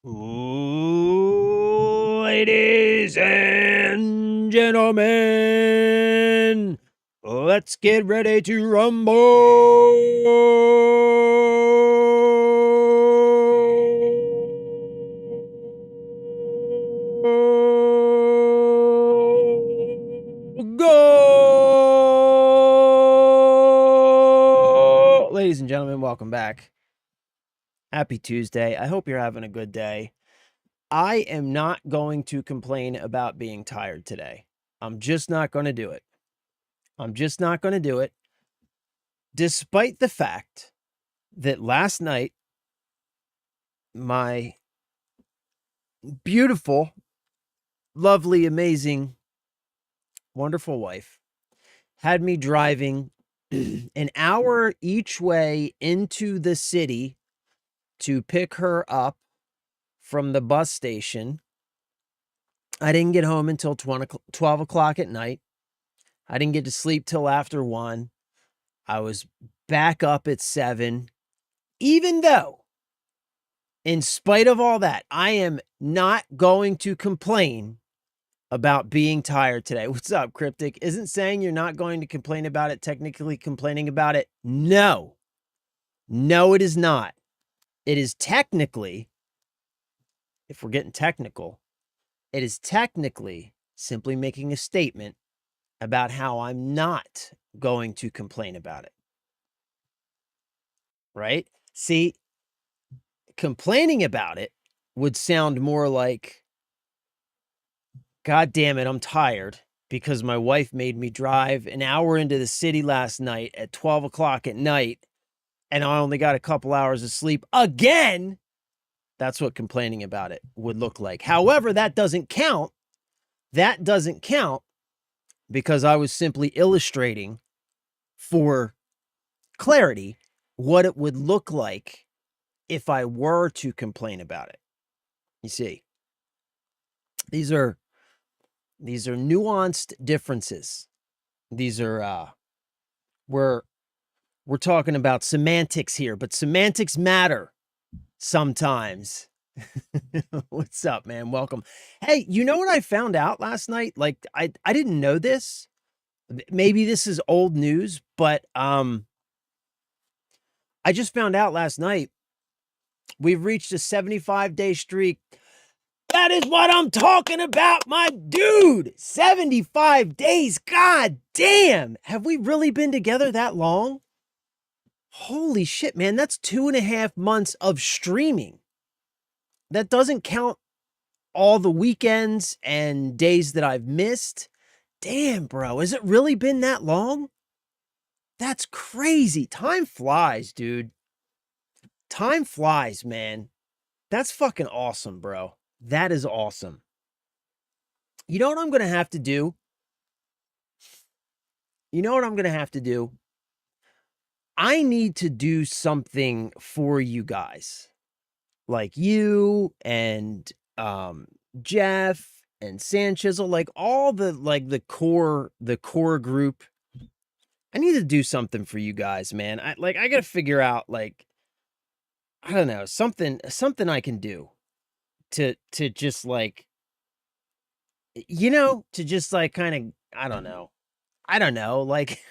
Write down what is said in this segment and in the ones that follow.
Ladies and gentlemen, let's get ready to rumble. Go! Ladies and gentlemen, welcome back. Happy Tuesday. I hope you're having a good day. I am not going to complain about being tired today. I'm just not going to do it. I'm just not going to do it. Despite the fact that last night, my beautiful, lovely, amazing, wonderful wife had me driving an hour each way into the city to pick her up from the bus station. I didn't get home until 12 o'clock at night. I didn't get to sleep till after 1. I was back up at 7. Even though, in spite of all that, I am not going to complain about being tired today. What's up, Cryptic? Isn't saying you're not going to complain about it technically complaining about it? No. No, it is not. It is technically, if we're getting technical, it is technically simply making a statement about how I'm not going to complain about it. Right? See, complaining about it would sound more like, God damn it, I'm tired because my wife made me drive an hour into the city last night at 12 o'clock at night and I only got a couple hours of sleep again. That's what complaining about it would look like. However, that doesn't count. That doesn't count because I was simply illustrating for clarity what it would look like if I were to complain about it. You see, these are nuanced differences. These are we're talking about semantics here, but semantics matter sometimes. What's up, man? Welcome. Hey, you know what I found out last night? Like I didn't know this. Maybe this is old news, but I just found out last night we've reached a 75-day streak. That is what I'm talking about, my dude. 75 days. God damn. Have we really been together that long? Holy shit, man. That's 2.5 months of streaming. That doesn't count all the weekends and days that I've missed. Damn, bro. Has it really been that long? That's crazy. Time flies, dude. Time flies, man. That's fucking awesome, bro. That is awesome. You know what I'm going to have to do? You know what I'm going to have to do? I need to do something for you guys. Like you and Jeff and Sanchez, like all the core group. I need to do something for you guys, man. I got to figure out like I don't know, something I can do to just like to just like kind of I don't know, like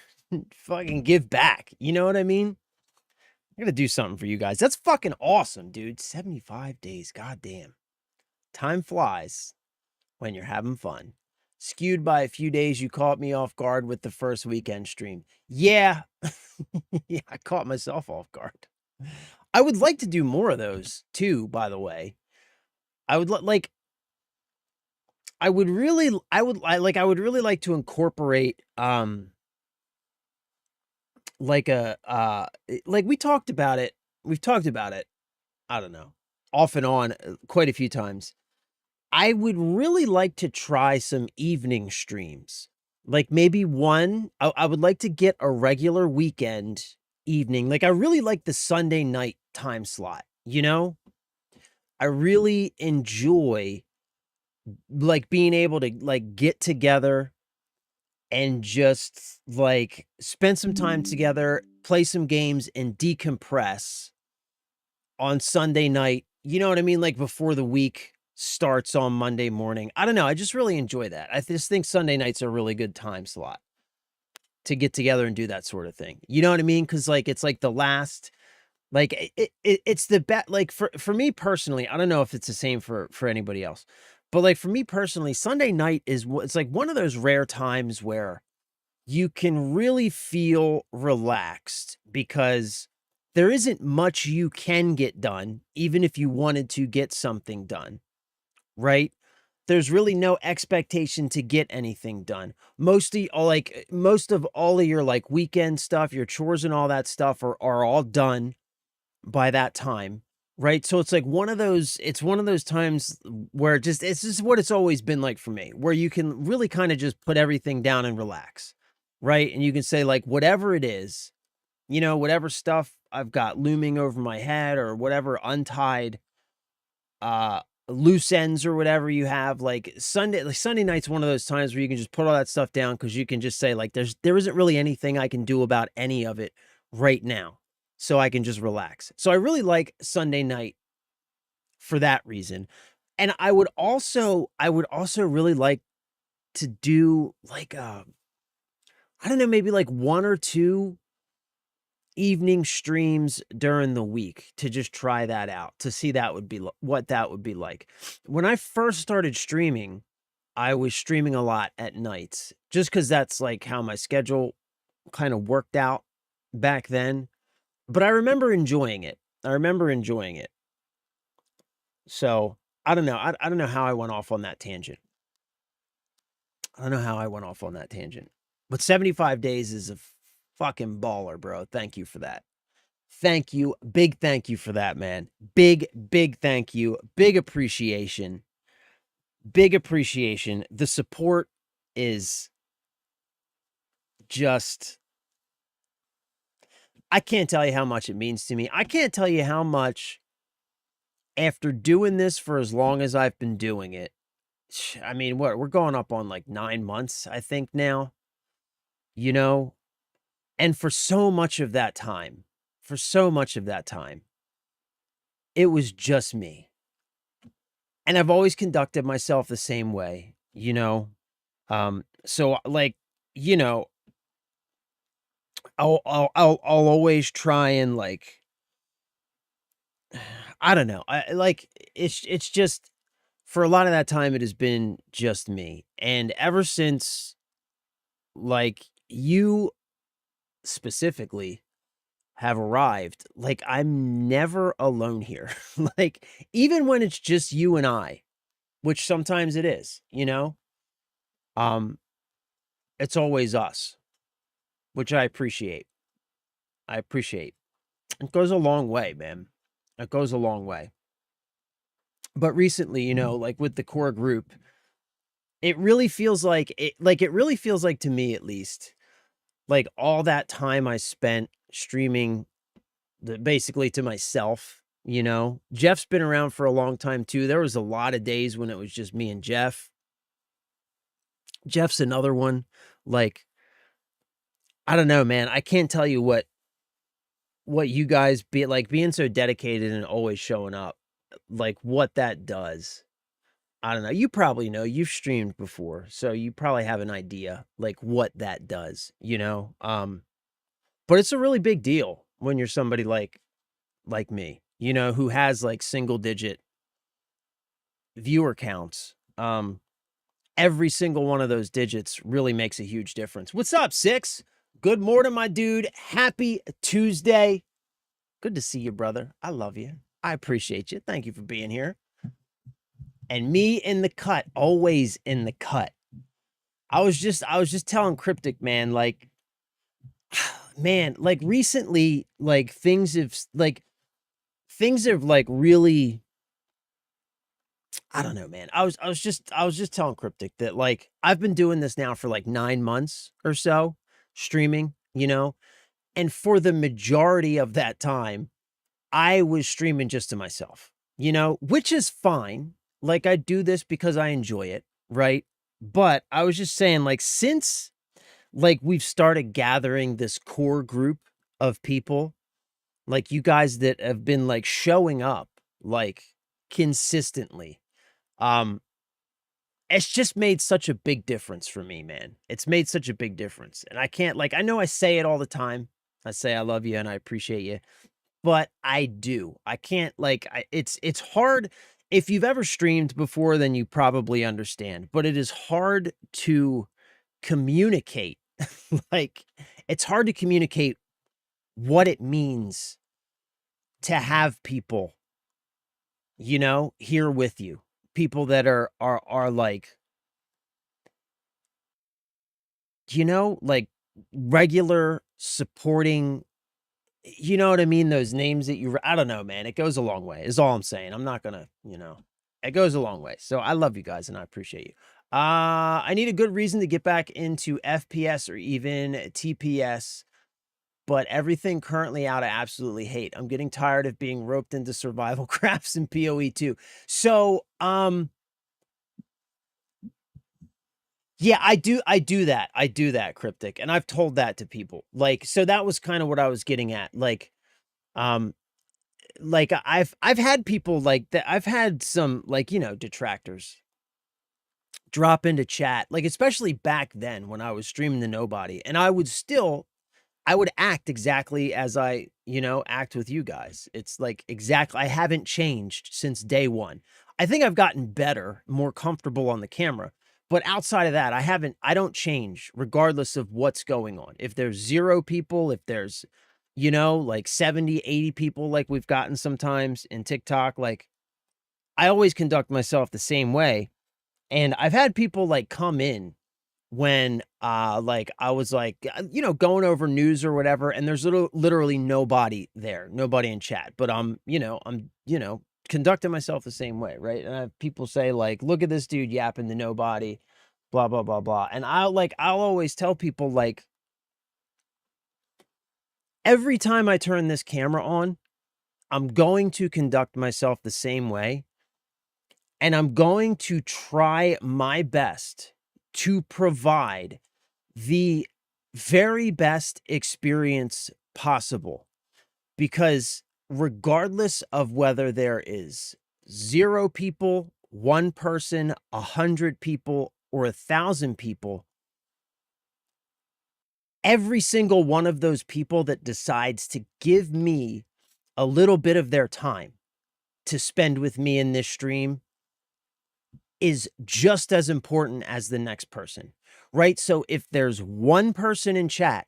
fucking give back. You know what I mean? I gotta do something for you guys. That's fucking awesome, dude. 75 days. Goddamn. Time flies when you're having fun. Skewed by a few days, you caught me off guard with the first weekend stream. Yeah. Yeah, I caught myself off guard. I would like to do more of those too, by the way. I would like I would really like to incorporate like we talked about it. We've talked about it. I don't know, off and on quite a few times. I would really like to try some evening streams. Like maybe one, I would like to get a regular weekend evening. Like I really like the Sunday night time slot, you know? I really enjoy like being able to like get together and just like spend some time together, play some games and decompress on Sunday night, you know what I mean? Like before the week starts on Monday morning. I don't know. I just really enjoy that. I just think Sunday nights are a really good time slot to get together and do that sort of thing. You know what I mean? Cause like it's like the last, like it's the bet. Like for me personally, I don't know if it's the same for anybody else, but like for me personally, Sunday night it's like one of those rare times where you can really feel relaxed because there isn't much you can get done, even if you wanted to get something done, right? There's really no expectation to get anything done. Most of all of your like weekend stuff, your chores and all that stuff are all done by that time, right? So it's one of those times where it's just what it's always been like for me, where you can really kind of just put everything down and relax, right? And you can say like whatever it is, whatever stuff I've got looming over my head or whatever untied uh loose ends or whatever you have, like Sunday night's one of those times where you can just put all that stuff down because you can just say like there isn't really anything I can do about any of it right now, so I can just relax. So I really like Sunday night for that reason. And I would also really like to do like I don't know, maybe like one or two evening streams during the week to just try that out, to see what that would be like. When I first started streaming, I was streaming a lot at nights just cuz that's like how my schedule kind of worked out back then, but I remember enjoying it. I remember enjoying it. So, I don't know. I don't know how I went off on that tangent. I don't know how I went off on that tangent. But 75 days is a fucking baller, bro. Thank you for that. Thank you. Big thank you for that, man. Big thank you. Big appreciation. Big appreciation. The support is just, I can't tell you how much it means to me. I can't tell you how much after doing this for as long as I've been doing it. I mean, what we're going up on like 9 months, I think now, you know, and for so much of that time, it was just me. And I've always conducted myself the same way, you know? So like, you know, I'll always try and like, I don't know. I like it's just for a lot of that time it has been just me. And ever since like you specifically have arrived, like I'm never alone here. Like even when it's just you and I, which sometimes it is, um it's always us, which I appreciate. I appreciate. It goes a long way, man. It goes a long way. But recently, like with the core group, it really feels like it really feels like to me at least, like all that time I spent streaming basically to myself, Jeff's been around for a long time too. There was a lot of days when it was just me and Jeff. Jeff's another one. Like, I don't know, man. I can't tell you what you guys being so dedicated and always showing up, like what that does. I don't know. You probably know, you've streamed before, so you probably have an idea like what that does, but it's a really big deal when you're somebody like me, who has like single digit viewer counts. Every single one of those digits really makes a huge difference. What's up, Six? Good morning, my dude. Happy Tuesday. Good to see you, brother. I love you. I appreciate you. Thank you for being here. And me in the cut, always in the cut. I was just telling Cryptic, man, like, man, like recently, like things have like really, I don't know, man. I was just telling Cryptic that like I've been doing this now for like 9 months or so, streaming, and for the majority of that time, I was streaming just to myself, which is fine. Like I do this because I enjoy it, right? But I was just saying, like, since like we've started gathering this core group of people, like you guys that have been like showing up, like consistently. Um, it's just made such a big difference for me, man. It's made such a big difference, and I can't like, I know I say it all the time. I say I love you and I appreciate you, but I do. I can't like it's hard. If you've ever streamed before, then you probably understand, but it is hard to communicate. Like, it's hard to communicate what it means to have people, here with you. People that are like, like regular supporting, you know what I mean? Those names that I don't know, man. It goes a long way, is all I'm saying. I'm not gonna, it goes a long way. So I love you guys and I appreciate you. I need a good reason to get back into FPS or even TPS, but everything currently out I absolutely hate. I'm getting tired of being roped into survival crafts and PoE too. So, yeah, I do that. I do that, Cryptic, and I've told that to people. Like, so that was kind of what I was getting at. Um, I've had people like that. I've had some like, detractors drop into chat, like especially back then when I was streaming to nobody, and I would act exactly as I, act with you guys. It's like exactly, I haven't changed since day one. I think I've gotten better, more comfortable on the camera. But outside of that, I don't change regardless of what's going on. If there's 0 people, if there's, like 70, 80 people like we've gotten sometimes in TikTok, like I always conduct myself the same way. And I've had people like come in when like I was like, going over news or whatever, and there's literally nobody there, nobody in chat, but I'm conducting myself the same way, right? And I have people say like, look at this dude yapping to nobody, blah blah blah blah. And I'll always tell people like, every time I turn this camera on, I'm going to conduct myself the same way, and I'm going to try my best to provide the very best experience possible, because regardless of whether there is 0 people, 1 person, 100 people, or 1,000 people, every single one of those people that decides to give me a little bit of their time to spend with me in this stream is just as important as the next person, right? So if there's 1 person in chat,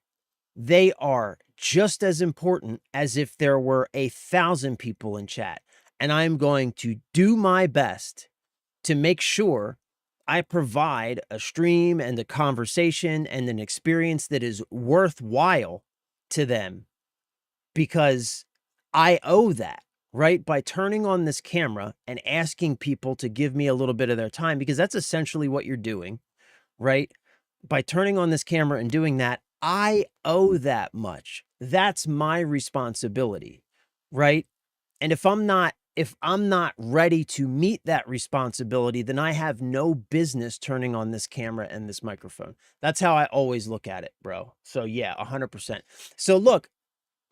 they are just as important as if there were 1,000 people in chat. And I'm going to do my best to make sure I provide a stream and a conversation and an experience that is worthwhile to them, because I owe that, right? By turning on this camera and asking people to give me a little bit of their time, because that's essentially what you're doing, right? By turning on this camera and doing that, I owe that much. That's my responsibility, right? And if I'm not ready to meet that responsibility, then I have no business turning on this camera and this microphone. That's how I always look at it, bro. So yeah, 100%. So look,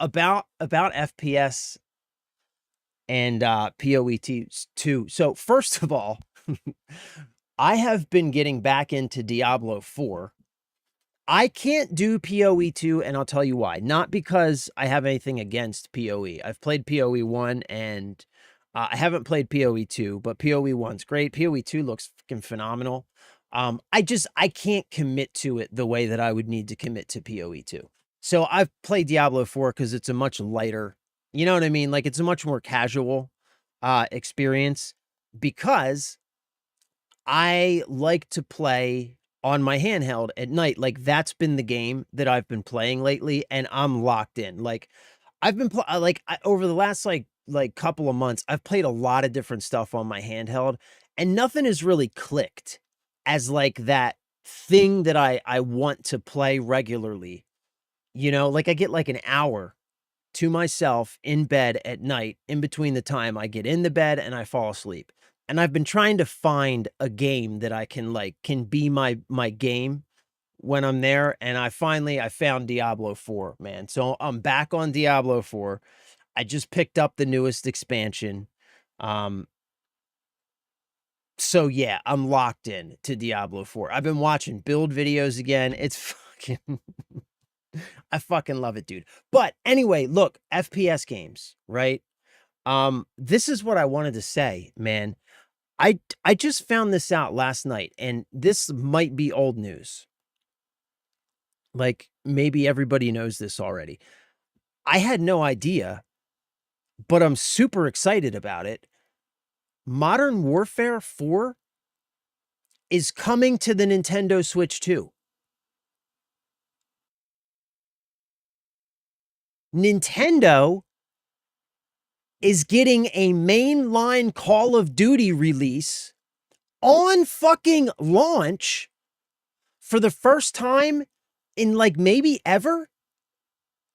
about FPS and PoE 2. So first of all, I have been getting back into Diablo 4. I can't do PoE 2, and I'll tell you why. Not because I have anything against PoE. I've played PoE 1, and I haven't played PoE 2, but PoE 1's great. PoE 2 looks fucking phenomenal. I can't commit to it the way that I would need to commit to PoE 2. So I've played Diablo 4 because it's a much lighter, you know what I mean? Like, it's a much more casual experience, because I like to play on my handheld at night. Like, that's been the game that I've been playing lately, and I'm locked in. Like, I've been over the last like couple of months, I've played a lot of different stuff on my handheld, and nothing has really clicked as like that thing that I want to play regularly. Like I get like an hour to myself in bed at night in between the time I get in the bed and I fall asleep. And I've been trying to find a game that I can be my game when I'm there. And I found Diablo 4, man. So I'm back on Diablo 4. I just picked up the newest expansion. Um, So yeah, I'm locked in to Diablo 4. I've been watching build videos again. It's fucking I fucking love it, dude. But anyway, look, FPS games, right? This is what I wanted to say, man. I just found this out last night, and this might be old news. Like, maybe everybody knows this already. I had no idea, but I'm super excited about it. Modern Warfare 4 is coming to the Nintendo Switch 2. Nintendo is getting a mainline Call of Duty release on fucking launch for the first time in like maybe ever.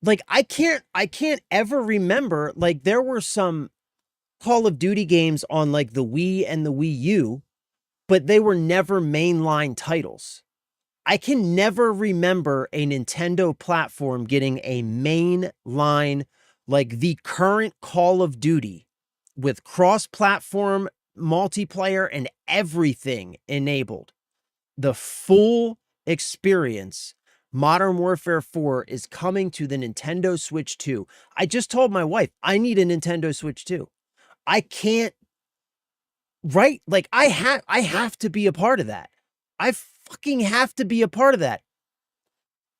Like I can't ever remember, like there were some Call of Duty games on like the Wii and the Wii U, but they were never mainline titles. I can never remember a Nintendo platform getting a mainline, like the current Call of Duty with cross-platform multiplayer and everything enabled. The full experience. Modern Warfare 4 is coming to the Nintendo Switch 2. I just told my wife, I need a Nintendo Switch 2. I can't, right? Like I have to be a part of that. I fucking have to be a part of that.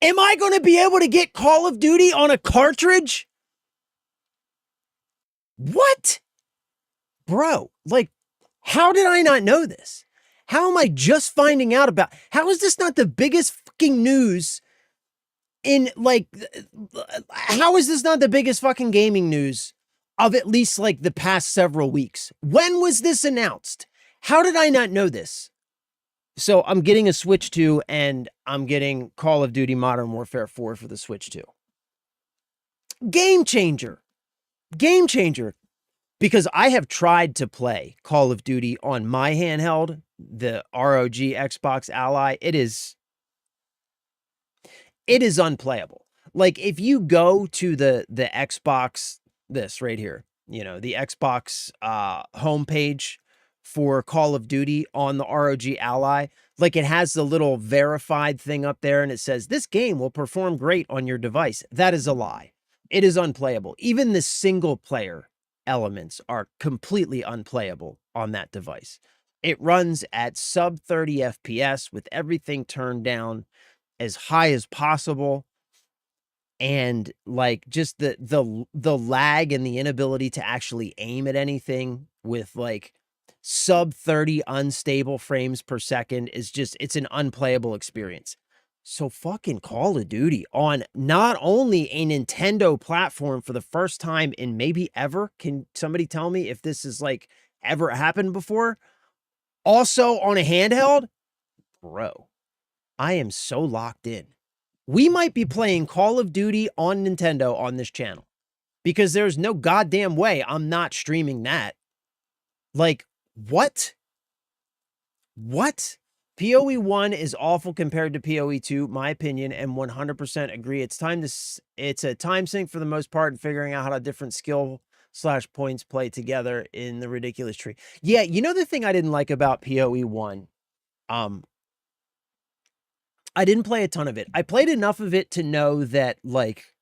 Am I going to be able to get Call of Duty on a cartridge? What? Bro, like, how did I not know this? How am I just finding out about? How is this not the biggest fucking news in like, how is this not the biggest fucking gaming news of at least like the past several weeks? When was this announced? How did I not know this? So I'm getting a Switch 2 and I'm getting Call of Duty Modern Warfare 4 for the Switch 2. Game changer. Game changer. Because I have tried to play Call of Duty on my handheld, the ROG Xbox Ally. It is unplayable. Like if you go to the Xbox, this right here, you know, the Xbox homepage for Call of Duty on the ROG Ally, like it has the little verified thing up there and it says this game will perform great on your device. That is a lie. It is unplayable. Even the single player elements are completely unplayable on that device. It runs at sub 30 FPS with everything turned down as high as possible, and like just the lag and the inability to actually aim at anything with like sub 30 unstable frames per second is just, it's an unplayable experience. So fucking Call of Duty on not only a Nintendo platform for the first time in maybe ever, can somebody tell me if this is like ever happened before? Also on a handheld? Bro, I am so locked in. We might be playing Call of Duty on Nintendo on this channel because there's no goddamn way I'm not streaming that. Like, what? What? PoE 1 is awful compared to PoE 2, my opinion, and 100% agree. It's a time sink for the most part, and figuring out how to different skill/points play together in the ridiculous tree. Yeah, you know the thing I didn't like about PoE 1? I didn't play a ton of it. I played enough of it to know that, like,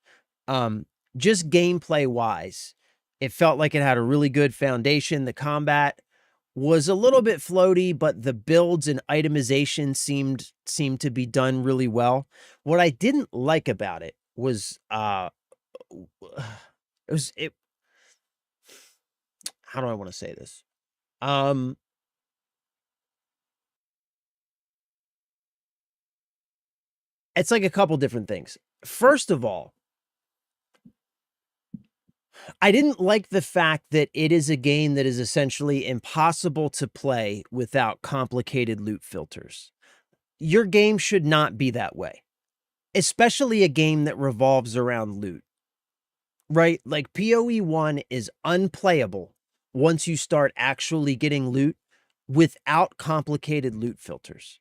just gameplay wise, it felt like it had a really good foundation. The combat was a little bit floaty, but the builds and itemization seemed to be done really well. What I didn't like about it was how do I want to say this? It's like a couple different things. First of all, I didn't like the fact that it is a game that is essentially impossible to play without complicated loot filters. Your game should not be that way, especially a game that revolves around loot, right? Like PoE 1 is unplayable once you start actually getting loot without complicated loot filters,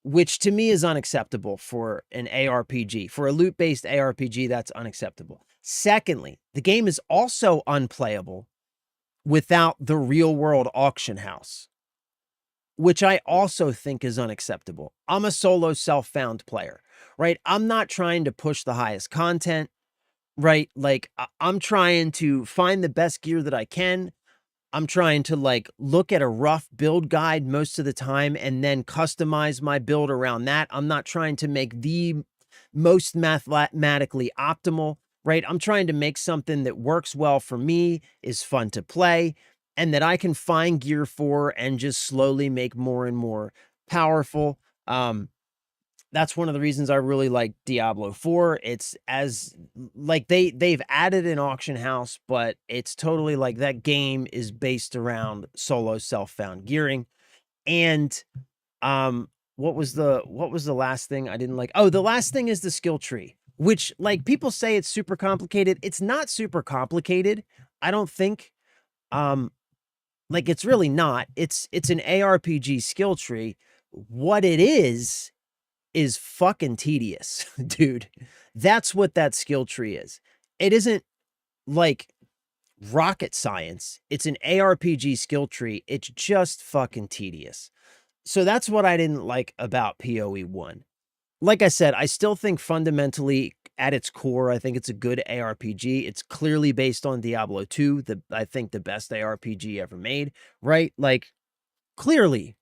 which to me is unacceptable for an ARPG. For a loot-based ARPG, that's unacceptable. Secondly, the game is also unplayable without the real-world auction house. which I also think is unacceptable. I'm a solo self-found player, right? I'm not trying to push the highest content, right? Like I'm trying to find the best gear that I can. I'm trying to like look at a rough build guide most of the time and then customize my build around that. I'm not trying to make the most mathematically optimal, right? I'm trying to make something that works well for me, is fun to play, and that I can find gear for and just slowly make more and more powerful. That's one of the reasons I really like Diablo 4. It's as like they've added an auction house, but it's totally like that game is based around solo self-found gearing. And um what was the last thing I didn't like? Oh, the last thing is the skill tree, which like people say it's super complicated. It's not super complicated. I don't think like it's really not. It's an ARPG skill tree. What it is fucking tedious, dude. That's what that skill tree is. It isn't like rocket science. It's an ARPG skill tree. It's just fucking tedious. So that's what I didn't like about PoE 1. Like I said, I still think fundamentally at its core, I think it's a good ARPG. It's clearly based on Diablo 2, I think the best ARPG ever made, right? Like clearly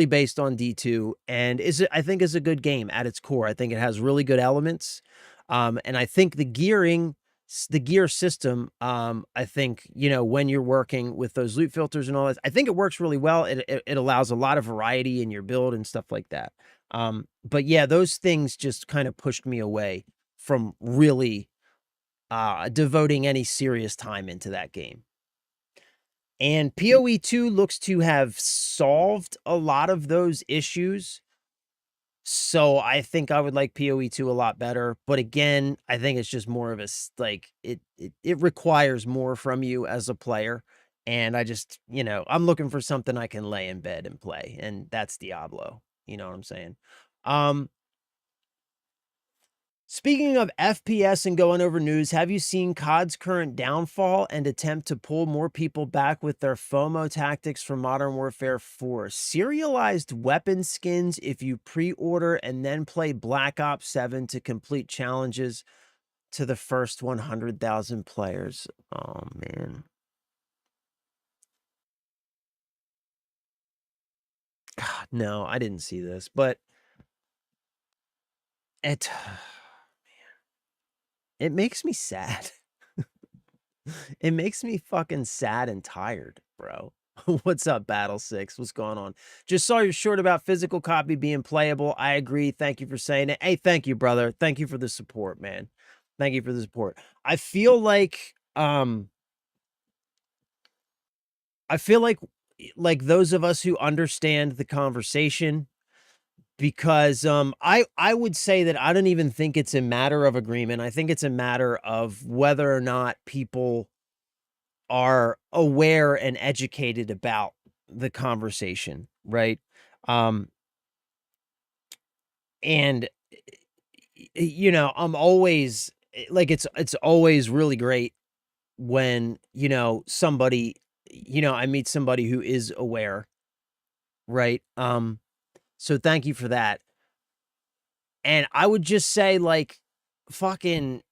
based on D2 and I think is a good game at its core. I think it has really good elements. And I think the gear system, I think, you know, when you're working with those loot filters and all that, I think it works really well. It allows a lot of variety in your build and stuff like that. But yeah, those things just kind of pushed me away from really devoting any serious time into that game. And PoE 2 looks to have solved a lot of those issues. So I think I would like PoE 2 a lot better. But again, I think it's just more of a like it requires more from you as a player. And I just, you know, I'm looking for something I can lay in bed and play. And that's Diablo. You know what I'm saying? Speaking of FPS and going over news, have you seen COD's current downfall and attempt to pull more people back with their FOMO tactics from Modern Warfare 4? Serialized weapon skins if you pre-order and then play Black Ops 7 to complete challenges to the first 100,000 players. Oh, man. God, no, I didn't see this, but it... It makes me sad. It makes me fucking sad and tired, bro. What's up, Battle 6? What's going on? Just saw your short about physical copy being playable. I agree. Thank you for saying it. Hey, thank you, brother. Thank you for the support, man. Thank you for the support. I feel like those of us who understand the conversation, because I would say that I don't even think it's a matter of agreement. I think it's a matter of whether or not people are aware and educated about the conversation, right? And you know, I'm always like it's always really great when, you know, somebody, you know, I meet somebody who is aware, right? So thank you for that. And I would just say like fucking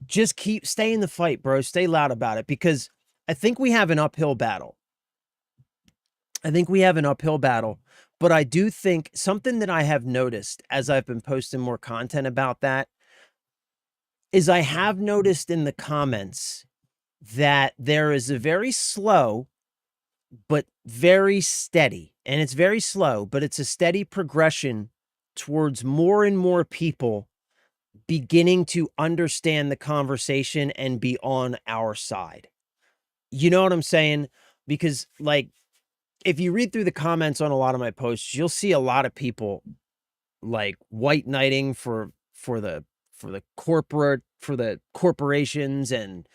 just stay in the fight, bro. Stay loud about it, because I think we have an uphill battle. But I do think something that I have noticed as I've been posting more content about that is I have noticed in the comments that there is a very slow, but very steady, and it's very slow, but it's a steady progression towards more and more people beginning to understand the conversation and be on our side. You know what I'm saying? Because like, if you read through the comments on a lot of my posts, you'll see a lot of people like white knighting for the corporations, and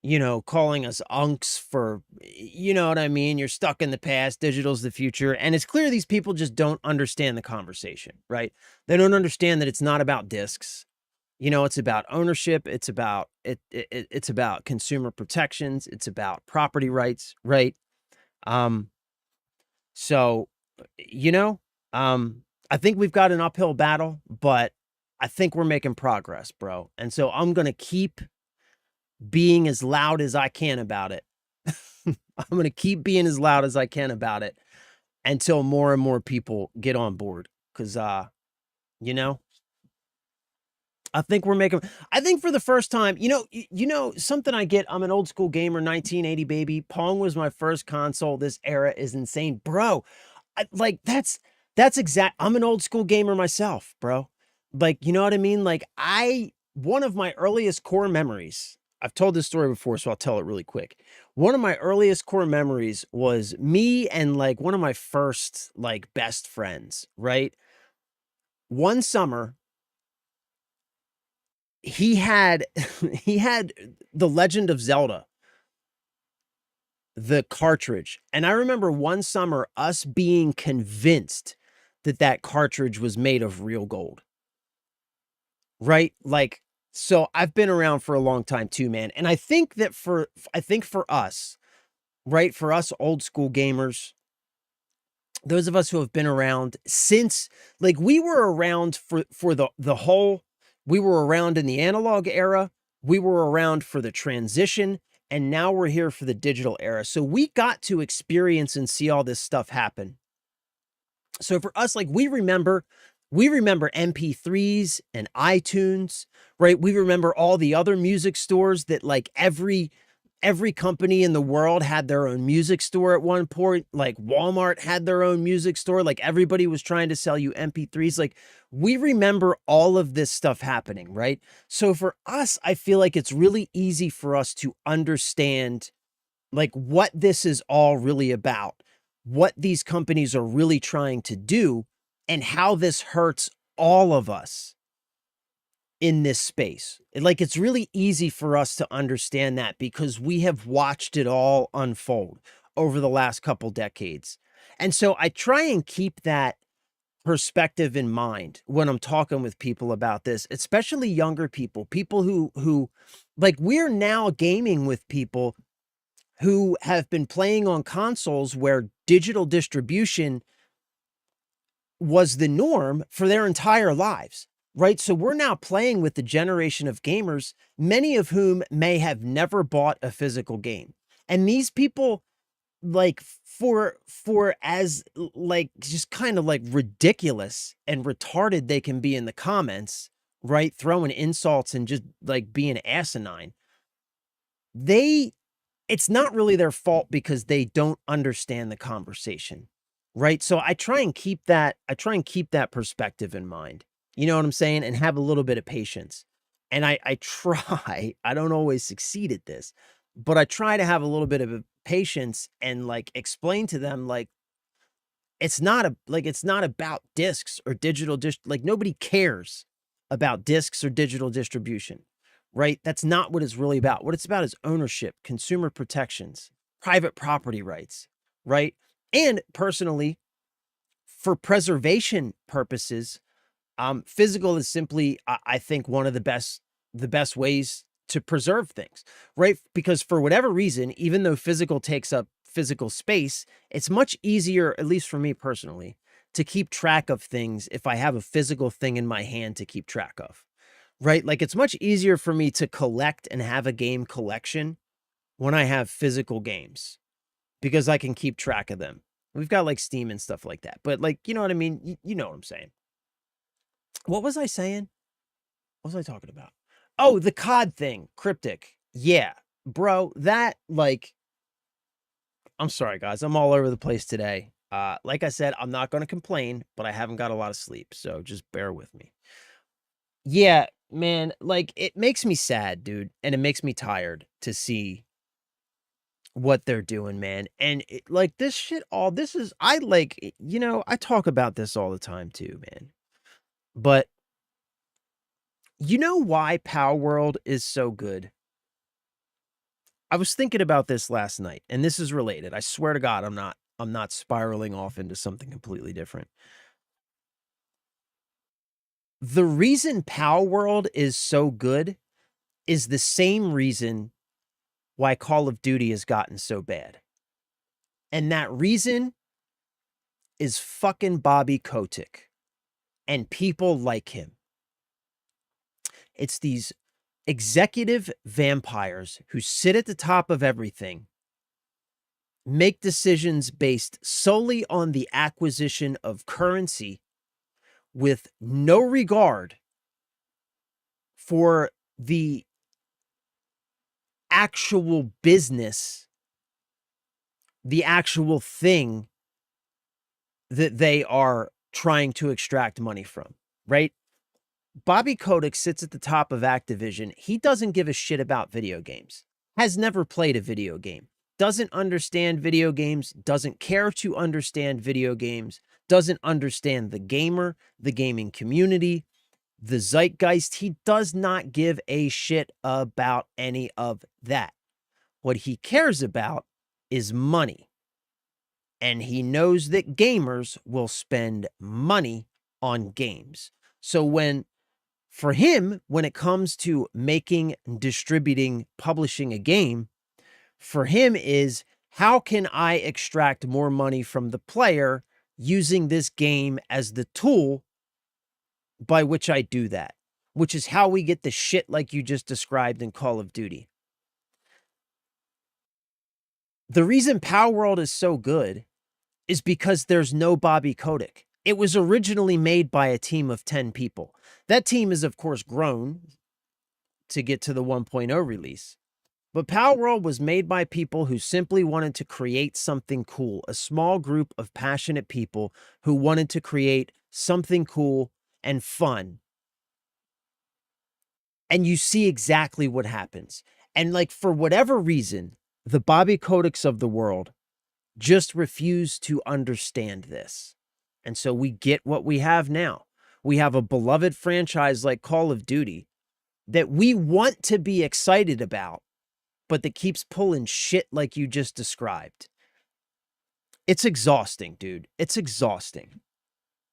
you know, calling us unks for, you know what I mean? You're stuck in the past, digital's the future. And it's clear these people just don't understand the conversation, right? They don't understand that it's not about discs. You know, it's about ownership. It's about it's about consumer protections. It's about property rights, right? So, you know, I think we've got an uphill battle, but I think we're making progress, bro. And so I'm going to keep being as loud as I can about it. I'm going to keep being as loud as I can about it until more and more people get on board. Cause, you know, I think we're making, I think for the first time, something I get, I'm an old school gamer, 1980 baby. Pong was my first console. This era is insane, bro. Like that's exact. I'm an old school gamer myself, bro. Like, you know what I mean? Like one of my earliest core memories, I've told this story before, so I'll tell it really quick. One of my earliest core memories was me and like one of my first like best friends, right? One summer, he had he had The Legend of Zelda, the cartridge. And I remember one summer us being convinced that that cartridge was made of real gold. Right? Like, so I've been around for a long time too, man. And I think for us, right? For us old school gamers, those of us who have been around since, like, we were around for the whole, we were around in the analog era, we were around for the transition, and now we're here for the digital era. So we got to experience and see all this stuff happen. So for us, like, we remember MP3s and iTunes, right? We remember all the other music stores that like every company in the world had their own music store at one point. Like Walmart had their own music store. Like everybody was trying to sell you MP3s. Like we remember all of this stuff happening, right? So for us, I feel like it's really easy for us to understand like what this is all really about, what these companies are really trying to do, and how this hurts all of us in this space. Like, it's really easy for us to understand that because we have watched it all unfold over the last couple decades. And so I try and keep that perspective in mind when I'm talking with people about this, especially younger people, people who like we're now gaming with people who have been playing on consoles where digital distribution was the norm for their entire lives, right? So we're now playing with the generation of gamers, many of whom may have never bought a physical game. And these people, like, for as like just kind of like ridiculous and retarded they can be in the comments, right? Throwing insults and just like being asinine. They It's not really their fault because they don't understand the conversation, right? So I try and keep that perspective in mind. You know what I'm saying? And have a little bit of patience. And I try, I don't always succeed at this, but I try to have a little bit of a patience and like explain to them like it's not about discs or like nobody cares about discs or digital distribution, right? That's not what it's really about. What it's about is ownership, consumer protections, private property rights, right? And personally, for preservation purposes, physical is simply, I think, one of the best ways to preserve things, right? Because for whatever reason, even though physical takes up physical space, it's much easier, at least for me personally, to keep track of things if I have a physical thing in my hand to keep track of, right? Like it's much easier for me to collect and have a game collection when I have physical games because I can keep track of them. We've got like Steam and stuff like that, but like, you know what I mean? You know what I'm saying? What was I saying? What was I talking about? Oh, the COD thing, Cryptic. Yeah, bro, that like, I'm sorry, guys. I'm all over the place today. Like I said, I'm not going to complain, but I haven't got a lot of sleep, so just bear with me. Yeah, man, like it makes me sad, dude, and it makes me tired to see what they're doing, man. And like this shit, all this is, I like, I talk about this all the time too, man. But you know why Power World is so good? I was thinking about this last night, and this is related. I swear to God, I'm not spiraling off into something completely different. The reason Power World is so good is the same reason why Call of Duty has gotten so bad. And that reason is fucking Bobby Kotick and people like him. It's these executive vampires who sit at the top of everything, make decisions based solely on the acquisition of currency with no regard for the actual business, the actual thing that they are trying to extract money from, right? Bobby Kotick sits at the top of Activision. He doesn't give a shit about video games, has never played a video game, doesn't understand video games, doesn't care to understand video games, doesn't understand the gamer, the gaming community, the zeitgeist. He does not give a shit about any of that. What he cares about is money. And he knows that gamers will spend money on games. So for him, when it comes to making, distributing, publishing a game, for him is, how can I extract more money from the player using this game as the tool by which I do that, which is how we get the shit like you just described in Call of Duty. The reason Palworld is so good is because there's no Bobby Kotick. It was originally made by a team of 10 people. That team is, of course, grown to get to the 1.0 release. But Palworld was made by people who simply wanted to create something cool, a small group of passionate people who wanted to create something cool and fun. And you see exactly what happens. And like, for whatever reason, the Bobby Kodicks of the world just refuse to understand this. And so we get what we have now. We have a beloved franchise like Call of Duty that we want to be excited about, but that keeps pulling shit like you just described. It's exhausting, dude. It's exhausting.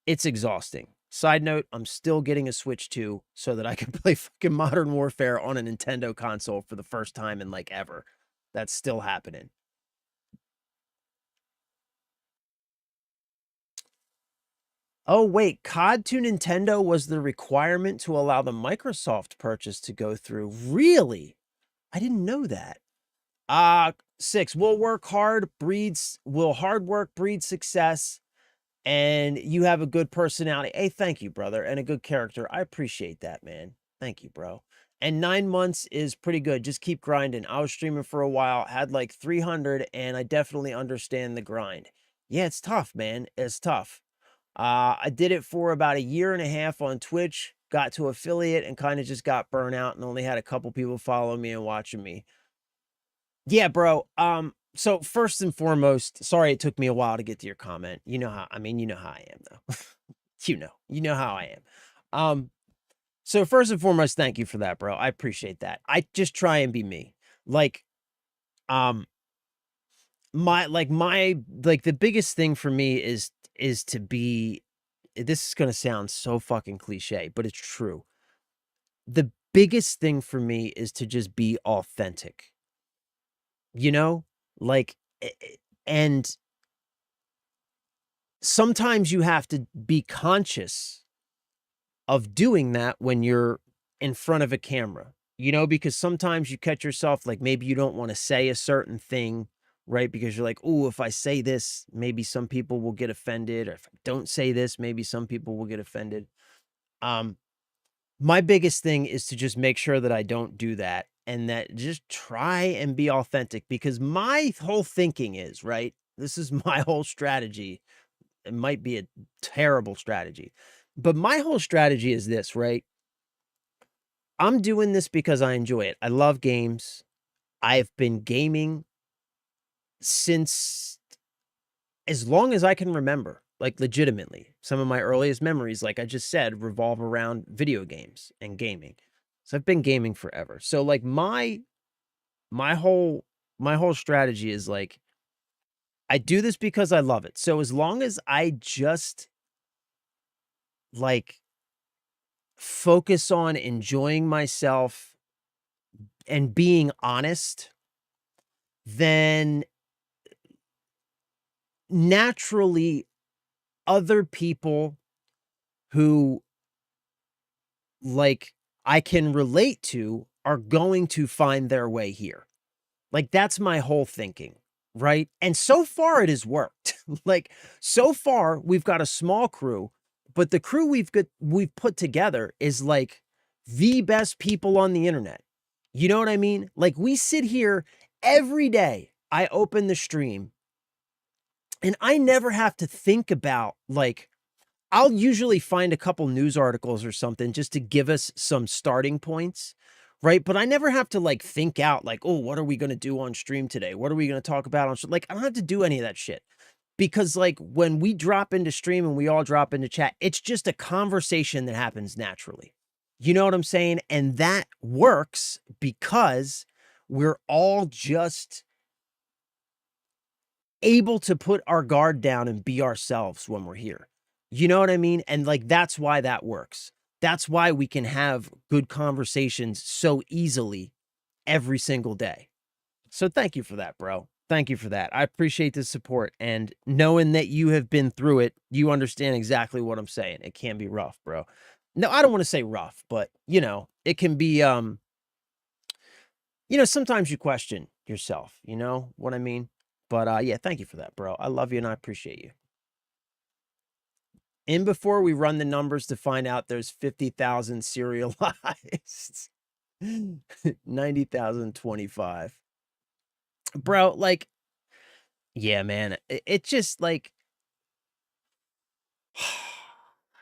It's exhausting. Side note, I'm still getting a Switch 2 so that I can play fucking Modern Warfare on a Nintendo console for the first time in like ever. That's still happening. Oh, wait, COD to Nintendo was the requirement to allow the Microsoft purchase to go through. Really? I didn't know that. 6, will hard work breed success, and you have a good personality. Hey, thank you, brother, and a good character. I appreciate that, man. Thank you, bro. And 9 months is pretty good. Just keep grinding. I was streaming for a while, had like 300, and I definitely understand the grind. Yeah, it's tough, man. It's tough. I did it for about a year and a half on Twitch, got to affiliate and kind of just got burnt out and only had a couple people following me and watching me. Yeah, bro. So first and foremost, sorry it took me a while to get to your comment. You know how I am though. You know how I am. So first and foremost, thank you for that, bro. I appreciate that. I just try and be me. Like, um, the biggest thing for me is to be, this is gonna sound so fucking cliche, but it's true. The biggest thing for me is to just be authentic. You know? Like, and sometimes you have to be conscious of doing that when you're in front of a camera, because sometimes you catch yourself, like, maybe you don't wanna say a certain thing, right? Because you're like, "Oh, if I say this, maybe some people will get offended, or if I don't say this, maybe some people will get offended." Um, my biggest thing is to just make sure that I don't do that, and that just try and be authentic, because my whole thinking is, right? This is my whole strategy. It might be a terrible strategy, but my whole strategy is this, right? I'm doing this because I enjoy it. I love games. I've been gaming since as long as I can remember, like, legitimately. Some of my earliest memories, like I just said, revolve around video games and gaming. So I've been gaming forever. So like my whole my whole strategy is like, I do this because I love it. So as long as I just like focus on enjoying myself and being honest, then naturally other people who, like, I can relate to are going to find their way here. Like, that's my whole thinking, right? And so far it has worked. Like, so far we've got a small crew, but the crew we've put together is like the best people on the internet. You know what I mean? Like, we sit here every day. I open the stream and I never have to think about, like, I'll usually find a couple news articles or something just to give us some starting points, right? But I never have to, like, think out, like, "Oh, what are we gonna do on stream today? What are we gonna talk about on" like, I don't have to do any of that shit because, like, when we drop into stream and we all drop into chat, it's just a conversation that happens naturally. You know what I'm saying? And that works because we're all just able to put our guard down and be ourselves when we're here. You know what I mean? And, like, that's why that works. That's why we can have good conversations so easily every single day. So thank you for that, bro. Thank you for that. I appreciate the support, and knowing that you have been through it, you understand exactly what I'm saying. It can be rough, bro. No, I don't wanna say rough, but, it can be, sometimes you question yourself, you know what I mean? But, yeah, thank you for that, bro. I love you and I appreciate you. In before we run the numbers to find out there's 50,000 serialized. 90,025. Bro, like, yeah, man, it just, like,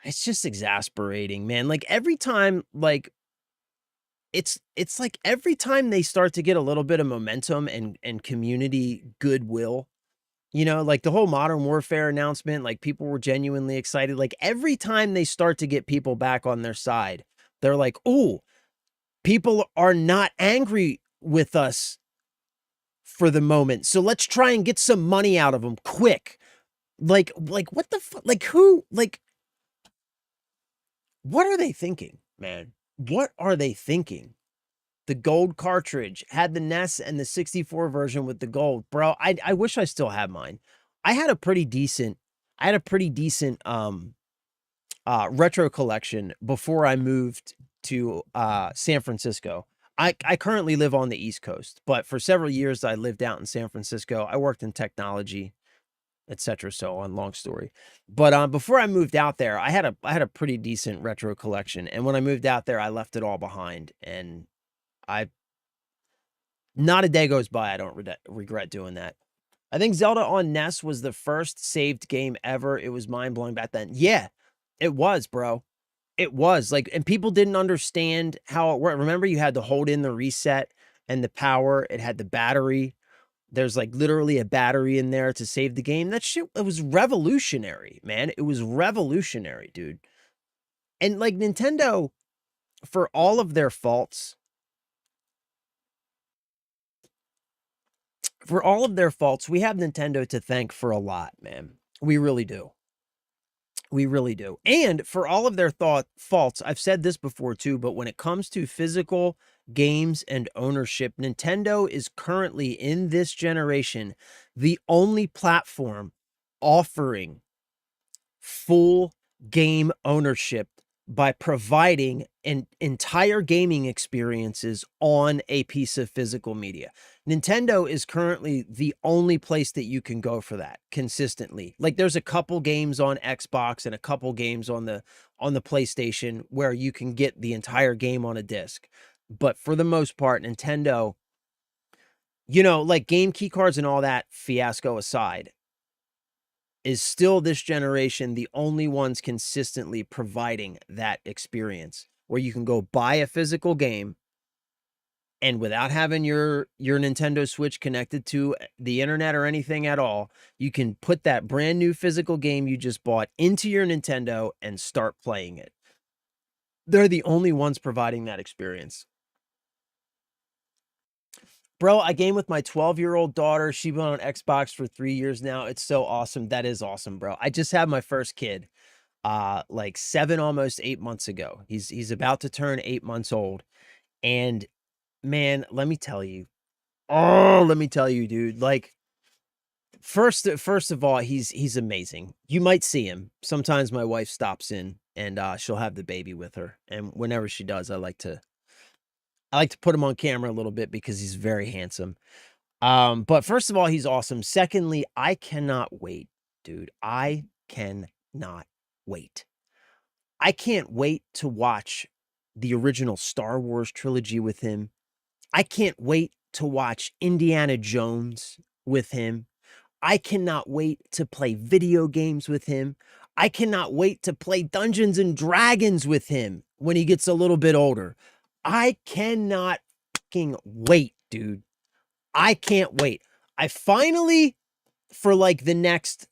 it's just exasperating, man. Like, every time, like, it's like every time they start to get a little bit of momentum and community goodwill, like the whole Modern Warfare announcement, like, people were genuinely excited. Like, every time they start to get people back on their side, they're like, "Ooh, people are not angry with us for the moment, so let's try and get some money out of them quick." Like, what the fuck? Like, who like, what are they thinking, man? What are they thinking? The gold cartridge had the NES and the 64 version with the gold. Bro, I wish I still had mine. I had a pretty decent I had a pretty decent, retro collection before I moved to, San Francisco. I currently live on the East Coast, but for several years, I lived out in San Francisco. I worked in technology, etcetera, so on, long story. But, before I moved out there, I had a pretty decent retro collection, and when I moved out there, I left it all behind, and I not a day goes by I don't regret doing that. I think Zelda on NES was the first saved game ever. It was mind-blowing back then. Yeah, it was, bro. It was, like, and people didn't understand how it worked. Remember, you had to hold in the reset and the power. It had the battery. There's, like, literally a battery in there to save the game. That shit, it was revolutionary, man. It was revolutionary, dude. And, like, Nintendo, for all of their faults we have Nintendo to thank for a lot, man. We really do. We really do. And for all of their faults, I've said this before too, but when it comes to physical games and ownership, Nintendo is currently in this generation the only platform offering full game ownership by providing an entire gaming experiences on a piece of physical media. Nintendo is currently the only place that you can go for that consistently. Like, there's a couple games on Xbox and a couple games on the PlayStation where you can get the entire game on a disc. But for the most part, Nintendo, like game key cards and all that fiasco aside, is still this generation the only ones consistently providing that experience where you can go buy a physical game and without having your Nintendo Switch connected to the internet or anything at all, you can put that brand new physical game you just bought into your Nintendo and start playing it. They're the only ones providing that experience. Bro, I game with my 12-year-old daughter. She's been on Xbox for 3 years now. It's so awesome. That is awesome, bro. I just had my first kid, like 7, almost 8 months ago. He's about to turn 8 months old. And man, let me tell you, dude, like, First of all, he's amazing. You might see him. Sometimes my wife stops in and she'll have the baby with her. And whenever she does, I like to put him on camera a little bit because he's very handsome. But first of all, he's awesome. Secondly, I cannot wait, dude. I cannot wait. I can't wait to watch the original Star Wars trilogy with him. I can't wait to watch Indiana Jones with him. I cannot wait to play video games with him. I cannot wait to play Dungeons and Dragons with him when he gets a little bit older. I cannot fucking wait, dude. I can't wait. I finally, for like the next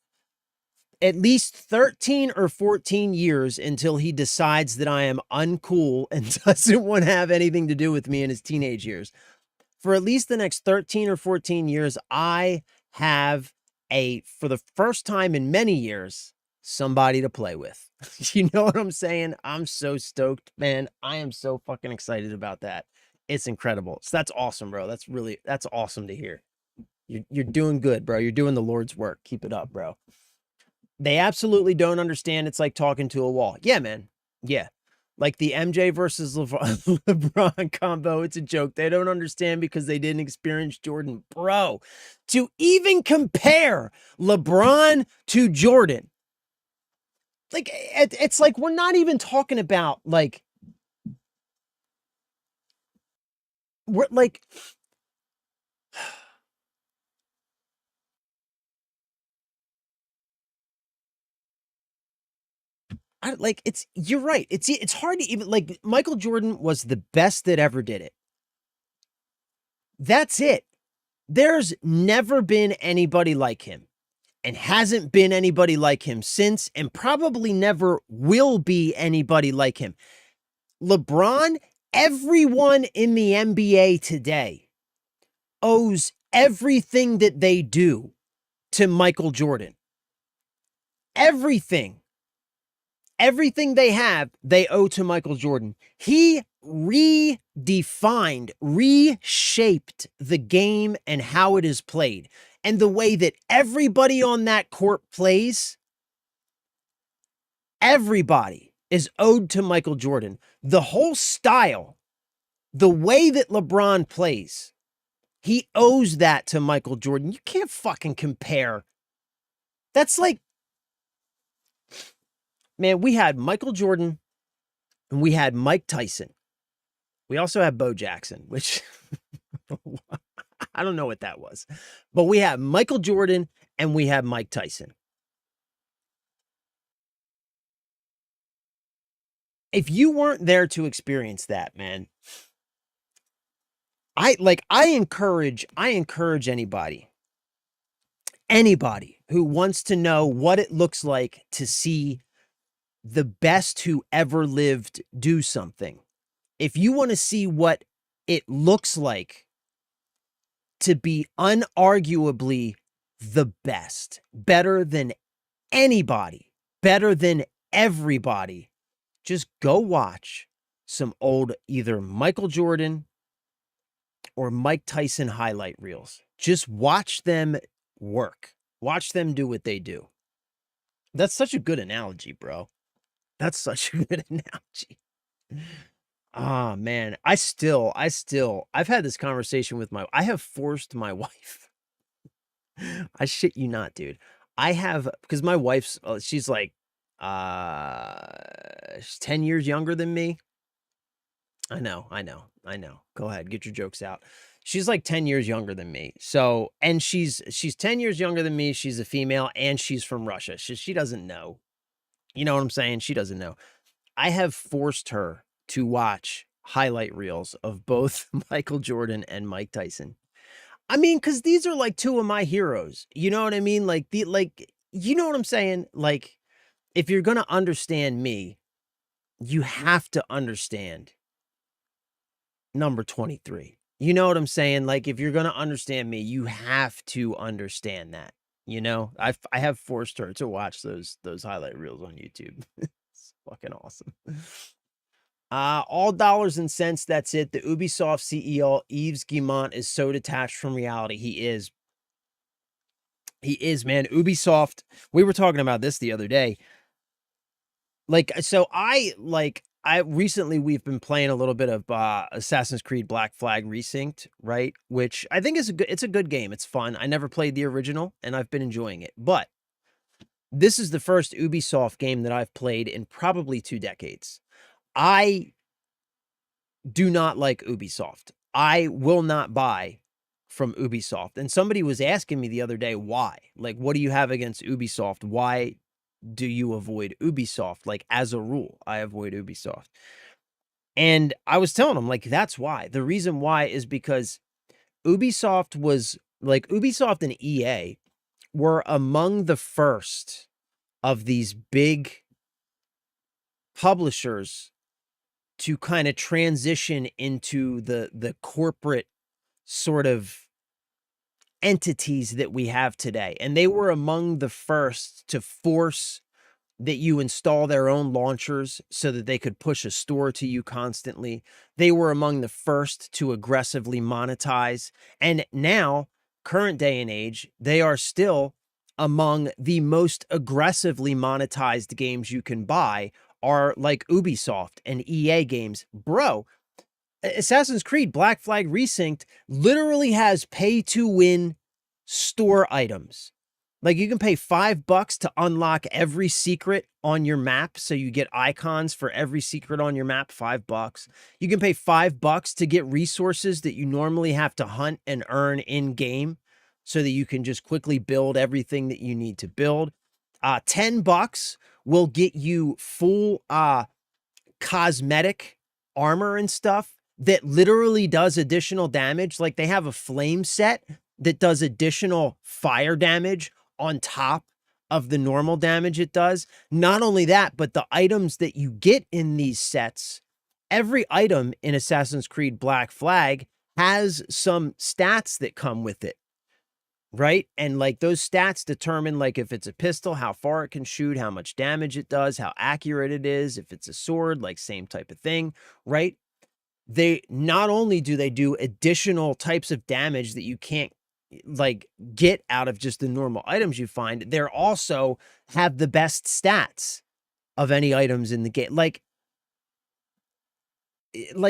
at least 13 or 14 years until he decides that I am uncool and doesn't want to have anything to do with me in his teenage years. For at least the next 13 or 14 years, I have for the first time in many years, somebody to play with. You know what I'm saying? I'm so stoked, man. I am so fucking excited about that. It's incredible. So that's awesome, bro. That's awesome to hear. You're doing good, bro. You're doing the Lord's work. Keep it up, bro. They absolutely don't understand. It's like talking to a wall. Yeah, man. Yeah. Like the MJ versus LeBron combo. It's a joke. They don't understand because they didn't experience Jordan. Bro, to even compare LeBron to Jordan, like it's like we're not even talking about like we're like you're right. It's hard to even like Michael Jordan was the best that ever did it. That's it. There's never been anybody like him and hasn't been anybody like him since and probably never will be anybody like him. LeBron, everyone in the NBA today owes everything that they do to Michael Jordan. Everything. Everything they have, they owe to Michael Jordan. He redefined, reshaped the game and how it is played. And the way that everybody on that court plays, everybody is owed to Michael Jordan. The whole style, the way that LeBron plays, he owes that to Michael Jordan. You can't fucking compare. That's like, man, we had Michael Jordan and we had Mike Tyson. We also had Bo Jackson, which I don't know what that was. But we had Michael Jordan and we had Mike Tyson. If you weren't there to experience that, man, I encourage anybody who wants to know what it looks like to see the best who ever lived do something. If you want to see what it looks like to be unarguably the best, better than anybody, better than everybody, just go watch some old either Michael Jordan or Mike Tyson highlight reels. Just watch them work. Watch them do what they do. That's such a good analogy, bro. That's such a good analogy. Ah, man. I've had this conversation with I have forced my wife. I shit you not, dude. Because my wife's, she's like, she's 10 years younger than me. I know. Go ahead, get your jokes out. She's like 10 years younger than me. So, and she's 10 years younger than me. She's a female and she's from Russia. She doesn't know. You know what I'm saying? She doesn't know. I have forced her to watch highlight reels of both Michael Jordan and Mike Tyson. I mean, because these are like two of my heroes. You know what I mean? You know what I'm saying? Like, if you're going to understand me, you have to understand number 23. You know what I'm saying? Like, if you're going to understand me, you have to understand that. You know, I have forced her to watch those highlight reels on YouTube. It's fucking awesome. All dollars and cents. That's it. The Ubisoft CEO, Yves Guillemot, is so detached from reality. He is. He is, man. Ubisoft, we were talking about this the other day. Like, so I recently we've been playing a little bit of Assassin's Creed Black Flag Resynced, right? Which I think is it's a good game. It's fun. I never played the original and I've been enjoying it. But this is the first Ubisoft game that I've played in probably 2 decades. I do not like Ubisoft. I will not buy from Ubisoft. And somebody was asking me the other day why. Like, what do you have against Ubisoft? Why do you avoid Ubisoft? Like, as a rule, I avoid Ubisoft. And I was telling them, like, that's why. The reason why is because Ubisoft was like Ubisoft and EA were among the first of these big publishers to kind of transition into the corporate sort of entities that we have today. And they were among the first to force that you install their own launchers so that they could push a store to you constantly. They were among the first to aggressively monetize. And now, current day and age, they are still among the most aggressively monetized games you can buy are like Ubisoft and EA games. Bro, Assassin's Creed Black Flag Resynced literally has pay to win store items. Like you can pay $5 to unlock every secret on your map. So you get icons for every secret on your map, $5. You can pay $5 to get resources that you normally have to hunt and earn in game so that you can just quickly build everything that you need to build. $10 will get you full cosmetic armor and stuff that literally does additional damage. Like they have a flame set that does additional fire damage on top of the normal damage it does. Not only that, but the items that you get in these sets, every item in Assassin's Creed Black Flag has some stats that come with it. Right? And like those stats determine like if it's a pistol, how far it can shoot, how much damage it does, how accurate it is. If it's a sword, like same type of thing, right? They not only do they do additional types of damage that you can't like get out of just the normal items you find, they're also have the best stats of any items in the game. Like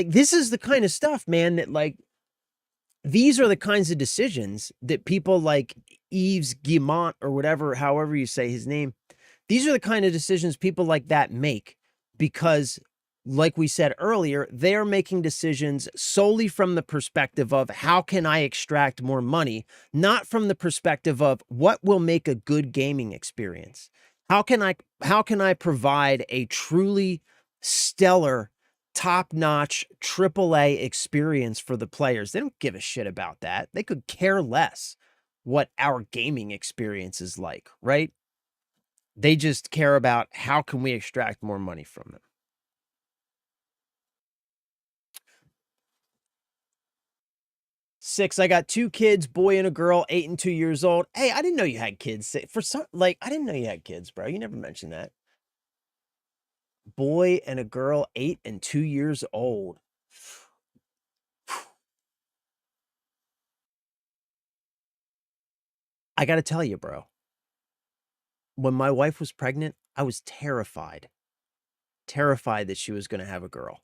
this is the kind of stuff, man, that like these are the kinds of decisions that people like Yves Guillemot or whatever, however you say his name, these are the kind of decisions people like that make because, like we said earlier, they're making decisions solely from the perspective of how can I extract more money, not from the perspective of what will make a good gaming experience. How can I provide a truly stellar top-notch AAA experience for the players? They don't give a shit about that. They could care less what our gaming experience is like, right? They just care about how can we extract more money from them. Six, I got 2 kids, boy and a girl, 8 and 2 years old. Hey, I didn't know you had kids. For some, like, I didn't know you had kids, bro. You never mentioned that. Boy and a girl, 8 and 2 years old. I got to tell you, bro, when my wife was pregnant, I was terrified that she was going to have a girl.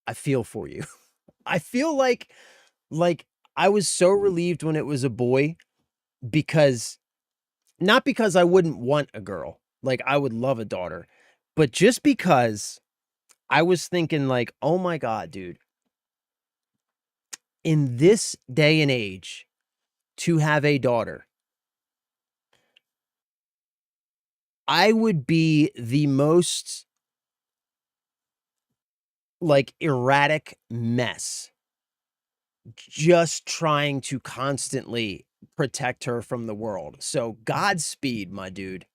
I feel for you. I feel like I was so relieved when it was a boy because not because I wouldn't want a girl. Like I would love a daughter, but just because I was thinking like, "Oh my god, dude. In this day and age to have a daughter, I would be the most like erratic mess just trying to constantly protect her from the world. So Godspeed, my dude.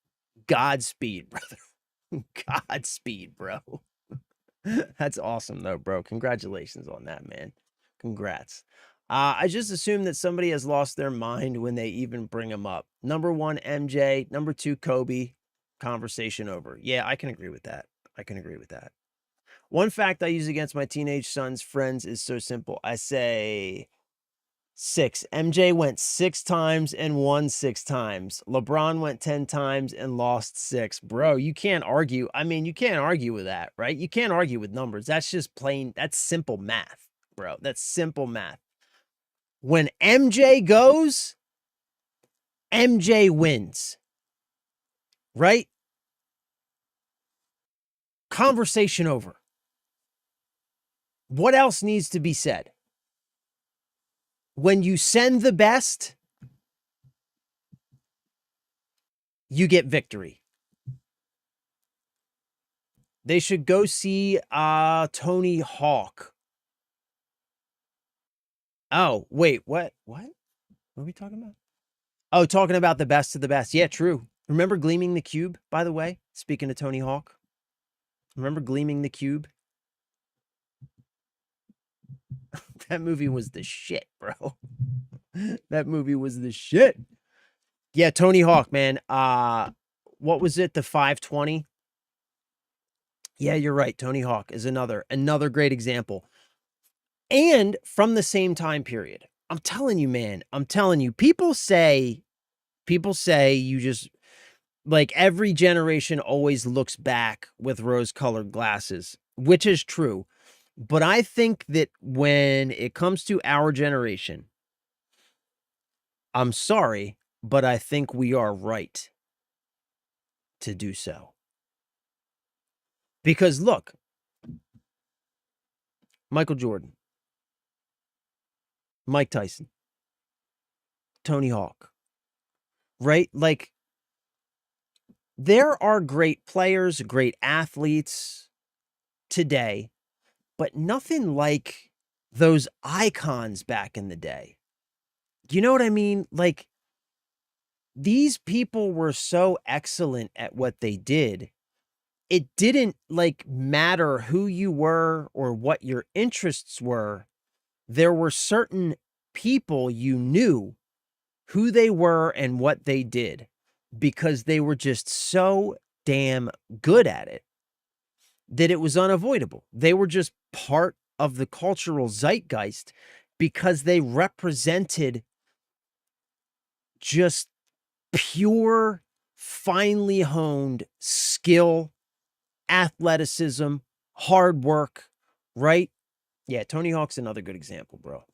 Godspeed, brother. Godspeed, bro. That's awesome though, bro. Congratulations on that, man. Congrats. I just assume that somebody has lost their mind when they even bring him up. Number 1, MJ. Number 2, Kobe. Conversation over. Yeah, I can agree with that. I can agree with that. One fact I use against my teenage son's friends is so simple. I say, 6. MJ went 6 times and won 6 times. LeBron went 10 times and lost 6. Bro, you can't argue. I mean, you can't argue with that, right? You can't argue with numbers. That's just plain, that's simple math, bro. That's simple math. When MJ goes, MJ wins, right? Conversation over. What else needs to be said? When you send the best, you get victory. They should go see Tony Hawk. Oh, wait, what? What are we talking about? Oh, talking about the best of the best. Yeah, true. Remember Gleaming the Cube, by the way? Speaking of Tony Hawk. Remember Gleaming the Cube? That movie was the shit, bro. That movie was the shit. Yeah, Tony Hawk, man. What was it? The 520? Yeah, you're right. Tony Hawk is another great example. And from the same time period. I'm telling you, man. I'm telling you. People say you just, like, every generation always looks back with rose-colored glasses, which is true. But I think that when it comes to our generation, I'm sorry, but I think we are right to do so. Because look, Michael Jordan, Mike Tyson, Tony Hawk, right? Like, there are great players, great athletes today, but nothing like those icons back in the day. You know what I mean? Like, these people were so excellent at what they did. It didn't, like, matter who you were or what your interests were. There were certain people you knew who they were and what they did because they were just so damn good at it that it was unavoidable. They were just part of the cultural zeitgeist because they represented just pure, finely honed skill, athleticism, hard work, right? Yeah, Tony Hawk's another good example, bro.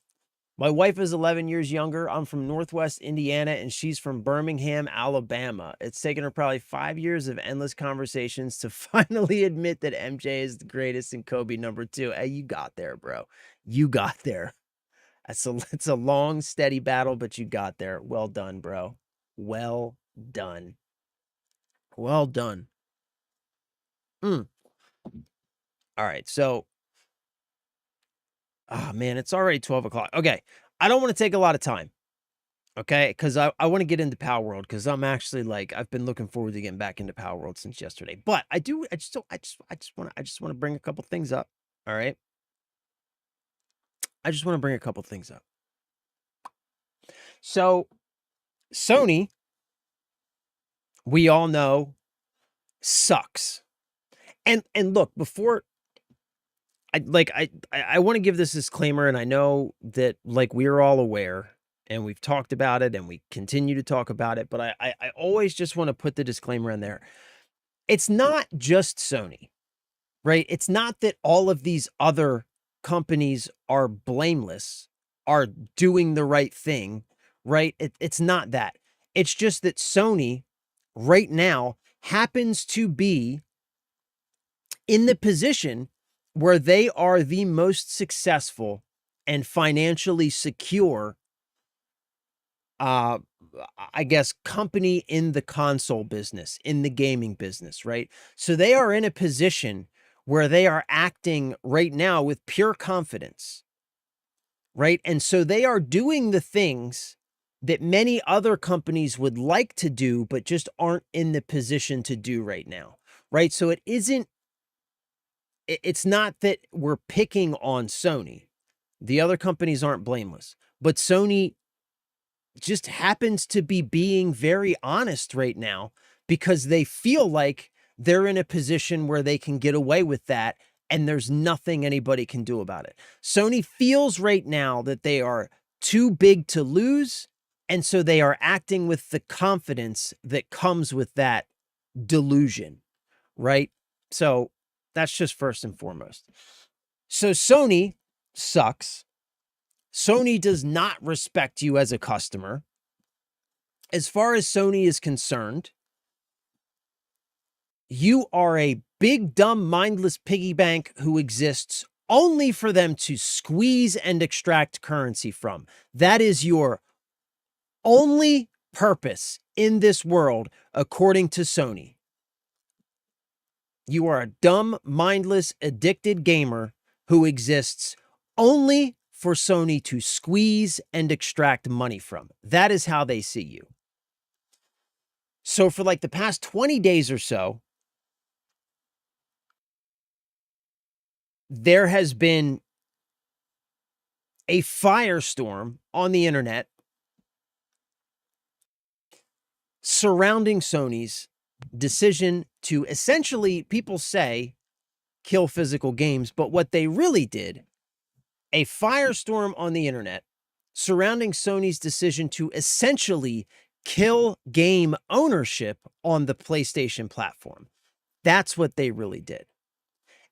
My wife is 11 years younger. I'm from Northwest Indiana, and she's from Birmingham, Alabama. It's taken her probably 5 years of endless conversations to finally admit that MJ is the greatest and Kobe #2. Hey, you got there, bro. You got there. It's a long, steady battle, but you got there. Well done, bro. Well done. Well done. All right, so, oh man, it's already 12 o'clock. Okay, I don't want to take a lot of time. Okay, because I want to get into Power World because I'm actually, like, I've been looking forward to getting back into Power World since yesterday. But I just want to bring a couple things up. All right, I just want to bring a couple things up. So, Sony, we all know, sucks. And look, before I want to give this disclaimer, and I know that, like, we're all aware and we've talked about it and we continue to talk about it, but I always just want to put the disclaimer in there. It's not just Sony, right? It's not that all of these other companies are blameless, are doing the right thing, right? It's not that. It's just that Sony right now happens to be in the position where they are the most successful and financially secure, I guess, company in the console business, in the gaming business, right? So they are in a position where they are acting right now with pure confidence, right? And so they are doing the things that many other companies would like to do, but just aren't in the position to do right now, right? So it's not that we're picking on Sony. The other companies aren't blameless, but Sony just happens to be being very honest right now because they feel like they're in a position where they can get away with that and there's nothing anybody can do about it. Sony feels right now that they are too big to lose, and so they are acting with the confidence that comes with that delusion, right? So that's just first and foremost. So Sony sucks. Sony does not respect you as a customer. As far as Sony is concerned, you are a big, dumb, mindless piggy bank who exists only for them to squeeze and extract currency from. That is your only purpose in this world, according to Sony. You are a dumb, mindless, addicted gamer who exists only for Sony to squeeze and extract money from. That is how they see you. So for like the past 20 days or so, there has been a firestorm on the internet surrounding Sony's decision to essentially, people say, kill physical games, but what they really did, a firestorm on the internet surrounding Sony's decision to essentially kill game ownership on the PlayStation platform. That's what they really did.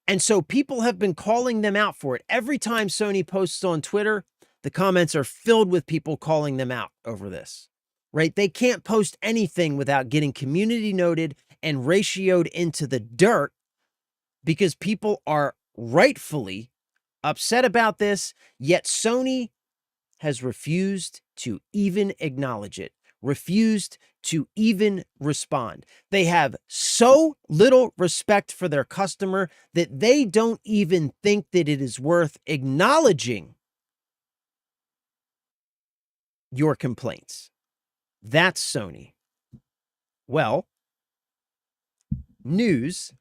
And so people have been calling them out for it. Every time Sony posts on Twitter, the comments are filled with people calling them out over this, right? They can't post anything without getting community noted and ratioed into the dirt because people are rightfully upset about this, yet Sony has refused to even acknowledge it, refused to even respond. They have so little respect for their customer that they don't even think that it is worth acknowledging your complaints. That's Sony. Well, news.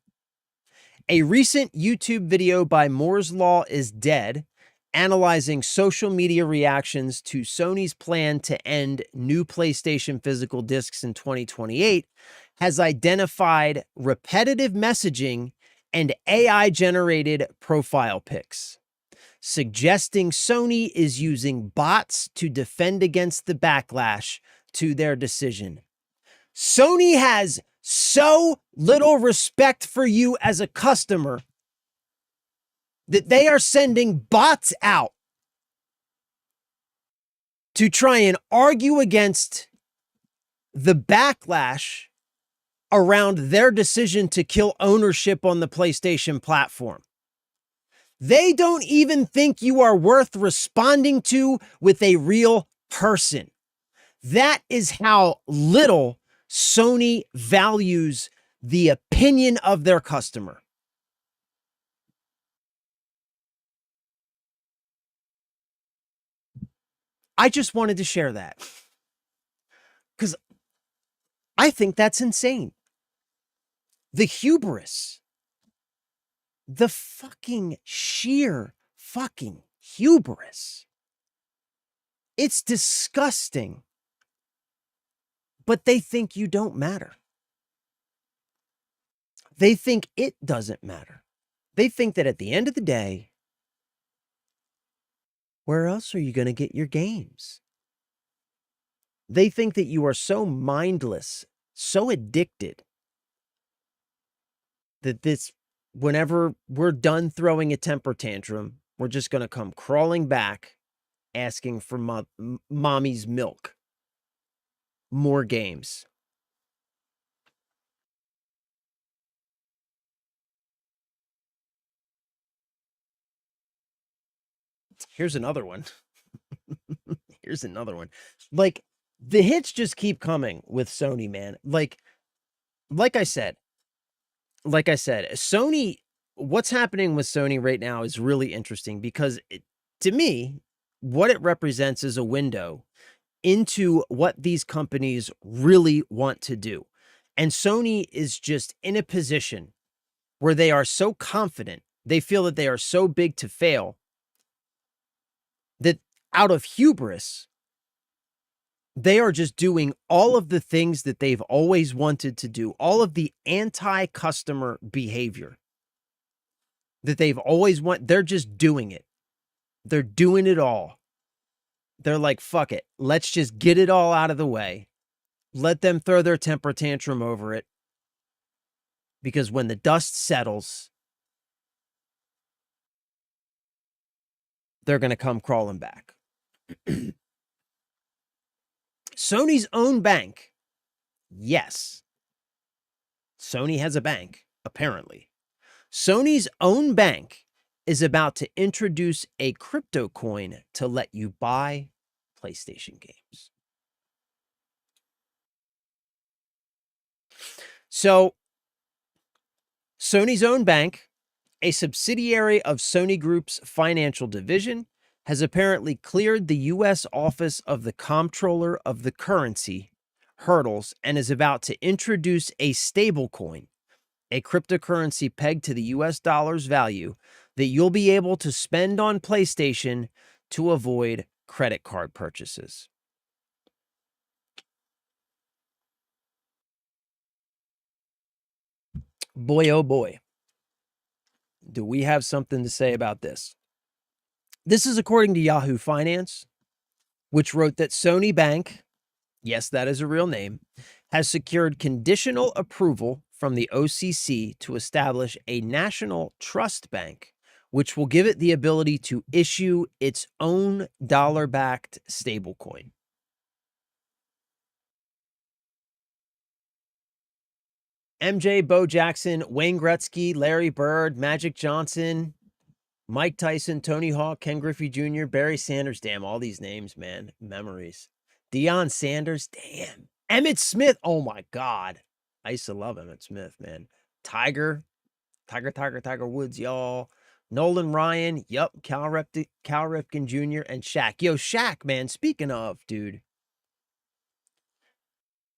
A recent YouTube video by Moore's Law is Dead, analyzing social media reactions to Sony's plan to end new PlayStation physical discs in 2028, has identified repetitive messaging and AI-generated profile pics, suggesting Sony is using bots to defend against the backlash to their decision. Sony has so little respect for you as a customer that they are sending bots out to try and argue against the backlash around their decision to kill ownership on the PlayStation platform. They don't even think you are worth responding to with a real person. That is how little Sony values the opinion of their customer. I just wanted to share that because I think that's insane. The hubris, the fucking sheer fucking hubris. It's disgusting, but they think you don't matter. They think it doesn't matter. They think that at the end of the day, where else are you going to get your games? They think that you are so mindless, so addicted, that this, whenever we're done throwing a temper tantrum, we're just going to come crawling back, asking for mommy's milk. More games. Here's another one. Here's another one. Like, the hits just keep coming with Sony, man. Like I said, Sony, what's happening with Sony right now is really interesting because to me, what it represents is a window into what these companies really want to do. And Sony is just in a position where they are so confident, they feel that they are so big to fail, that out of hubris, they are just doing all of the things that they've always wanted to do, all of the anti-customer behavior that they've always they're just doing it. They're doing it all. They're like, fuck it. Let's just get it all out of the way. Let them throw their temper tantrum over it. Because when the dust settles, they're going to come crawling back. Sony's own bank. Yes. Sony has a bank, apparently. Sony's own bank is about to introduce a crypto coin to let you buy PlayStation games. So, Sony's own bank, a subsidiary of Sony Group's financial division, has apparently cleared the U.S. Office of the Comptroller of the Currency hurdles and is about to introduce a stablecoin, a cryptocurrency pegged to the U.S. dollar's value that you'll be able to spend on PlayStation to avoid credit card purchases. Boy, oh boy, do we have something to say about this. This is according to Yahoo Finance, which wrote that Sony Bank, yes, that is a real name, has secured conditional approval from the OCC to establish a national trust bank, which will give it the ability to issue its own dollar-backed stablecoin. MJ, Bo Jackson, Wayne Gretzky, Larry Bird, Magic Johnson, Mike Tyson, Tony Hawk, Ken Griffey Jr., Barry Sanders. Damn, all these names, man. Memories. Deion Sanders. Damn. Emmitt Smith. Oh, my God. I used to love Emmitt Smith, man. Tiger Woods, y'all. Nolan Ryan. Yup. Cal Ripken Jr. and Shaq. Yo, Shaq, man. Speaking of, dude.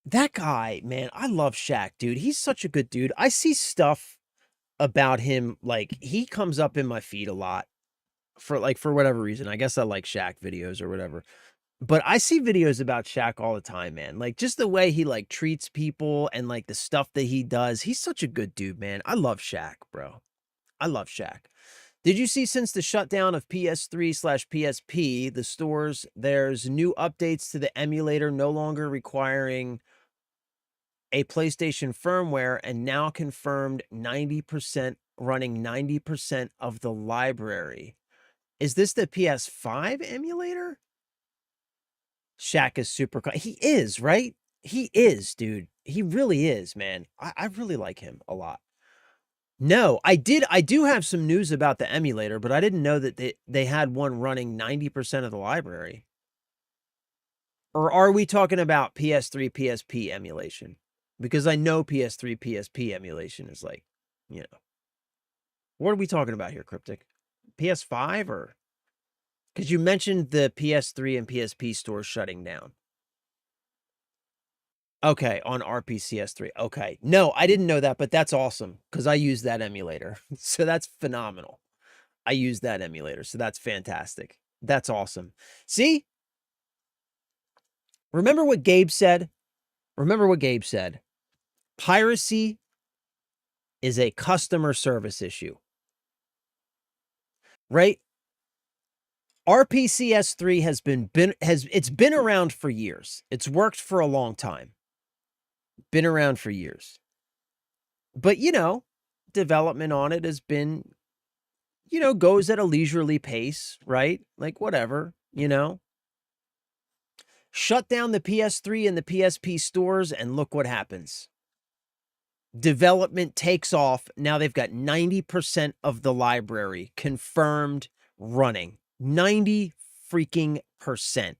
That guy, man, I love Shaq, dude. He's such a good dude. I see stuff about him, like, he comes up in my feed a lot for whatever reason. I guess I like Shaq videos or whatever. But I see videos about Shaq all the time, man. Like, just the way he, like, treats people and, like, the stuff that he does. He's such a good dude, man. I love Shaq, bro. I love Shaq. Did you see since the shutdown of PS3/PSP, the stores, there's new updates to the emulator no longer requiring a PlayStation firmware and now confirmed 90% running 90% of the library. Is this the PS5 emulator? Shaq is super. He is, right? He is, dude. He really is, man. I really like him a lot. No, I do have some news about the emulator, but I didn't know that they had one running 90% of the library. Or are we talking about PS3, PSP emulation? Because I know PS3, PSP emulation is like, you know. What are we talking about here, Cryptic? PS5 or? Because you mentioned the PS3 and PSP stores shutting down. Okay, on RPCS3. Okay. No, I didn't know that, but that's awesome because I use that emulator. So that's phenomenal. I use that emulator, so that's fantastic. That's awesome. See? Remember what Gabe said? Remember what Gabe said. Piracy is a customer service issue. Right? RPCS3 has been around for years. It's worked for a long time. Been around for years. But, you know, development on it has been, you know, goes at a leisurely pace, right? Like, whatever, you know. Shut down the PS3 and the PSP stores, and look what happens. Development takes off. Now they've got 90% of the library confirmed running. 90 freaking percent.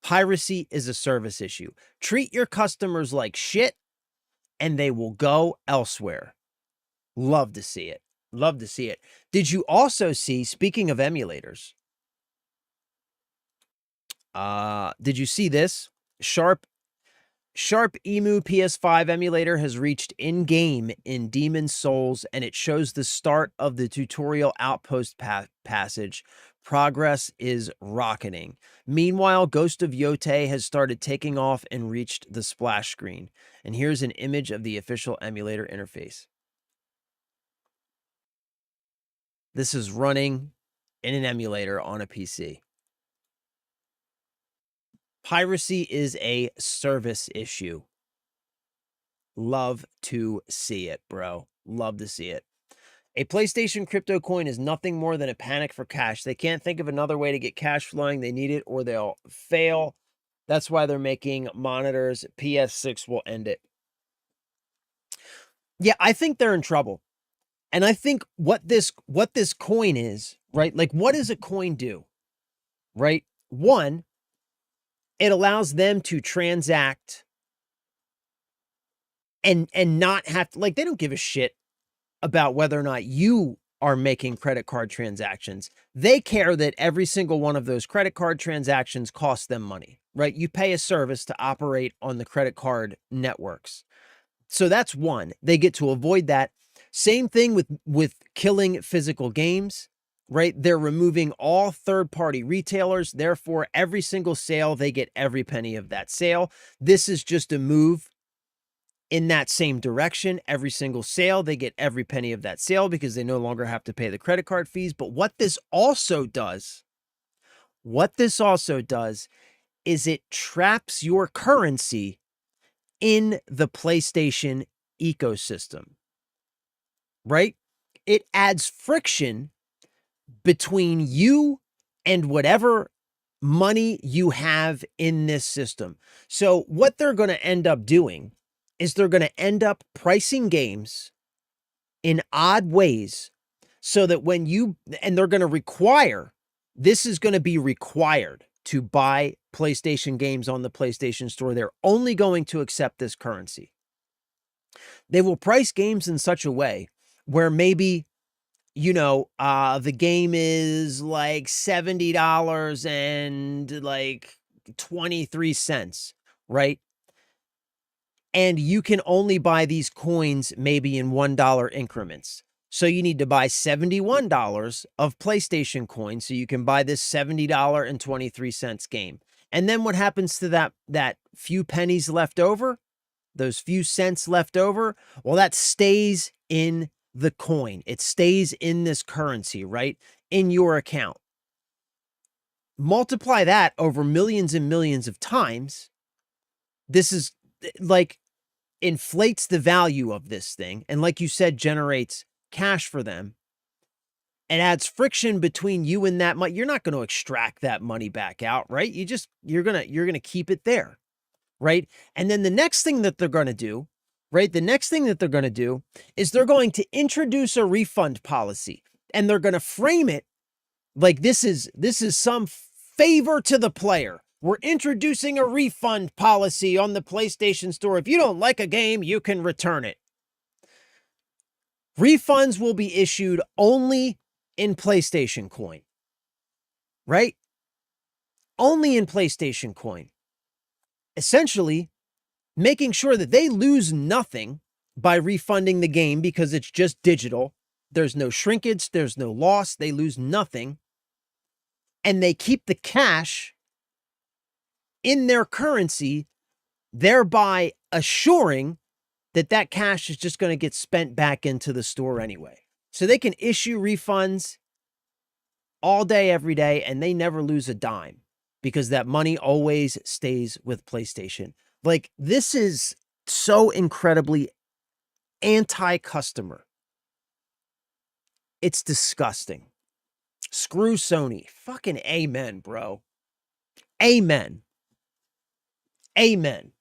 Piracy is a service issue. Treat your customers like shit, and they will go elsewhere. Love to see it. Love to see it. Did you also see, speaking of emulators, did you see this? Sharp Emu PS5 emulator has reached in-game in Demon's Souls, and it shows the start of the tutorial outpost passage. Progress is rocketing. Meanwhile, Ghost of Yotei has started taking off and reached the splash screen. And here's an image of the official emulator interface. This is running in an emulator on a PC. Piracy is a service issue. Love to see it, bro. Love to see it. A PlayStation crypto coin is nothing more than a panic for cash. They can't think of another way to get cash flowing. They need it or they'll fail. That's why they're making monitors. PS6 will end it. Yeah, I think they're in trouble. And I think what this coin is, right? Like, what does a coin do? Right? One, it allows them to transact and not have to, like, they don't give a shit about whether or not you are making credit card transactions. They care that every single one of those credit card transactions costs them money, right? You pay a service to operate on the credit card networks. So that's one. They get to avoid that. Same thing with killing physical games, right? They're removing all third-party retailers. Therefore, every single sale, they get every penny of that sale. This is just a move in that same direction. Every single sale, they get every penny of that sale because they no longer have to pay the credit card fees. But what this also does is it traps your currency in the PlayStation ecosystem, right? It adds friction between you and whatever money you have in this system. So what they're going to end up doing is they're going to end up pricing games in odd ways so that and they're going to require, this is going to be required to buy PlayStation games on the PlayStation Store. They're only going to accept this currency. They will price games in such a way where maybe, the game is like $70 and like 23 cents, right? And you can only buy these coins maybe in $1 increments. So you need to buy $71 of PlayStation coins so you can buy this $70.23 game. And then what happens to that few pennies left over? Those few cents left over? Well, that stays in the coin. It stays in this currency, right? In your account. Multiply that over millions and millions of times. This is like inflates the value of this thing. And like you said, generates cash for them. It adds friction between you and that money. You're not going to extract that money back out, right? You're going to keep it there, right? And then the next thing that they're going to do, right? The next thing that they're going to do is they're going to introduce a refund policy, and they're going to frame it like this is some favor to the player. We're introducing a refund policy on the PlayStation Store. If you don't like a game, you can return it. Refunds will be issued only in PlayStation Coin, right? Only in PlayStation Coin. Essentially, making sure that they lose nothing by refunding the game because it's just digital. There's no shrinkage. There's no loss. They lose nothing. And they keep the cash in their currency, thereby assuring that cash is just going to get spent back into the store anyway. So they can issue refunds all day, every day, and they never lose a dime because that money always stays with PlayStation. Like, this is so incredibly anti-customer. It's disgusting. Screw Sony. Fucking amen, bro. Amen. Amen.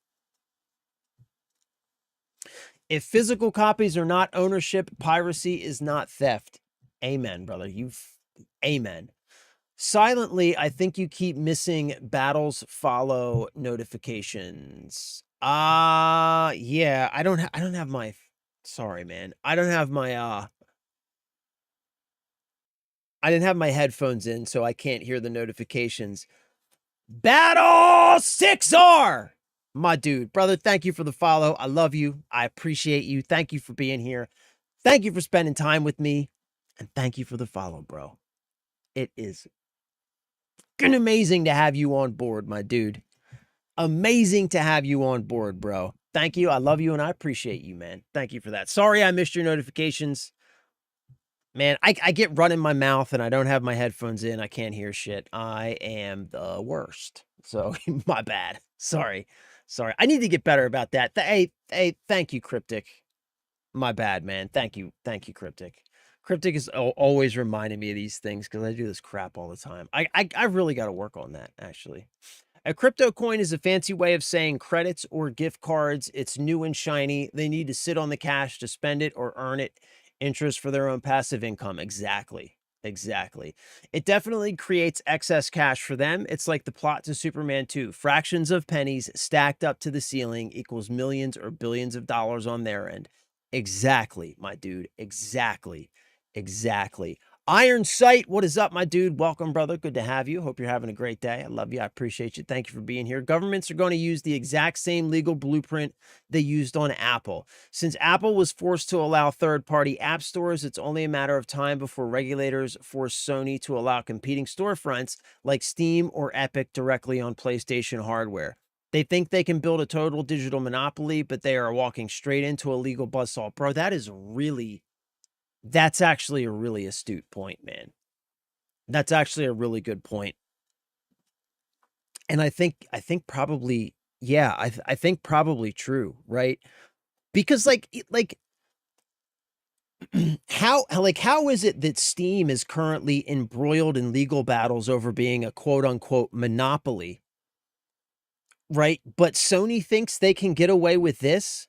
If physical copies are not ownership, piracy is not theft. Amen, brother. Amen. Silently, I think you keep missing battles follow notifications. Yeah, I don't have my, sorry, man. I don't have my, I didn't have my headphones in, so I can't hear the notifications. Battle 6R! My dude, brother, thank you for the follow. I love you. I appreciate you. Thank you for being here. Thank you for spending time with me. And thank you for the follow, bro. It is amazing to have you on board, my dude. Amazing to have you on board, bro. Thank you. I love you and I appreciate you, man. Thank you for that. Sorry I missed your notifications. Man, I get run in my mouth and I don't have my headphones in. I can't hear shit. I am the worst. So my bad. Sorry. Sorry. I need to get better about that. Hey, thank you, Cryptic. My bad, man. Thank you. Thank you, Cryptic. Cryptic is always reminding me of these things because I do this crap all the time. I really got to work on that, actually. A crypto coin is a fancy way of saying credits or gift cards. It's new and shiny. They need to sit on the cash to spend it or earn it interest for their own passive income. Exactly. Exactly. It definitely creates excess cash for them. It's like the plot to Superman 2. Fractions of pennies stacked up to the ceiling equals millions or billions of dollars on their end. Exactly, my dude. Exactly. Exactly. Iron Sight, what is up, my dude? Welcome, brother. Good to have you. Hope you're having a great day. I love you. I appreciate you. Thank you for being here. Governments are going to use the exact same legal blueprint they used on Apple. Since Apple was forced to allow third-party app stores, it's only a matter of time before regulators force Sony to allow competing storefronts like Steam or Epic directly on PlayStation hardware. They think they can build a total digital monopoly, but they are walking straight into a legal buzzsaw. Bro, that's actually a really astute point, man. That's actually a really good point. And I think probably, yeah, I think probably true, right? Because how is it that Steam is currently embroiled in legal battles over being a quote unquote monopoly, right? But Sony thinks they can get away with this?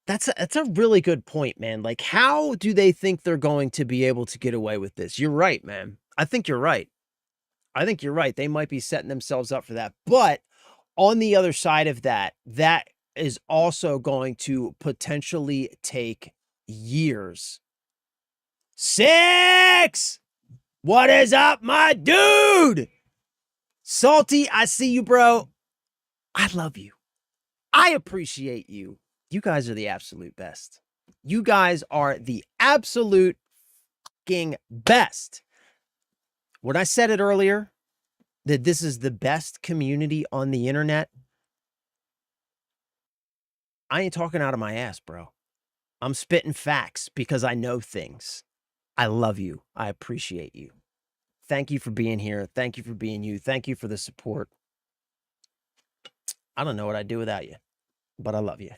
That's a really good point, man. Like, how do they think they're going to be able to get away with this? You're right, man. I think you're right. I think you're right. They might be setting themselves up for that. But on the other side of that, that is also going to potentially take years. Six! What is up, my dude? Salty, I see you, bro. I love you. I appreciate you. You guys are the absolute best. You guys are the absolute fucking best. When I said it earlier, that this is the best community on the internet, I ain't talking out of my ass, bro. I'm spitting facts because I know things. I love you. I appreciate you. Thank you for being here. Thank you for being you. Thank you for the support. I don't know what I'd do without you, but I love you.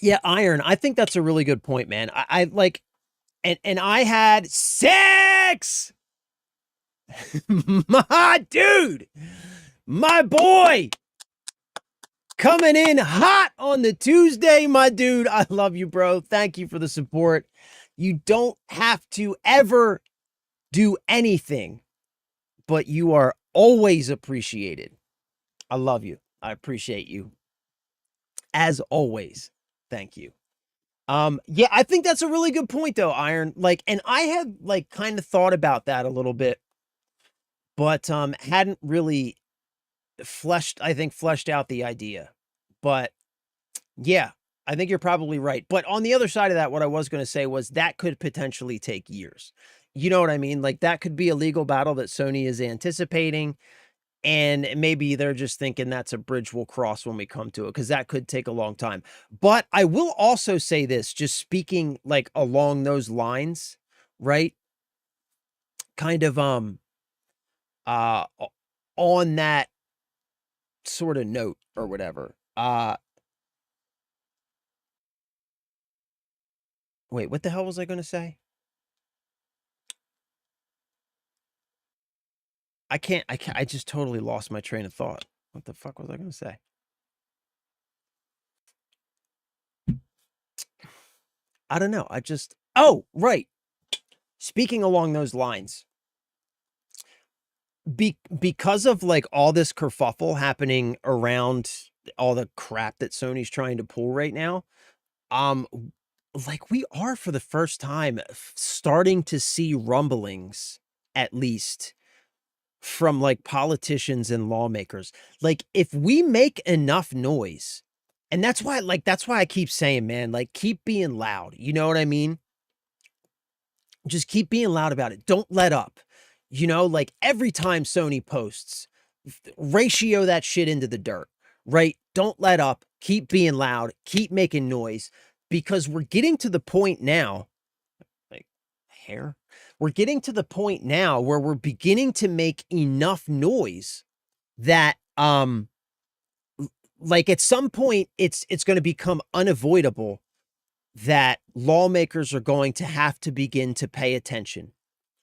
Yeah, Iron. I think that's a really good point, man. I like, and I had 6. My dude, my boy, coming in hot on the Tuesday, my dude. I love you, bro. Thank you for the support. You don't have to ever do anything, but you are always appreciated. I love you. I appreciate you. As always. Thank you. Yeah, I think that's a really good point though, Iron. Like, and I had like kind of thought about that a little bit, but hadn't really fleshed out the idea. But yeah, I think you're probably right. But on the other side of that, what I was going to say was that could potentially take years. You know what I mean? Like that could be a legal battle that Sony is anticipating. And maybe they're just thinking that's a bridge we'll cross when we come to it, because that could take a long time. But I will also say this, just speaking like along those lines, right? Kind of uh on that sort of note or whatever. Wait, what the hell was I going to say? I just totally lost my train of thought. What the fuck was I going to say? I don't know. Oh, right. Speaking along those lines, because of like all this kerfuffle happening around all the crap that Sony's trying to pull right now, like we are for the first time starting to see rumblings, at least from like politicians and lawmakers. Like if we make enough noise, and that's why I keep saying, man, like keep being loud. You know what I mean? Just keep being loud about it. Don't let up. You know, like every time Sony posts, ratio that shit into the dirt, right? Don't let up. Keep being loud. Keep making noise, because we're getting to the point now, like hair, we're getting to the point now where we're beginning to make enough noise that like at some point it's going to become unavoidable that lawmakers are going to have to begin to pay attention.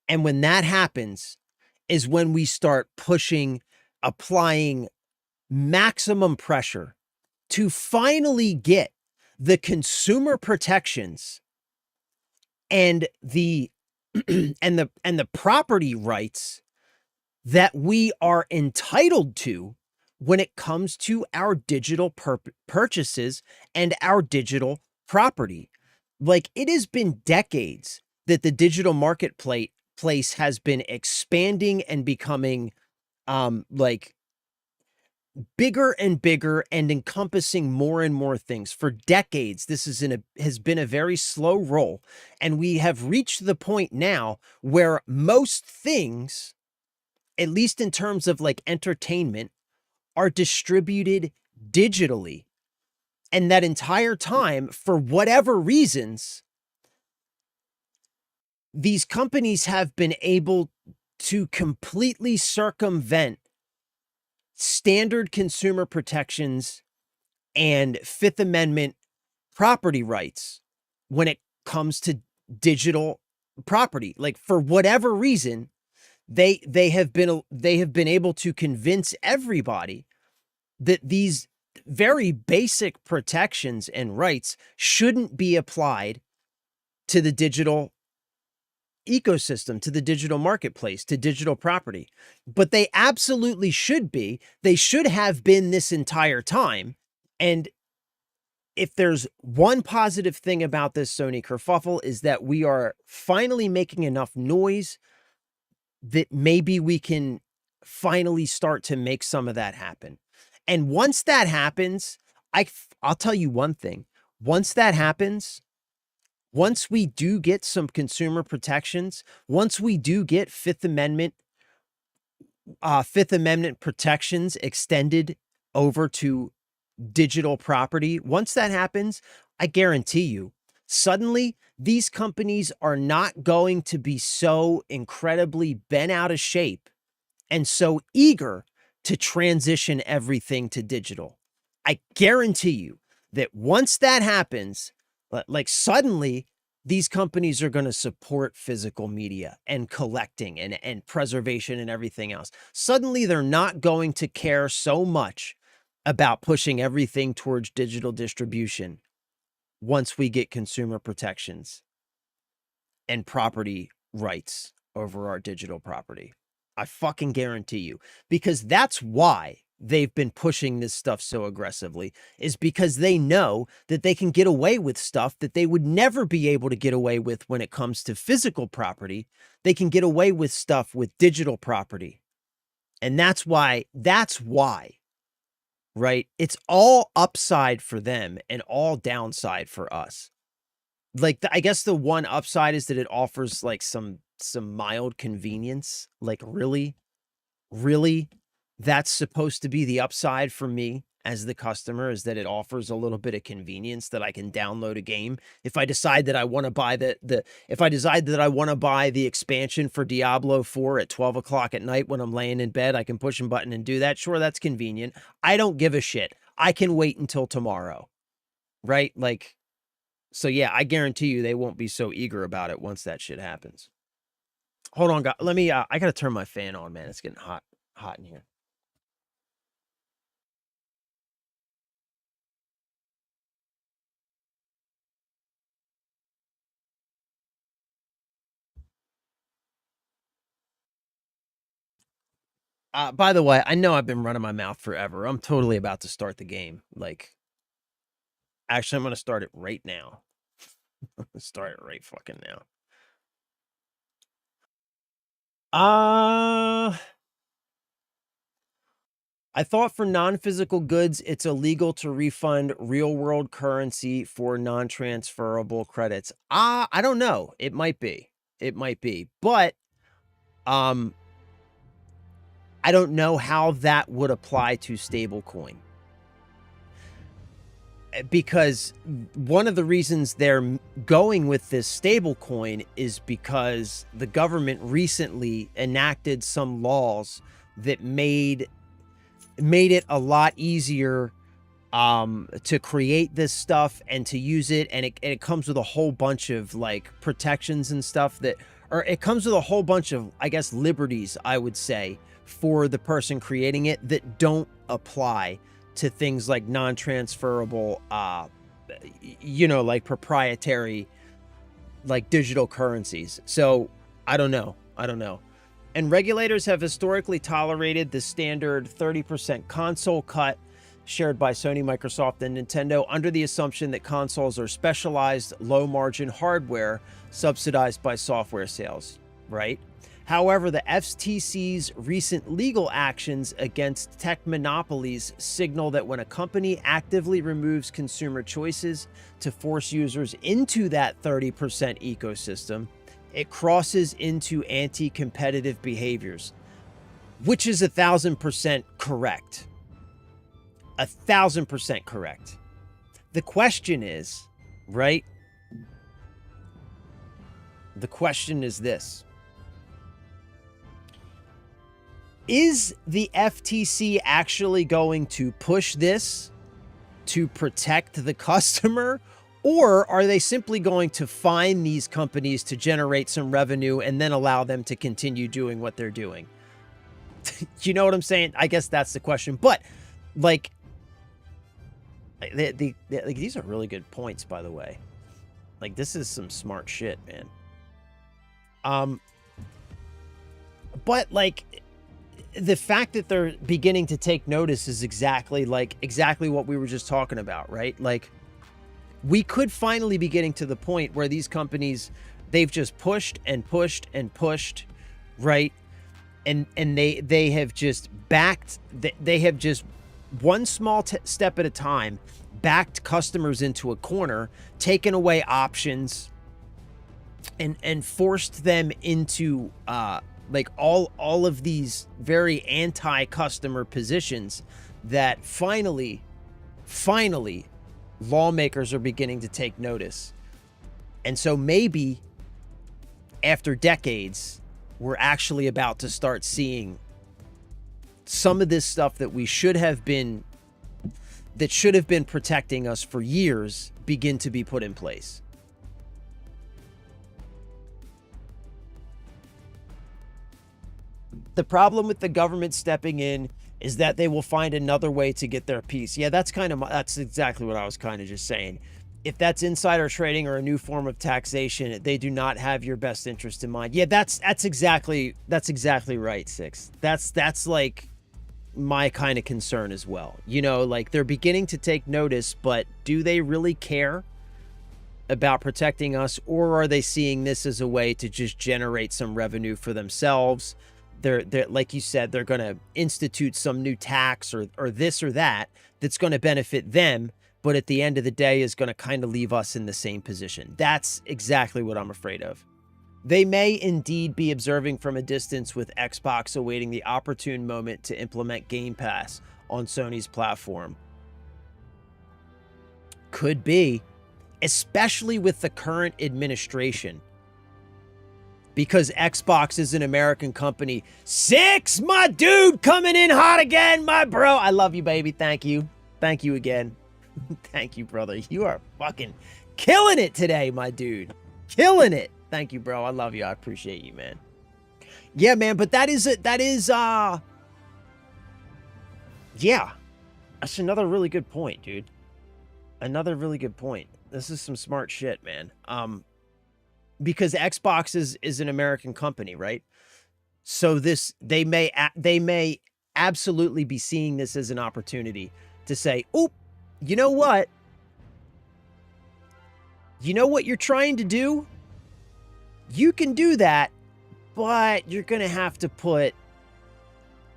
And when that happens is when we start pushing, applying maximum pressure to finally get the consumer protections and the and the property rights that we are entitled to when it comes to our digital purchases and our digital property. Like, it has been decades that the digital marketplace has been expanding and becoming like bigger and bigger and encompassing more and more things. For decades, this has been a very slow roll, and we have reached the point now where most things, at least in terms of like entertainment, are distributed digitally. And that entire time, for whatever reasons, these companies have been able to completely circumvent standard consumer protections and Fifth Amendment property rights when it comes to digital property. Like, for whatever reason, they have been able to convince everybody that these very basic protections and rights shouldn't be applied to the digital ecosystem, to the digital marketplace, to digital property. But they absolutely should be. They should have been this entire time. And if there's one positive thing about this Sony kerfuffle, is that we are finally making enough noise that maybe we can finally start to make some of that happen. And once that happens, I'll tell you one thing. Once that happens, once we do get some consumer protections, once we do get Fifth Amendment protections extended over to digital property, once that happens, I guarantee you, suddenly these companies are not going to be so incredibly bent out of shape and so eager to transition everything to digital. I guarantee you that once that happens, like suddenly these companies are going to support physical media and collecting and preservation and everything else. Suddenly they're not going to care so much about pushing everything towards digital distribution once we get consumer protections and property rights over our digital property. I fucking guarantee you, because that's why they've been pushing this stuff so aggressively, is because they know that they can get away with stuff that they would never be able to get away with when it comes to physical property. They can get away with stuff with digital property. And that's why, right? It's all upside for them and all downside for us. Like, I guess the one upside is that it offers like some mild convenience. Like, really, that's supposed to be the upside for me as the customer, is that it offers a little bit of convenience that I can download a game. If I decide that I want to buy if I decide that I want to buy the expansion for Diablo 4 at 12 o'clock at night when I'm laying in bed, I can push a button and do that. Sure, that's convenient. I don't give a shit. I can wait until tomorrow, right? Like, so yeah, I guarantee you they won't be so eager about it once that shit happens. Hold on, guys. Let me, I gotta turn my fan on, man. It's getting hot in here. By the way, I know I've been running my mouth forever. I'm totally about to start the game. Like, actually, I'm gonna start it right now. Start it right fucking now. I thought for non-physical goods, it's illegal to refund real-world currency for non-transferable credits. I don't know. It might be. It might be. But, I don't know how that would apply to stablecoin. because one of the reasons they're going with this stable coin is because the government recently enacted some laws that made it a lot easier to create this stuff and to use it, and it comes with a whole bunch of like protections and stuff that, or it comes with a whole bunch of, I guess, liberties, I would say, for the person creating it that don't apply to things like non-transferable, you know, like proprietary, like digital currencies. So I don't know. And regulators have historically tolerated the standard 30% console cut shared by Sony, Microsoft, and Nintendo under the assumption that consoles are specialized, low-margin hardware subsidized by software sales, right? However, the FTC's recent legal actions against tech monopolies signal that when a company actively removes consumer choices to force users into that 30% ecosystem, it crosses into anti-competitive behaviors, which is 1,000% correct. 1,000% correct. The question is, right? The question is this. Is the FTC actually going to push this to protect the customer, or are they simply going to fine these companies to generate some revenue and then allow them to continue doing what they're doing? You know what I'm saying? I guess that's the question. But like, like these are really good points, by the way. Like, this is some smart shit, man. But like, the fact that they're beginning to take notice is exactly what we were just talking about, right? Like, we could finally be getting to the point where these companies, they've just pushed and pushed and pushed, right? And they have just backed, they have just one small step at a time backed customers into a corner, taken away options, and forced them into like all of these very anti-customer positions that finally lawmakers are beginning to take notice. And so maybe after decades, we're actually about to start seeing some of this stuff that should have been protecting us for years begin to be put in place. The problem with the government stepping in is that they will find another way to get their piece. Yeah, that's exactly what I was kind of just saying. If that's insider trading or a new form of taxation, they do not have your best interest in mind. Yeah, that's exactly right, Six. That's like my kind of concern as well. You know, like, they're beginning to take notice, but do they really care about protecting us, or are they seeing this as a way to just generate some revenue for themselves? They're like you said, they're going to institute some new tax or this or that's going to benefit them, but at the end of the day is going to kind of leave us in the same position. That's exactly what I'm afraid of. They may indeed be observing from a distance, with Xbox awaiting the opportune moment to implement Game Pass on Sony's platform. Could be, especially with the current administration, because Xbox is an American company. Six, my dude, coming in hot again, my bro. I love you, baby. Thank you. Thank you again. Thank you, brother. You are fucking killing it today, my dude. Killing it. Thank you, bro. I love you. I appreciate you, man. Yeah, man, but yeah. That's another really good point, dude. Another really good point. This is some smart shit, man. Because Xbox is an American company, right? So they may absolutely be seeing this as an opportunity to say, "Oh, you know what? You know what you're trying to do? You can do that, but you're going to have to put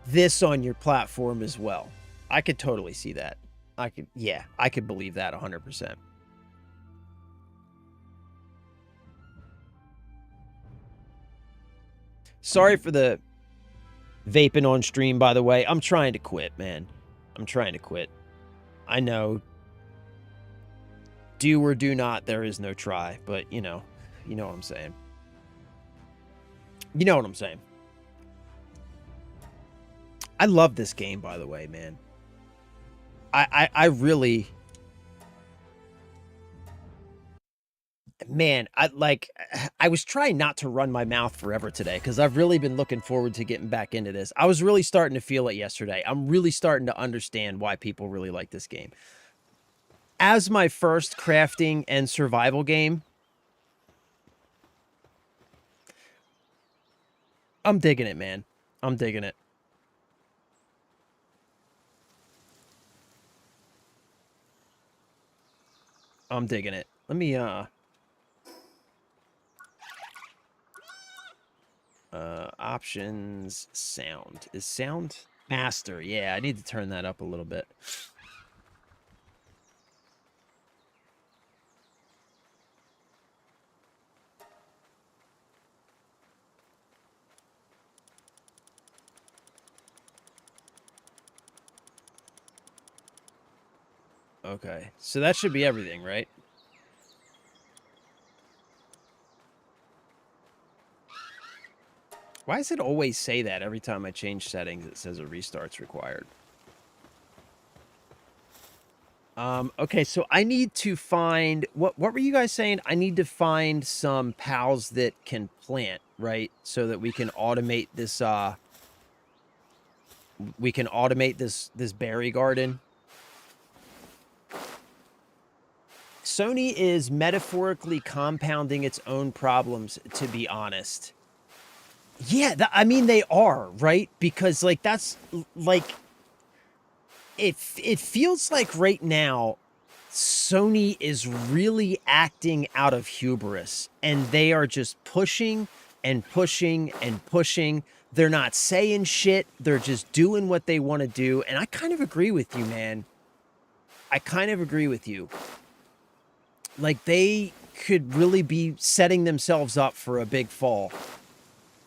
this on your platform as well." I could totally see that. I could believe that 100%. Sorry for the vaping on stream, by the way. I'm trying to quit, man. I'm trying to quit. I know. do or do not, there is no try. But, you know what I'm saying. You know what I'm saying. I love this game, by the way, man. I really... Man, I was trying not to run my mouth forever today because I've really been looking forward to getting back into this. I was really starting to feel it yesterday. I'm really starting to understand why people really like this game. As my first crafting and survival game, I'm digging it, man. I'm digging it. I'm digging it. Let me, options, sound. Is sound master? Yeah, I need to turn that up a little bit. Okay, so that should be everything, right? Why does it always say that every time I change settings? It says a restart's required. Okay, so I need to find... What were you guys saying? I need to find some pals that can plant, right? So that we can automate this, this berry garden. Sony is metaphorically compounding its own problems, to be honest. Yeah, I mean, they are, right? Because, like, that's, like... It feels like right now, Sony is really acting out of hubris. And they are just pushing and pushing and pushing. They're not saying shit. They're just doing what they want to do. And I kind of agree with you, man. I kind of agree with you. Like, they could really be setting themselves up for a big fall.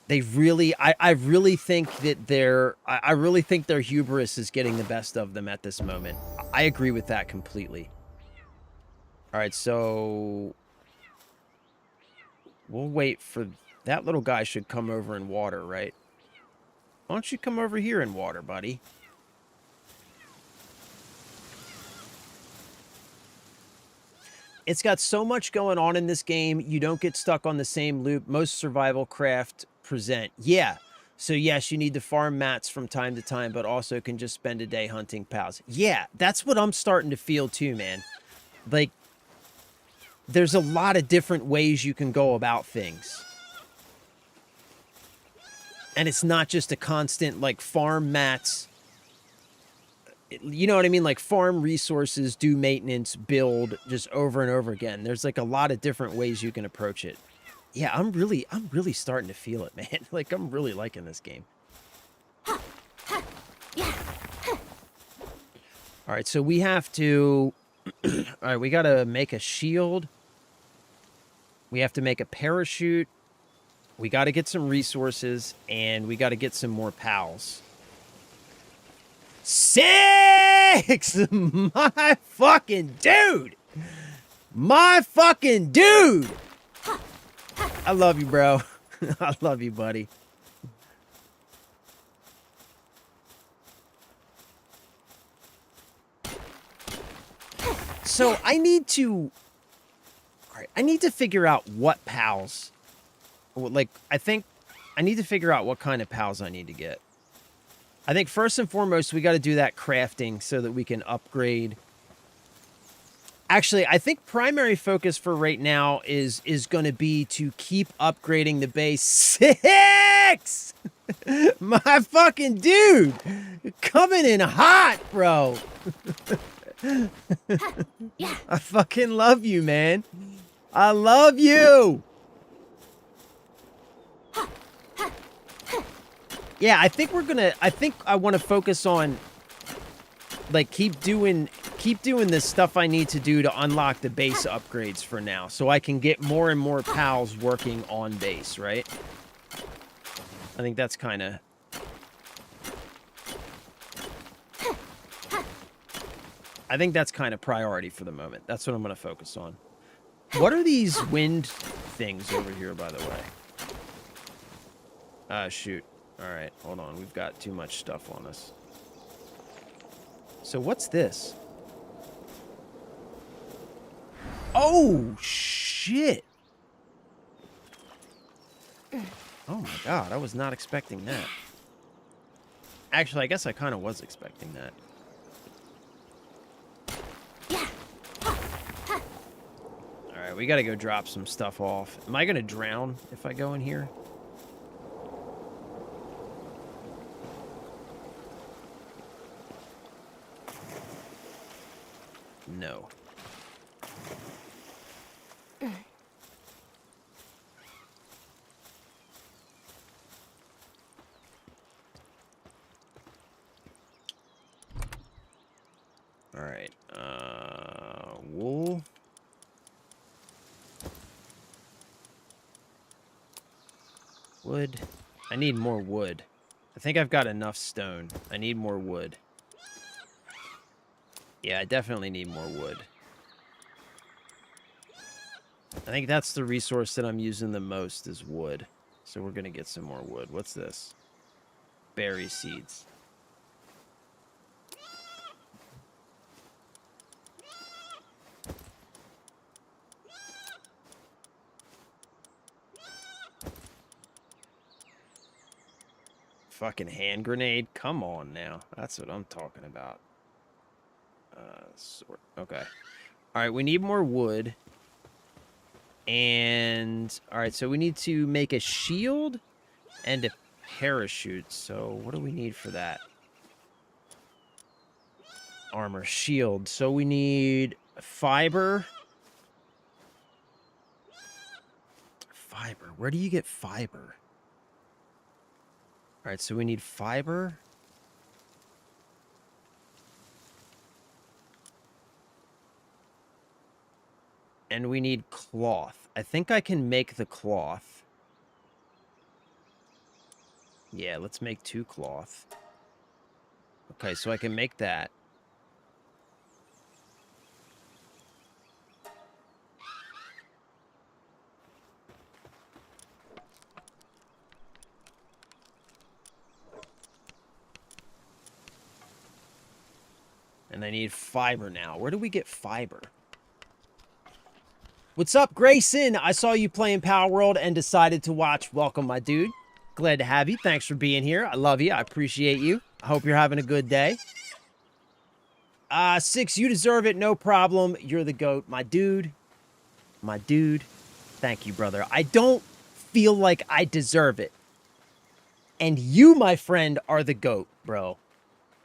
They really, I really think that I really think their hubris is getting the best of them at this moment. I agree with that completely. All right, so we'll wait for... That little guy should come over in water, right? Why don't you come over here in water, buddy? It's got so much going on in this game, you don't get stuck on the same loop most survival craft present. Yeah. So yes, you need to farm mats from time to time, but also can just spend a day hunting pals. Yeah, that's what I'm starting to feel too, man. Like, there's a lot of different ways you can go about things. And it's not just a constant, like, farm mats. You know what I mean? Like, farm resources, do maintenance, build, just over and over again. There's, like, a lot of different ways you can approach it. Yeah, I'm really starting to feel it, man. Like, I'm really liking this game. All right, so we have to... All right, we got to make a shield. We have to make a parachute. We got to get some resources, and we got to get some more pals. 6! My fucking dude! My fucking dude! I love you, bro. I love you, buddy. So I need to... Alright, I need to figure out what pals... Like, I think I need to figure out what kind of pals I need to get. I think first and foremost, we got to do that crafting so that we can upgrade. Actually, I think primary focus for right now is going to be to keep upgrading the base. 6! My fucking dude! Coming in hot, bro! Yeah. I fucking love you, man. I love you! Yeah, I think I want to focus on, like, keep doing this stuff I need to do to unlock the base upgrades for now, so I can get more and more pals working on base, right? I think that's kind of... I think that's kind of priority for the moment. That's what I'm going to focus on. What are these wind things over here, by the way? Shoot. All right, hold on. We've got too much stuff on us. So what's this? Oh, shit. Oh, my God. I was not expecting that. Actually, I guess I kind of was expecting that. All right, we got to go drop some stuff off. Am I going to drown if I go in here? No. All right. Wool. Wood. I need more wood. I think I've got enough stone. I need more wood. Yeah, I definitely need more wood. I think that's the resource that I'm using the most is wood. So we're going to get some more wood. What's this? Berry seeds. Fucking hand grenade. Come on now. That's what I'm talking about. Okay. All right, we need more wood. And, all right, so we need to make a shield and a parachute. So what do we need for that? Armor, shield. So we need fiber. Fiber. Where do you get fiber? All right, so we need fiber. And we need cloth. I think I can make the cloth. Yeah, let's make 2 cloth. Okay, so I can make that. And I need fiber now. Where do we get fiber? What's up, Grayson? I saw you playing Power World and decided to watch. Welcome, my dude. Glad to have you. Thanks for being here. I love you. I appreciate you. I hope you're having a good day. 6, you deserve it. No problem. You're the GOAT. My dude. My dude. Thank you, brother. I don't feel like I deserve it. And you, my friend, are the GOAT, bro.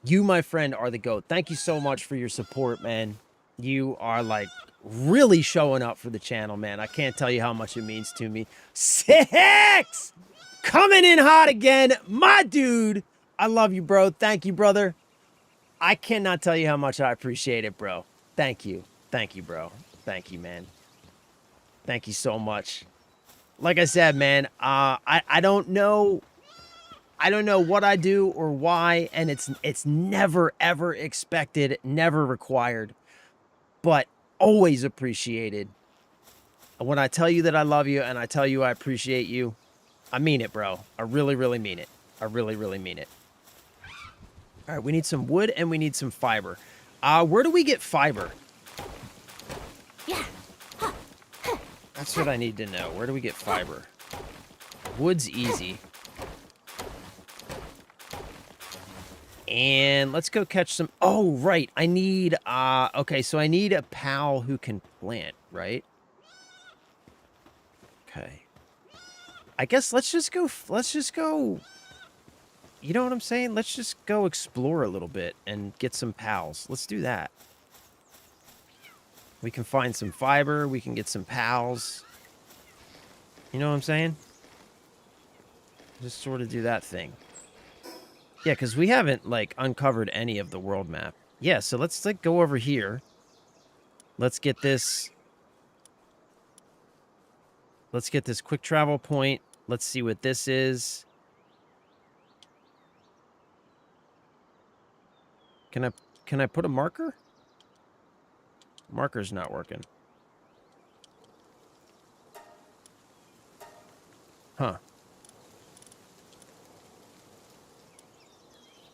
You, my friend, are the GOAT. Thank you so much for your support, man. You are, like, really showing up for the channel, man. I can't tell you how much it means to me. 6! Coming in hot again. My dude. I love you, bro. Thank you, brother. I cannot tell you how much I appreciate it, bro. Thank you. Thank you, bro. Thank you, man. Thank you so much. Like I said, man, I don't know. I don't know what I do or why, and it's never, ever expected, never required, but always appreciated. And when I tell you that I love you and I tell you I appreciate you, I mean it, bro. I really, really mean it. I really, really mean it. All right, we need some wood and we need some fiber. Where do we get fiber? Yeah. That's what I need to know. Where do we get fiber? Wood's easy. And let's go catch some... Oh, right. I need... okay, so I need a pal who can plant, right? Okay. I guess let's just go... You know what I'm saying? Let's just go explore a little bit and get some pals. Let's do that. We can find some fiber. We can get some pals. You know what I'm saying? Just sort of do that thing. Yeah, because we haven't, like, uncovered any of the world map. Yeah, so let's, like, go over here. Let's get this... Let's get this quick travel point. Let's see what this is. Can I put a marker? Marker's not working. Huh.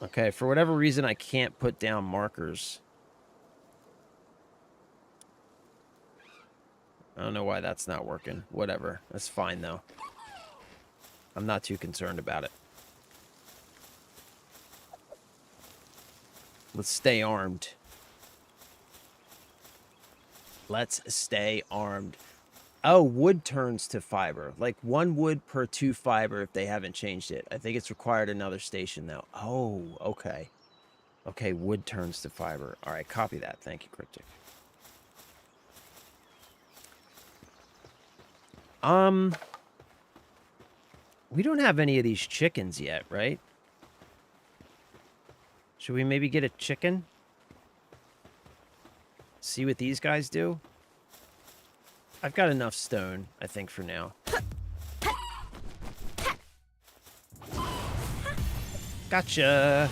Okay, for whatever reason, I can't put down markers. I don't know why that's not working. Whatever. That's fine, though. I'm not too concerned about it. Let's stay armed. Let's stay armed. Oh, wood turns to fiber. Like 1 wood per 2 fiber if they haven't changed it. I think it's required another station, though. Oh, okay. Okay, wood turns to fiber. All right, copy that. Thank you, Cryptic. We don't have any of these chickens yet, right? Should we maybe get a chicken? See what these guys do? I've got enough stone, I think, for now. Gotcha!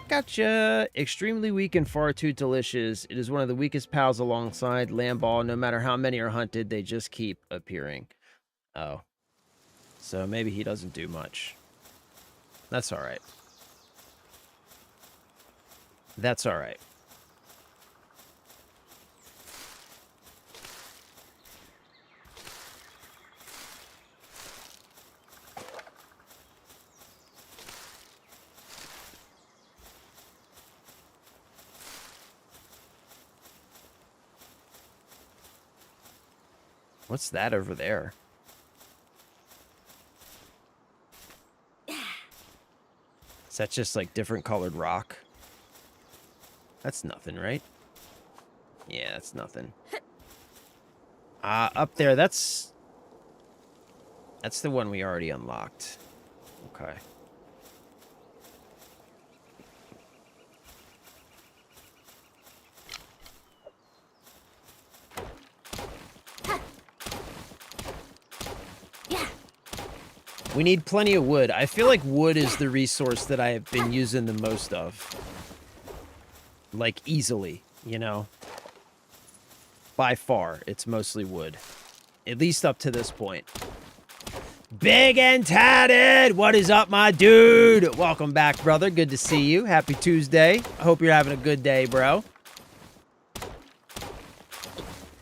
Gotcha! Extremely weak and far too delicious. It is one of the weakest pals alongside Lamball. No matter how many are hunted, they just keep appearing. Oh. So maybe he doesn't do much. That's alright. That's alright. What's that over there? Is that just like different colored rock? That's nothing, right? Yeah, that's nothing. Up there, that's the one we already unlocked. Okay. We need plenty of wood. I feel like wood is the resource that I have been using the most of. Like, easily, you know? By far, it's mostly wood. At least up to this point. Big and Tatted! What is up, my dude? Welcome back, brother. Good to see you. Happy Tuesday. I hope you're having a good day, bro.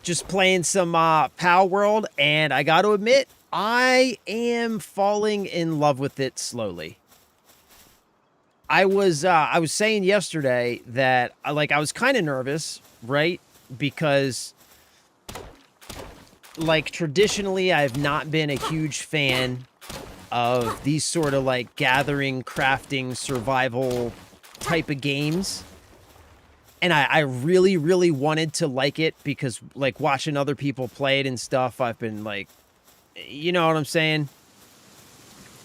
Just playing some Pal World, and I got to admit, I am falling in love with it slowly. I was saying yesterday that I was kind of nervous, right? Because like traditionally I've not been a huge fan of these sort of like gathering, crafting, survival type of games. And I really, really wanted to like it because like watching other people play it and stuff, I've been like, you know what I'm saying?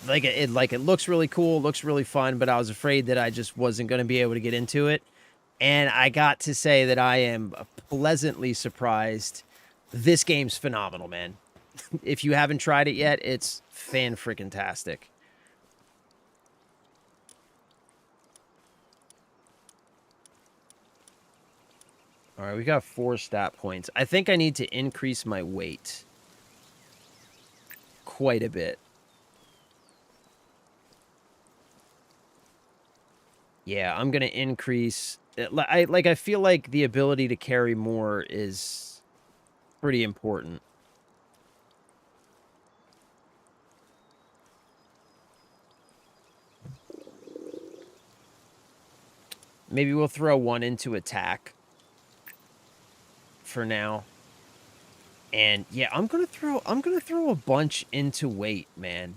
Like it looks really cool, looks really fun, but I was afraid that I just wasn't going to be able to get into it. And I got to say that I am pleasantly surprised. This game's phenomenal, man. If you haven't tried it yet, it's fan-freaking-tastic. All right, we got 4 stat points. I think I need to increase my weight quite a bit. Yeah, I'm going to increase... I feel like the ability to carry more is pretty important. Maybe we'll throw 1 into attack for now. And yeah, I'm gonna throw a bunch into weight, man.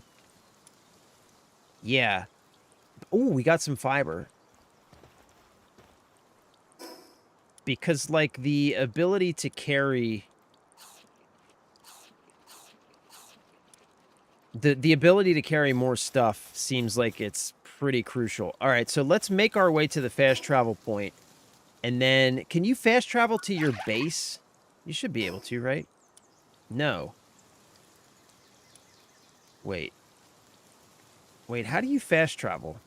Yeah. Oh, we got some fiber. Because like the ability to carry the ability to carry more stuff seems like it's pretty crucial. All right, so let's make our way to the fast travel point. And then can you fast travel to your base? You should be able to, right? No. Wait. Wait, how do you fast travel?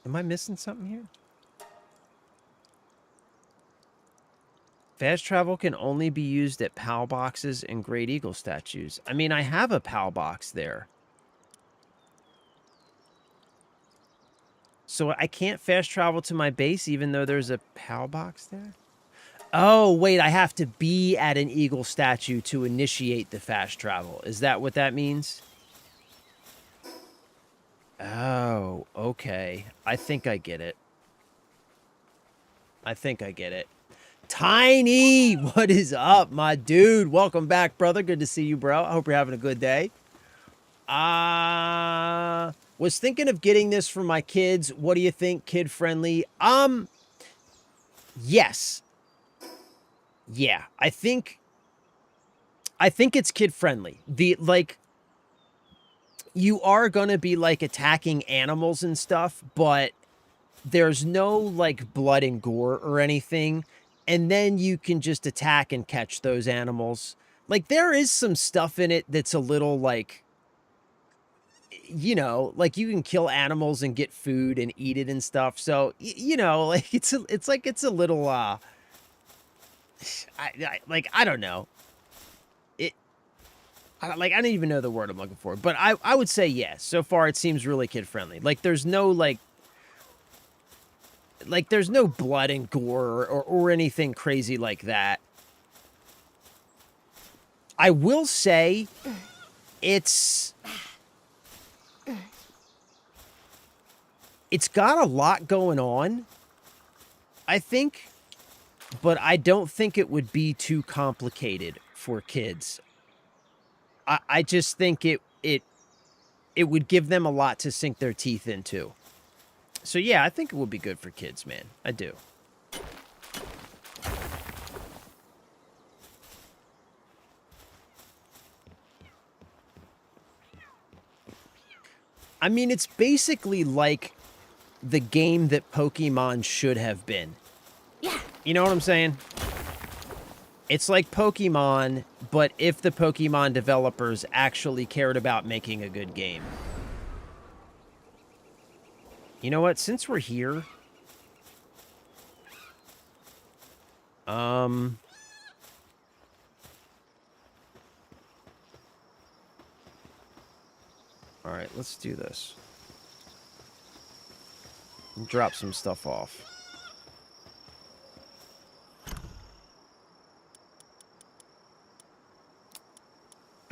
Am I missing something here? Fast travel can only be used at PAL boxes and Great Eagle statues. I mean, I have a PAL box there. So I can't fast travel to my base even though there's a PAL box there? Oh, wait, I have to be at an eagle statue to initiate the fast travel. Is that what that means? Oh, okay. I think I get it. I think I get it. Tiny, what is up, my dude? Welcome back, brother. Good to see you, bro. I hope you're having a good day. Was thinking of getting this for my kids. What do you think? Kid friendly? Yes. Yeah, I think it's kid friendly. You are going to be like attacking animals and stuff, but there's no like blood and gore or anything. And then you can just attack and catch those animals. Like there is some stuff in it that's a little like, you know, like you can kill animals and get food and eat it and stuff. So, you know, like it's a little, I don't know. I don't even know the word I'm looking for, but I would say yes. So far, it seems really kid friendly. Like there's no there's no blood and gore or anything crazy like that. I will say it's got a lot going on, I think, but I don't think it would be too complicated for kids. I just think it would give them a lot to sink their teeth into. So yeah, I think it would be good for kids, man. I do. I mean, it's basically like the game that Pokemon should have been. Yeah. You know what I'm saying? It's like Pokemon, but if the Pokemon developers actually cared about making a good game. You know what? Since we're here... Alright, let's do this. Drop some stuff off.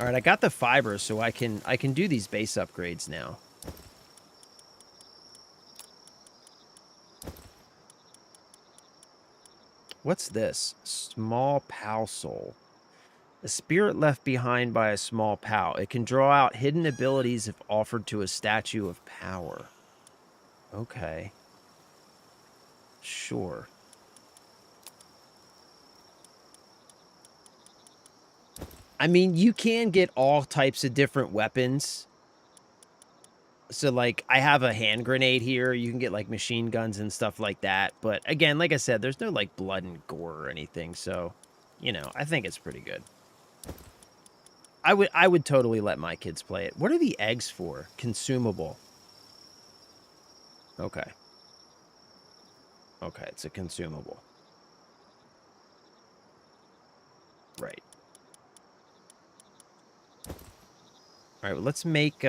Alright, I got the fiber, so I can do these base upgrades now. What's this? Small PAL soul. A spirit left behind by a small PAL. It can draw out hidden abilities if offered to a statue of power. Okay. Sure. I mean, you can get all types of different weapons. So, like, I have a hand grenade here. You can get, like, machine guns and stuff like that. But, again, like I said, there's no, like, blood and gore or anything. So, you know, I think it's pretty good. I would totally let my kids play it. What are the eggs for? Consumable. Okay. Okay, it's a consumable. Right. All right, well, let's make,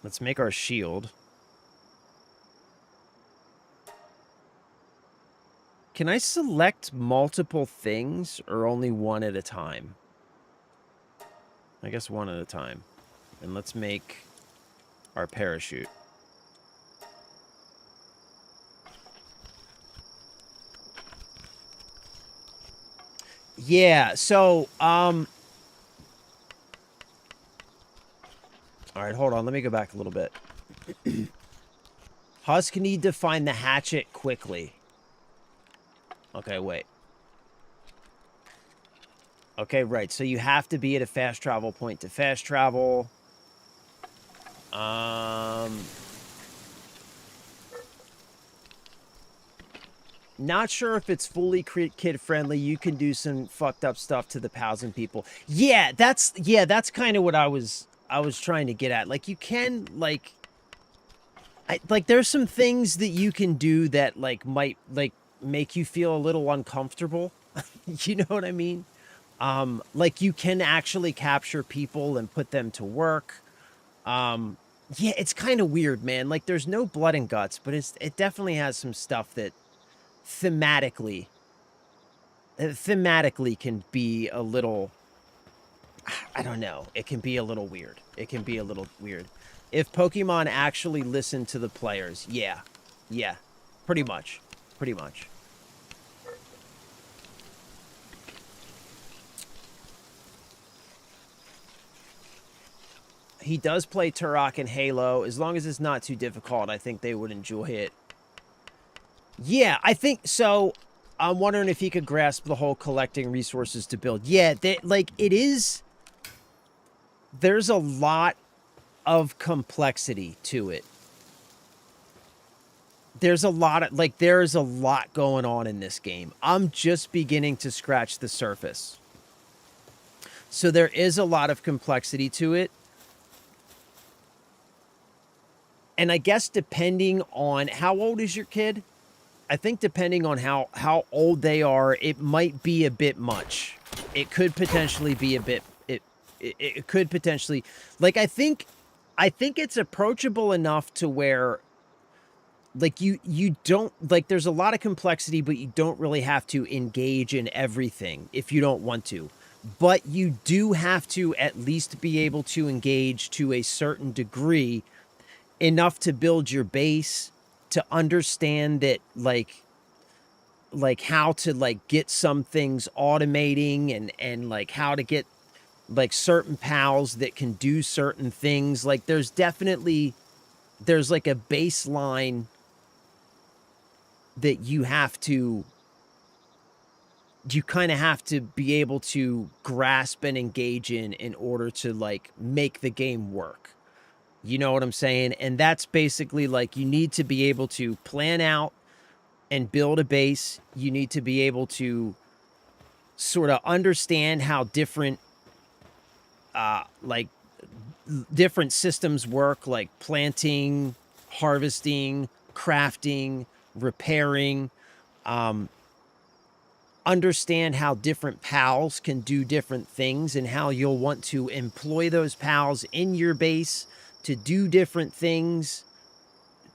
let's make our shield. Can I select multiple things or only one at a time? I guess one at a time. And let's make our parachute. Yeah, so, all right, hold on. Let me go back a little bit. Husk need to find the hatchet quickly. Okay, wait. Okay, right. So you have to be at a fast travel point to fast travel. Not sure if it's fully kid friendly. You can do some fucked up stuff to the pals and people. Yeah, that's kind of what I was trying to get at. Like you can like there's some things that you can do that like might like make you feel a little uncomfortable. You know what I mean? Like you can actually capture people and put them to work. Yeah, it's kind of weird, man. Like there's no blood and guts, but it definitely has some stuff that thematically can be a little, I don't know. It can be a little weird. It can be a little weird. If Pokemon actually listened to the players, yeah. Yeah. Pretty much. Pretty much. He does play Turok in Halo. As long as it's not too difficult, I think they would enjoy it. Yeah, I think so. I'm wondering if he could grasp the whole collecting resources to build. Yeah, like it is. There's a lot of complexity to it. There's a lot of there's a lot going on in this game. I'm just beginning to scratch the surface. So there is a lot of complexity to it. And I guess depending on how old is your kid? I think depending on how old they are, it might be a bit much. It could potentially be a bit it could potentially like I think it's approachable enough to where like you don't like there's a lot of complexity, but you don't really have to engage in everything if you don't want to. But you do have to at least be able to engage to a certain degree, enough to build your base, to understand that like how to like get some things automating and like how to get like certain pals that can do certain things. Like there's like a baseline that you kind of have to be able to grasp and engage in order to like make the game work. You know what I'm saying? And that's basically like you need to be able to plan out and build a base. You need to be able to sort of understand how different like different systems work, like planting, harvesting, crafting, repairing, understand how different pals can do different things and how you'll want to employ those pals in your base to do different things,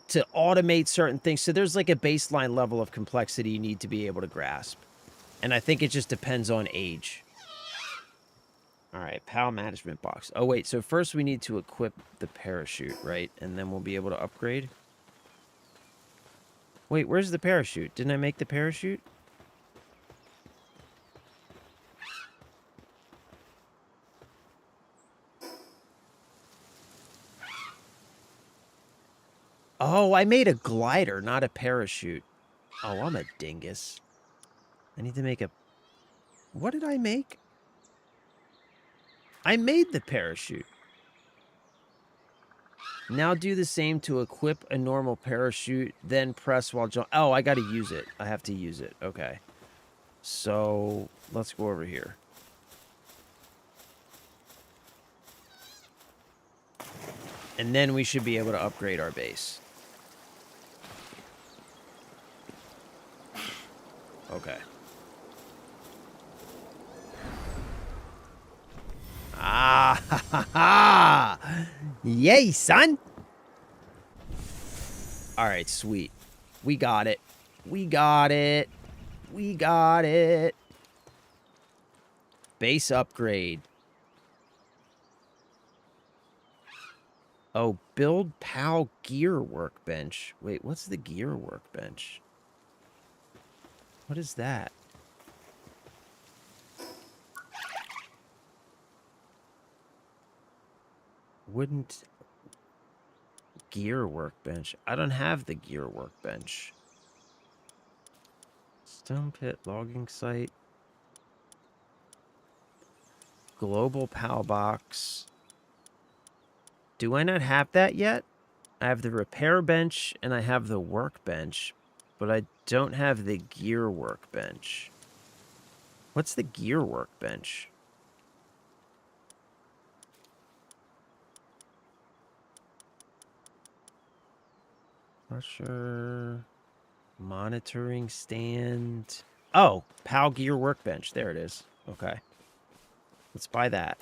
to automate certain things. So there's like a baseline level of complexity you need to be able to grasp. And I think it just depends on age. All right, pal management box. Oh, wait, so first we need to equip the parachute, right? And then we'll be able to upgrade. Wait, where's the parachute? Didn't I make the parachute? Oh, I made a glider, not a parachute. Oh, I'm a dingus. I need to make a... What did I make? I made the parachute. Now do the same to equip a normal parachute, then press while jump. Oh, I got to use it. I have to use it. Okay. So, let's go over here. And then we should be able to upgrade our base. Okay. Ah, ha, ha, ha. Yay, son. All right, sweet. We got it. We got it. We got it. Base upgrade. Oh, build PAL gear workbench. Wait, what's the gear workbench? What is that? Wouldn't gear workbench. I don't have the gear workbench. Stone pit logging site. Global PAL box. Do I not have that yet? I have the repair bench and I have the workbench, but I don't have the gear workbench. What's the gear workbench? Crusher. Monitoring stand. Oh, PAL gear workbench. There it is. Okay. Let's buy that.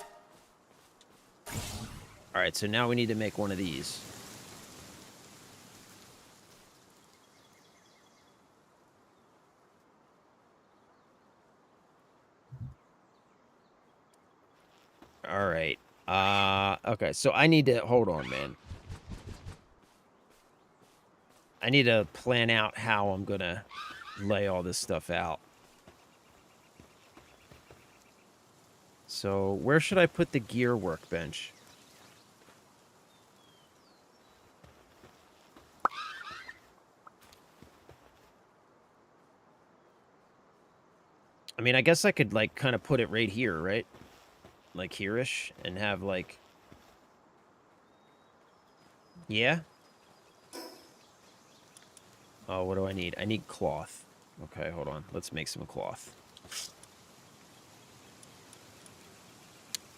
All right, so now we need to make one of these. All right. Okay, so I need to hold on, man. I need to plan out how I'm gonna lay all this stuff out. So where should I put the gear workbench? I mean, I guess I could, like, kind of put it right here, right? Like here-ish, and have, like... Yeah? Oh, what do I need? I need cloth. Okay, hold on. Let's make some cloth.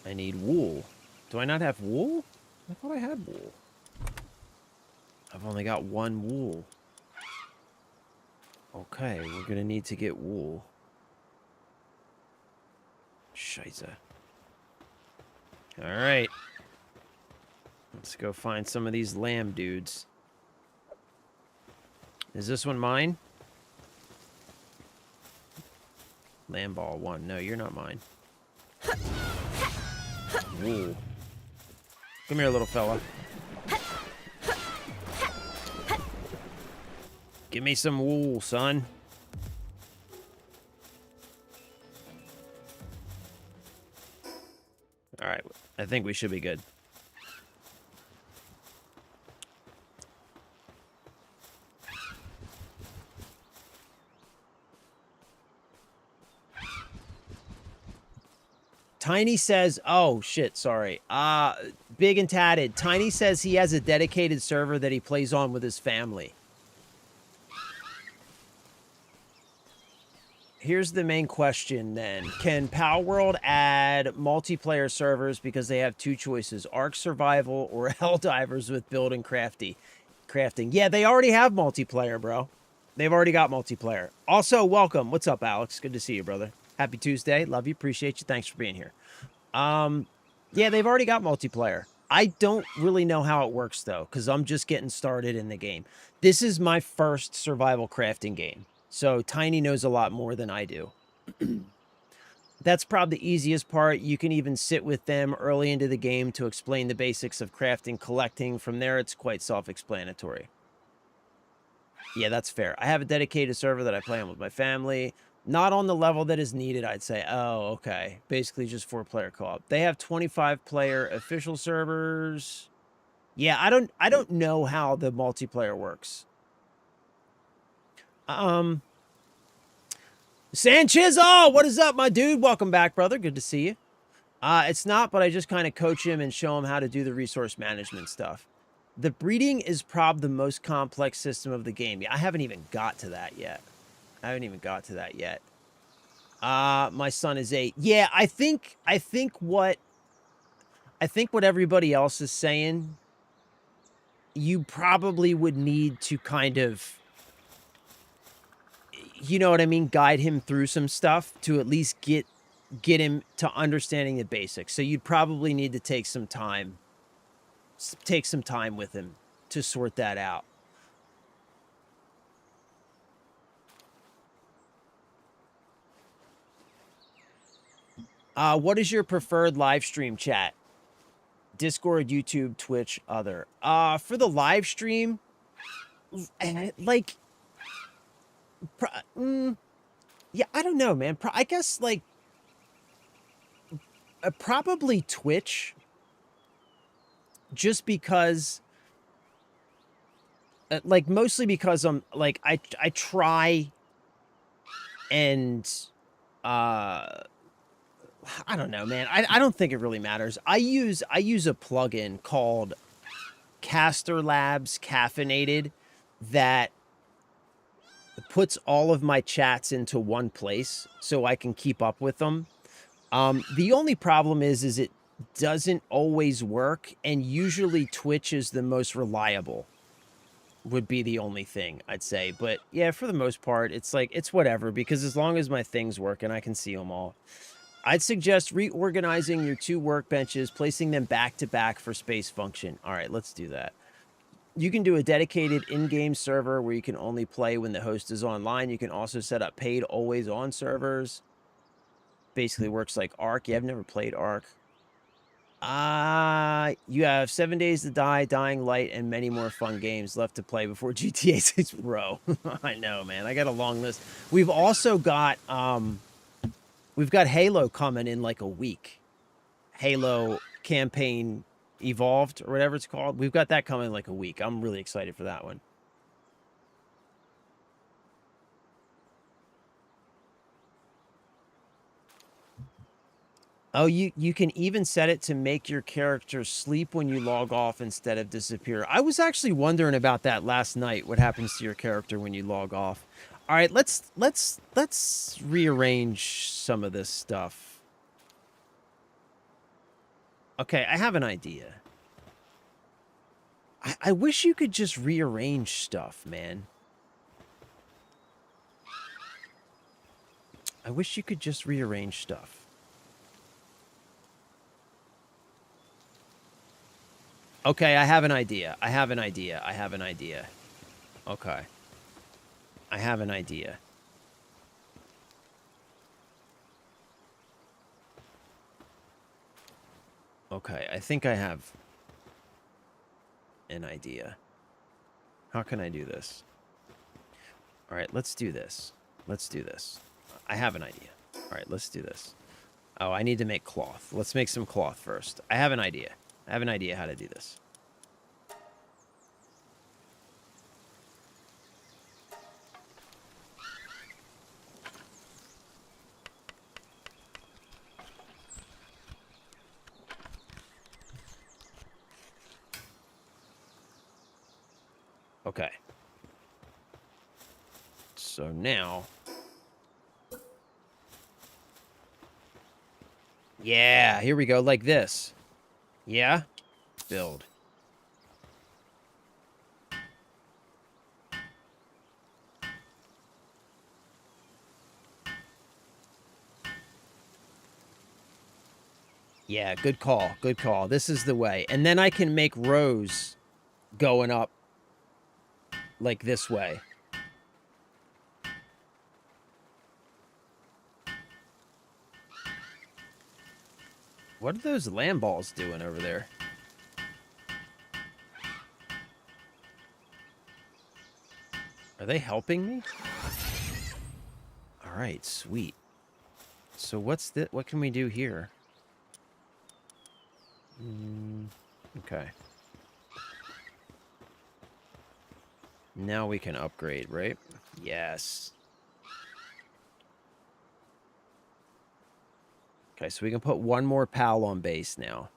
I need wool. Do I not have wool? I thought I had wool. I've only got one wool. Okay, we're gonna need to get wool. Scheisse. Alright. Let's go find some of these lamb dudes. Is this one mine? Lamb ball 1. No, you're not mine. Wool. Come here, little fella. Give me some wool, son. Alright, I think we should be good. Tiny says, oh, shit, sorry. Big and Tatted. Tiny says he has a dedicated server that he plays on with his family. Here's the main question, then. Can Palworld add multiplayer servers because they have two choices, Ark Survival or Helldivers with build and crafting? Yeah, they already have multiplayer, bro. They've already got multiplayer. Also, welcome. What's up, Alex? Good to see you, brother. Happy Tuesday. Love you. Appreciate you. Thanks for being here. Yeah, they've already got multiplayer. I don't really know how it works, though, because I'm just getting started in the game. This is my first survival crafting game, so Tiny knows a lot more than I do. That's probably the easiest part. You can even sit with them early into the game to explain the basics of crafting, collecting. From there, it's quite self-explanatory. Yeah, that's fair. I have a dedicated server that I play on with my family. Not on the level that is needed, I'd say. Oh, okay. Basically just 4-player co-op. They have 25-player official servers. Yeah, I don't know how the multiplayer works. Sanchez, oh, what is up, my dude? Welcome back, brother. Good to see you. It's not, but I just kind of coach him and show him how to do the resource management stuff. The breeding is probably the most complex system of the game. Yeah, I haven't even got to that yet. My son is 8. Yeah, I think what everybody else is saying, you probably would need to kind of, you know what I mean, guide him through some stuff to at least get him to understanding the basics. So you'd probably need to take some time with him to sort that out. What is your preferred live stream chat? Discord, YouTube, Twitch, other. For the live stream, like, yeah, I don't know, man. I guess, like, probably Twitch, just because, like, mostly because I'm, like, I try and, I don't know, man. I don't think it really matters. I use a plugin called Caster Labs Caffeinated that puts all of my chats into one place so I can keep up with them. The only problem is it doesn't always work, and usually Twitch is the most reliable, would be the only thing I'd say. But yeah, for the most part, it's like, it's whatever, because as long as my things work and I can see them all. I'd suggest reorganizing your 2 workbenches, placing them back to back for space function. All right, let's do that. You can do a dedicated in-game server where you can only play when the host is online. You can also set up paid always-on servers. Basically works like Ark. Yeah, I've never played Ark. You have 7 Days to Die, Dying Light, and many more fun games left to play before GTA 6 Pro. I know, man. I got a long list. We've also got we've got Halo coming in like a week. Halo campaign Evolved or whatever it's called. We've got that coming in like a week. I'm really excited for that one. Oh, you can even set it to make your character sleep when you log off instead of disappear. I was actually wondering about that last night. What happens to your character when you log off? All right, let's rearrange some of this stuff. Okay, I have an idea. I wish you could just rearrange stuff, man. I wish you could just rearrange stuff. Okay, I have an idea. I have an idea. I have an idea. Okay. I have an idea. Okay, I think I have an idea. How can I do this? All right, let's do this. Let's do this. I have an idea. All right, let's do this. Oh, I need to make cloth. Let's make some cloth first. I have an idea. I have an idea how to do this. Okay. So now... Yeah, here we go, like this. Yeah? Build. Yeah, good call, good call. This is the way. And then I can make rows going up like this way. What are those land balls doing over there? Are they helping me? All right, sweet. So what's the, what can we do here? Okay. Now we can upgrade, right? Yes. Okay, so we can put one more PAL on base now.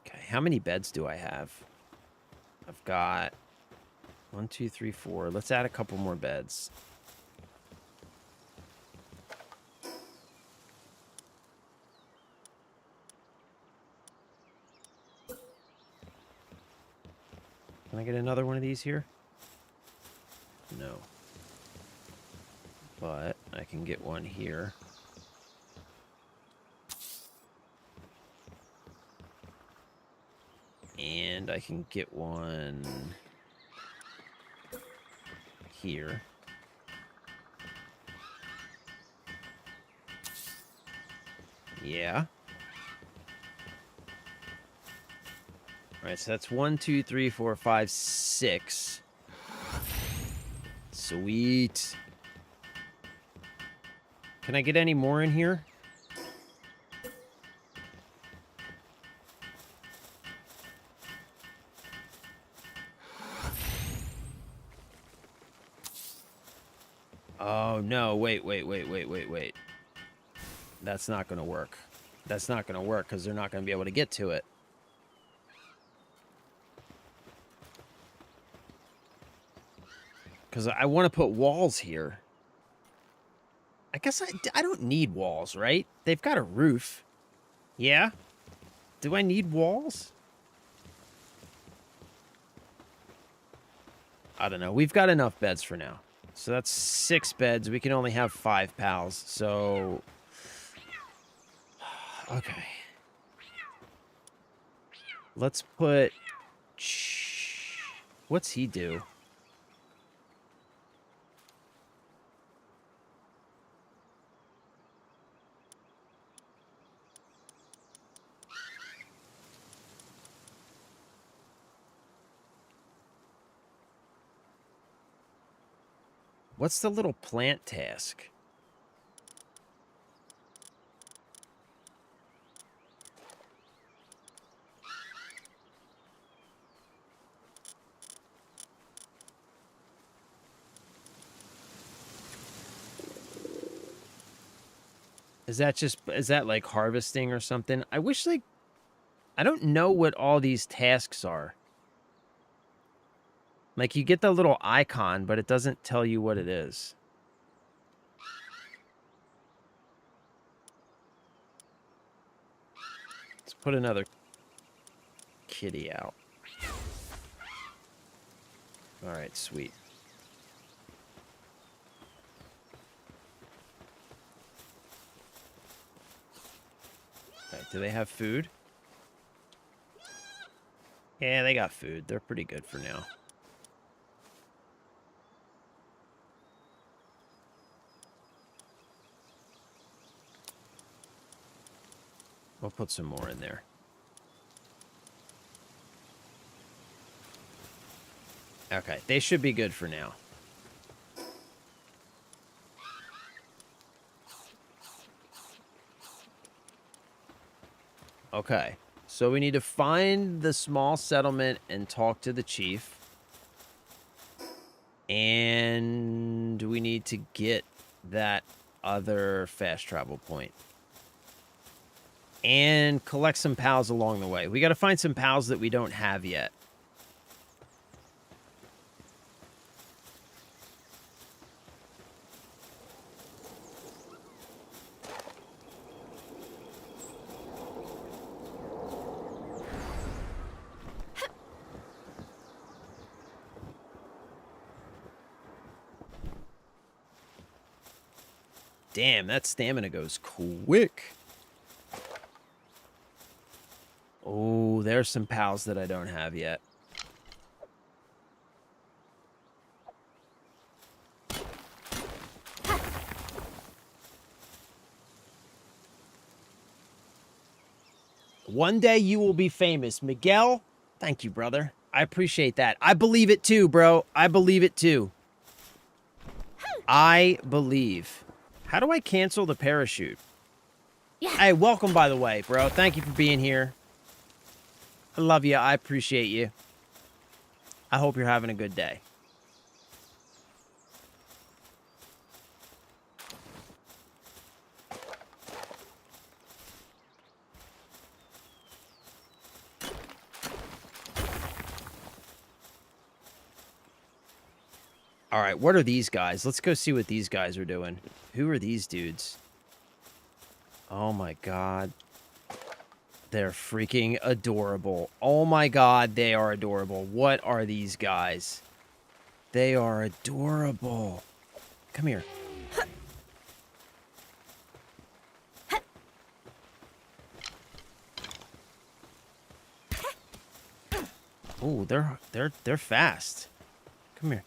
Okay, how many beds do I have? I've got 1, 2, 3, 4. Let's add a couple more beds. Can I get another one of these here? No. But I can get one here. And I can get one here. Yeah. All right, so that's 1, 2, 3, 4, 5, 6. Sweet. Can I get any more in here? Oh, no. Wait. That's not going to work. That's not going to work because they're not going to be able to get to it. Because I want to put walls here. I guess I don't need walls, right? They've got a roof. Yeah? Do I need walls? I don't know. We've got enough beds for now. So that's 6 beds. We can only have 5 pals. So... Okay. Let's put... What's he do? What's the little plant task? Is that like harvesting or something? I wish like, I don't know what all these tasks are. Like you get the little icon, but it doesn't tell you what it is. Let's put another kitty out. All right, sweet. Okay, do they have food? Yeah, they got food. They're pretty good for now. We'll put some more in there. Okay, they should be good for now. Okay, so we need to find the small settlement and talk to the chief. And we need to get that other fast travel point. And collect some pals along the way. We got to find some pals that we don't have yet. Damn, that stamina goes quick. Oh, there's some pals that I don't have yet. One day you will be famous. Miguel, thank you, brother. I appreciate that. I believe it too, bro. I believe it too. I believe. How do I cancel the parachute? Yeah. Hey, welcome, by the way, bro. Thank you for being here. I love you. I appreciate you. I hope you're having a good day. All right, what are these guys? Let's go see what these guys are doing. Who are these dudes? Oh my god. They're freaking adorable. Oh my god, they are adorable. What are these guys? They are adorable. Come here. Oh, they're fast. Come here.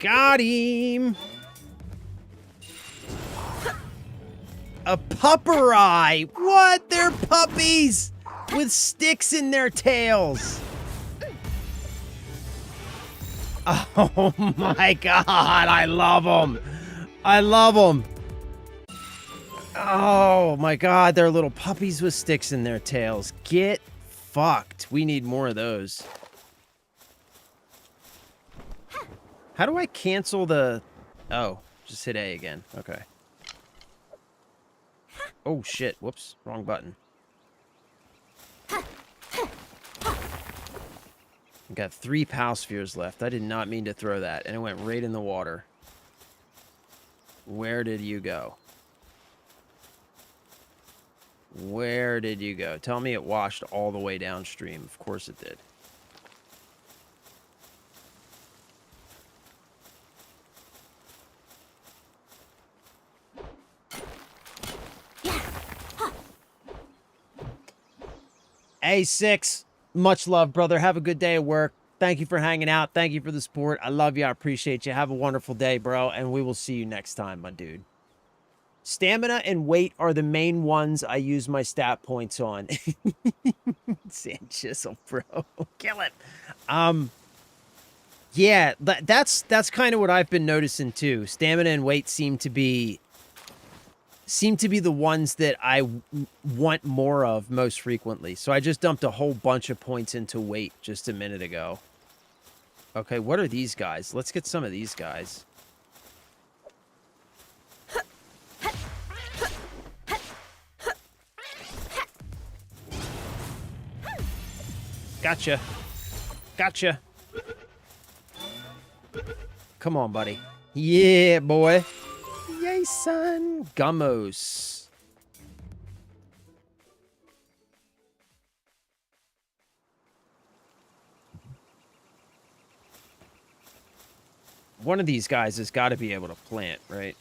Got him! A puppery! What? They're puppies! With sticks in their tails! Oh my god, I love them! I love them! Oh my god, they're little puppies with sticks in their tails. Get fucked. We need more of those. How do I cancel the... Oh, just hit A again. Okay. Oh, shit. Whoops. Wrong button. Got 3 POW spheres left. I did not mean to throw that, and it went right in the water. Where did you go? Where did you go? Tell me it washed all the way downstream. Of course it did. A6, much love, brother. Have a good day at work. Thank you for hanging out. Thank you for the support. I love you. I appreciate you. Have a wonderful day, bro. And we will see you next time, my dude. Stamina and weight are the main ones I use my stat points on. Sand chisel, bro. Kill it. Yeah, that's kind of what I've been noticing too. Stamina and weight seem to be the ones that I want more of most frequently. So I just dumped a whole bunch of points into weight just a minute ago. Okay, what are these guys? Let's get some of these guys. Gotcha. Gotcha. Come on, buddy. Yeah, boy. Yay, son. Gummos. One of these guys has got to be able to plant, right?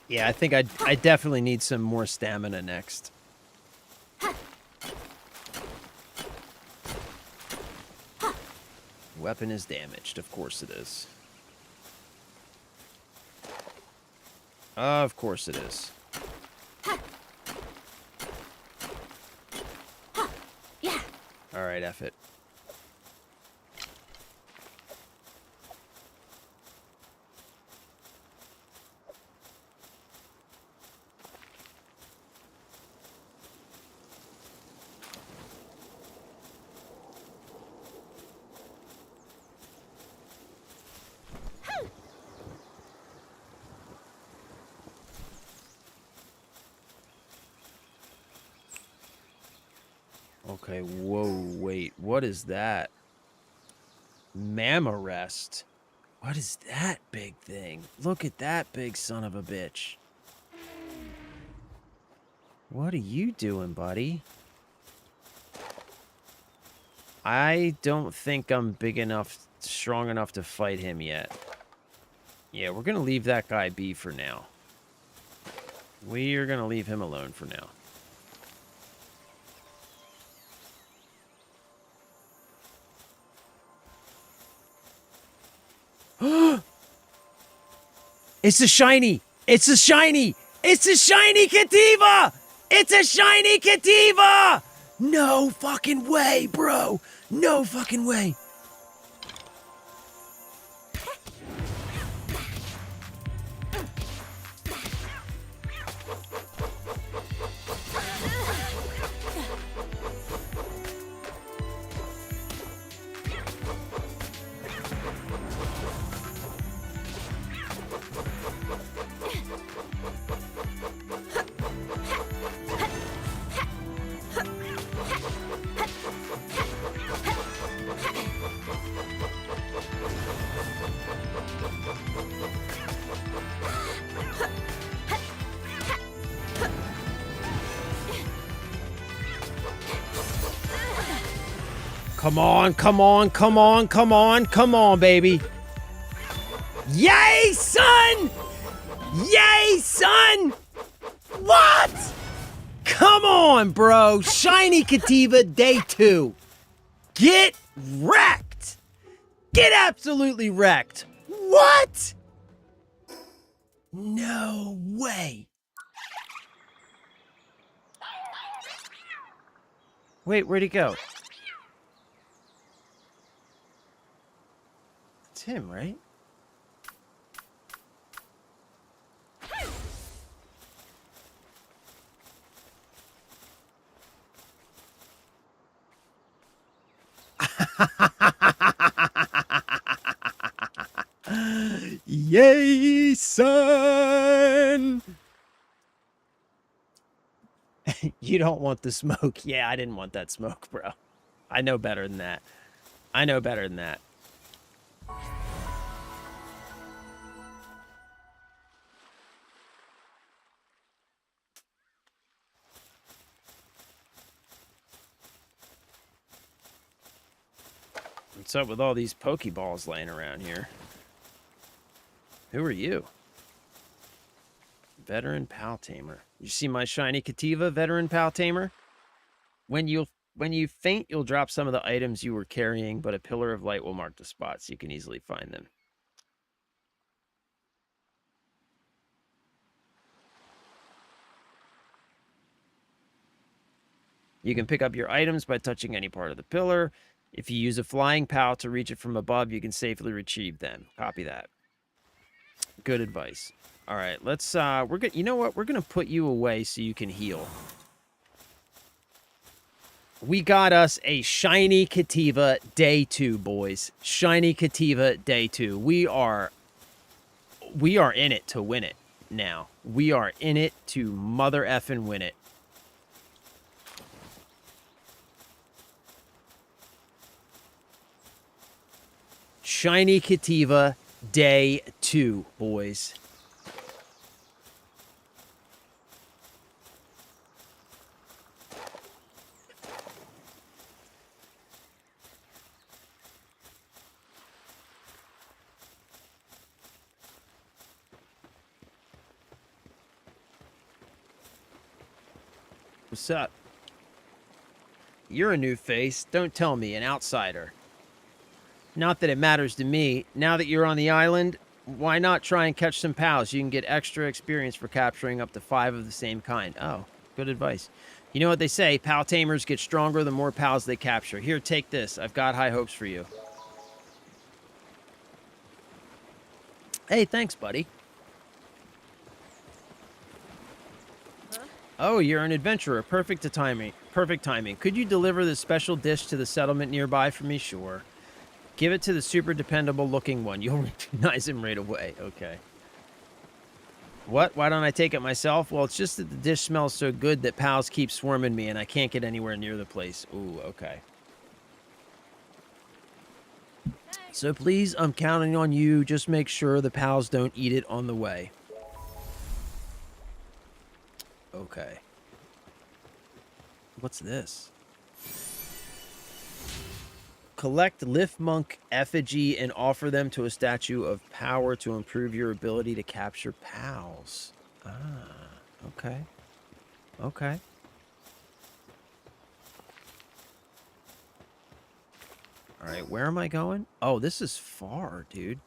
Yeah, I think I definitely need some more stamina next. Weapon is damaged. Of course it is. Of course it is. All right, F it. Okay, whoa, wait, what is that? Mammarest. What is that big thing? Look at that big son of a bitch. What are you doing, buddy? I don't think I'm big enough, strong enough to fight him yet. Yeah, we're gonna leave that guy be for now. We are gonna leave him alone for now. It's a shiny! It's a shiny! It's a shiny Kativa! It's a shiny Kativa! No fucking way, bro! No fucking way! Come on, come on, come on, come on, come on, baby. Yay, son! Yay, son! What? Come on, bro. Shiny Kativa day 2. Get wrecked. Get absolutely wrecked. What? No way. Wait, where'd he go? It's him, right? Yay, son! You don't want the smoke. Yeah, I didn't want that smoke, bro. I know better than that. I know better than that. What's up with all these Pokeballs laying around here? Who are you? Veteran Pal Tamer. You see my shiny Cativa, Veteran Pal Tamer? When you faint, you'll drop some of the items you were carrying, but a pillar of light will mark the spots. You can easily find them. You can pick up your items by touching any part of the pillar. If you use a flying pal to reach it from above, you can safely retrieve them. Copy that. Good advice. All right, let's we're good. You know what? We're going to put you away so you can heal. We got us a shiny Cativa day 2, boys. Shiny Cativa day 2. We are in it to win it now. We are in it to mother effing win it. Shiny Cativa day 2, boys. What's up? You're a new face. Don't tell me, an outsider. Not that it matters to me. Now that you're on the island, why not try and catch some pals? You can get extra experience for capturing up to 5 of the same kind. Oh, good advice. You know what they say, pal tamers get stronger the more pals they capture. Here, take this. I've got high hopes for you. Hey, thanks, buddy. Oh, you're an adventurer. Perfect timing. Perfect timing. Could you deliver this special dish to the settlement nearby for me? Sure. Give it to the super dependable looking one. You'll recognize him right away. Okay. What? Why don't I take it myself? Well, it's just that the dish smells so good that pals keep swarming me and I can't get anywhere near the place. Ooh, okay. So please, I'm counting on you. Just make sure the pals don't eat it on the way. Okay. What's this? Collect Lifmunk effigy and offer them to a statue of power to improve your ability to capture pals. Ah, okay. Okay. All right, where am I going? Oh, this is far, dude.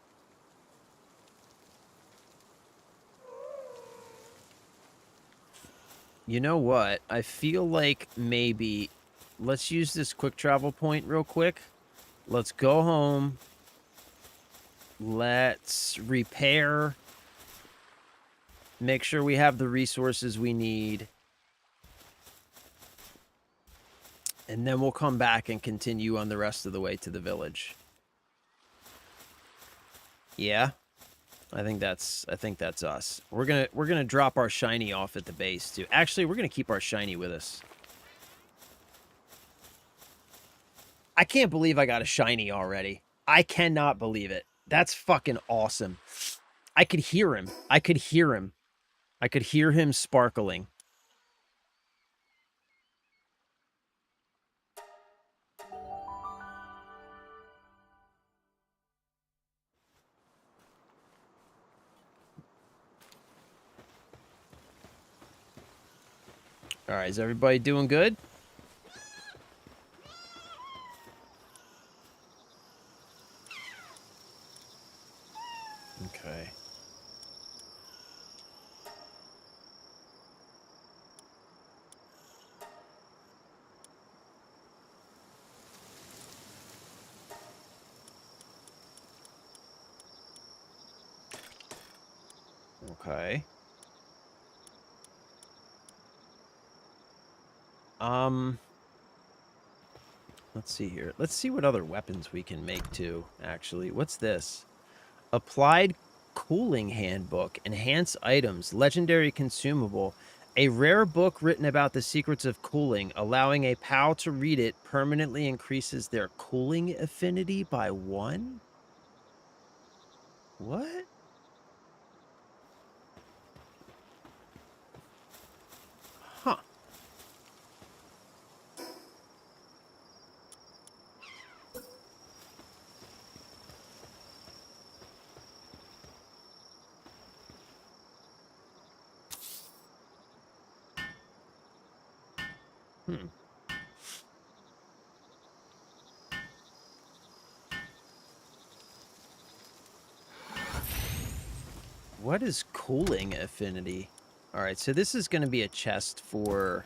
You know what? I feel like maybe let's use this quick travel point real quick. Let's go home. Let's repair. Make sure we have the resources we need. And then we'll come back and continue on the rest of the way to the village. Yeah. I think that's us. We're gonna drop our shiny off at the base too. Actually, we're gonna keep our shiny with us. I can't believe I got a shiny already. I cannot believe it. That's fucking awesome. I could hear him. I could hear him. I could hear him sparkling. All right, is everybody doing good? Okay. Okay. Let's see here. Let's see what other weapons we can make too, actually. What's this? Applied Cooling Handbook. Enhance items. Legendary consumable. A rare book written about the secrets of cooling. Allowing a pal to read it permanently increases their cooling affinity by 1? What? Huh. Hmm. What is cooling affinity? All right, so this is going to be a chest for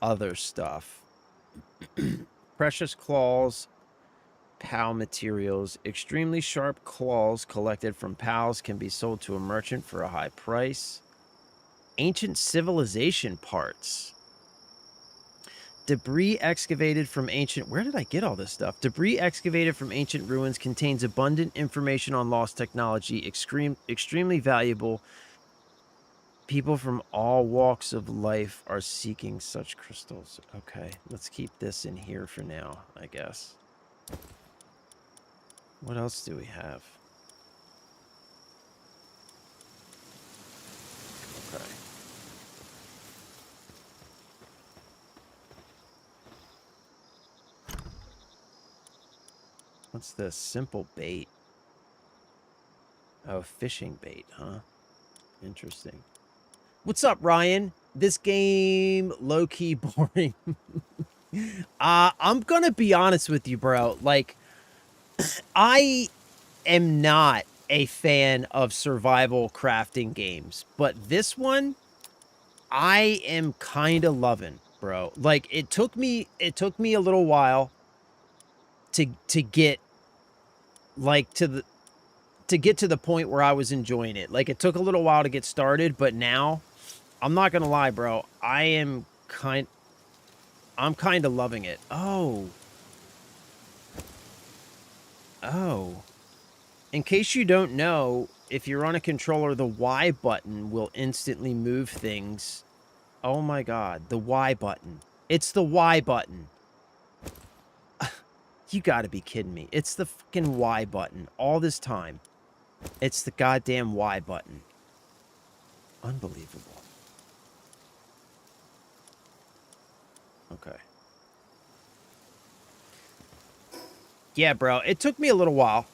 other stuff. Precious claws, PAL materials. Extremely sharp claws collected from PALs can be sold to a merchant for a high price. Ancient civilization parts. Debris excavated from ancient... Where did I get all this stuff? Debris excavated from ancient ruins contains abundant information on lost technology. Extremely valuable. People from all walks of life are seeking such crystals. Okay, let's keep this in here for now, I guess. What else do we have? Okay. What's this? Simple bait. Oh, fishing bait, huh? Interesting. What's up, Ryan? This game, low-key boring. I'm gonna be honest with you, bro. Like, I am not a fan of survival crafting games, but this one, I am kind of loving, bro. Like, it took me a little while to get like to get to the point where I was enjoying it. Like, it took a little while to get started, but now I'm not gonna lie, bro. I'm kind of loving it. Oh. Oh. In case you don't know, if you're on a controller, the Y button will instantly move things. Oh my god, the Y button. It's the Y button. You gotta be kidding me. It's the fucking Y button all this time. It's the goddamn Y button. Unbelievable. Okay. Yeah, bro. It took me a little while.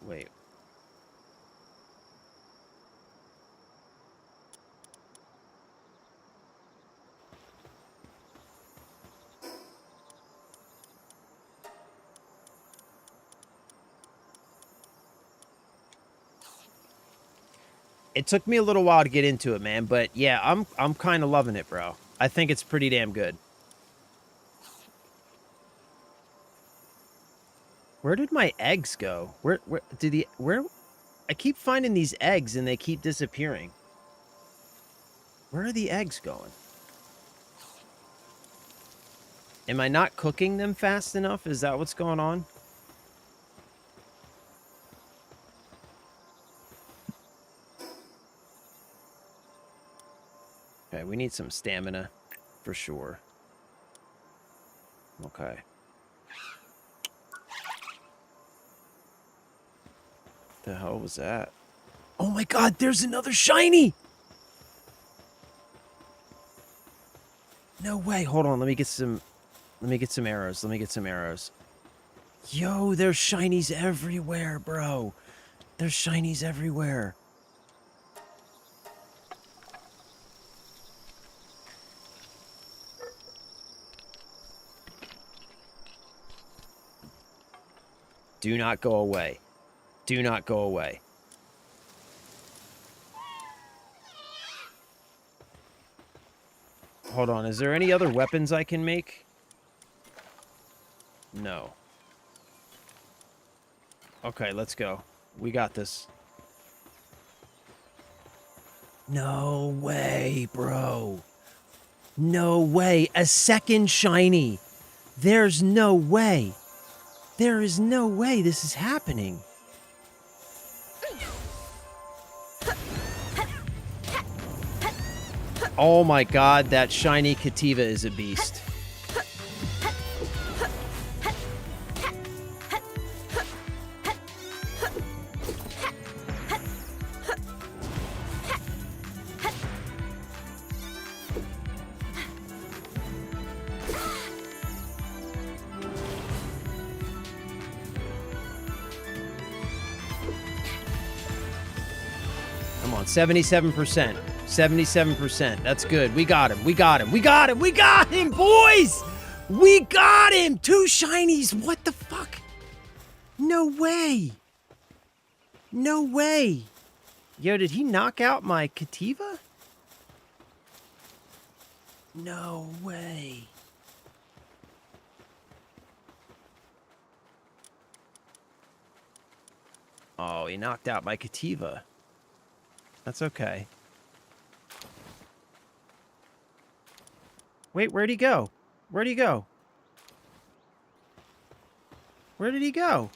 Wait. It took me a little while to get into it, man. But yeah, I'm kind of loving it, bro. I think it's pretty damn good. Where did my eggs go? Where I keep finding these eggs and they keep disappearing. Where are the eggs going? Am I not cooking them fast enough? Is that what's going on? Okay, we need some stamina for sure. Okay. The hell was that? Oh my god, there's another shiny! No way. Hold on, let me get some arrows. Let me get some arrows. Yo, there's shinies everywhere, bro. There's shinies everywhere. Do not go away. Do not go away. Hold on. Is there any other weapons I can make? No. Okay, let's go. We got this. No way, bro. No way. A second shiny. There's no way. There is no way this is happening. Oh my god, that shiny Kativa is a beast. Come on, 77%. 77%. That's good. We got him. We got him. We got him. We got him, boys! We got him! 2 shinies. What the fuck? No way. No way. Yo, did he knock out my Kativa? No way. Oh, he knocked out my Kativa. That's okay. Wait, where'd he go? Where'd he go? Where did he go?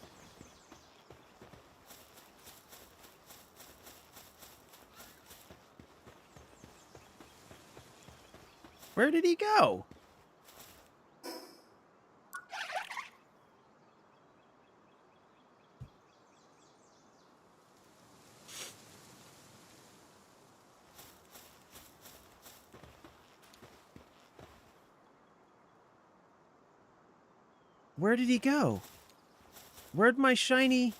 Where did he go? Where did he go? Where'd my shiny...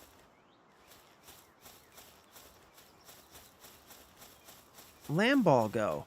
Lamball go?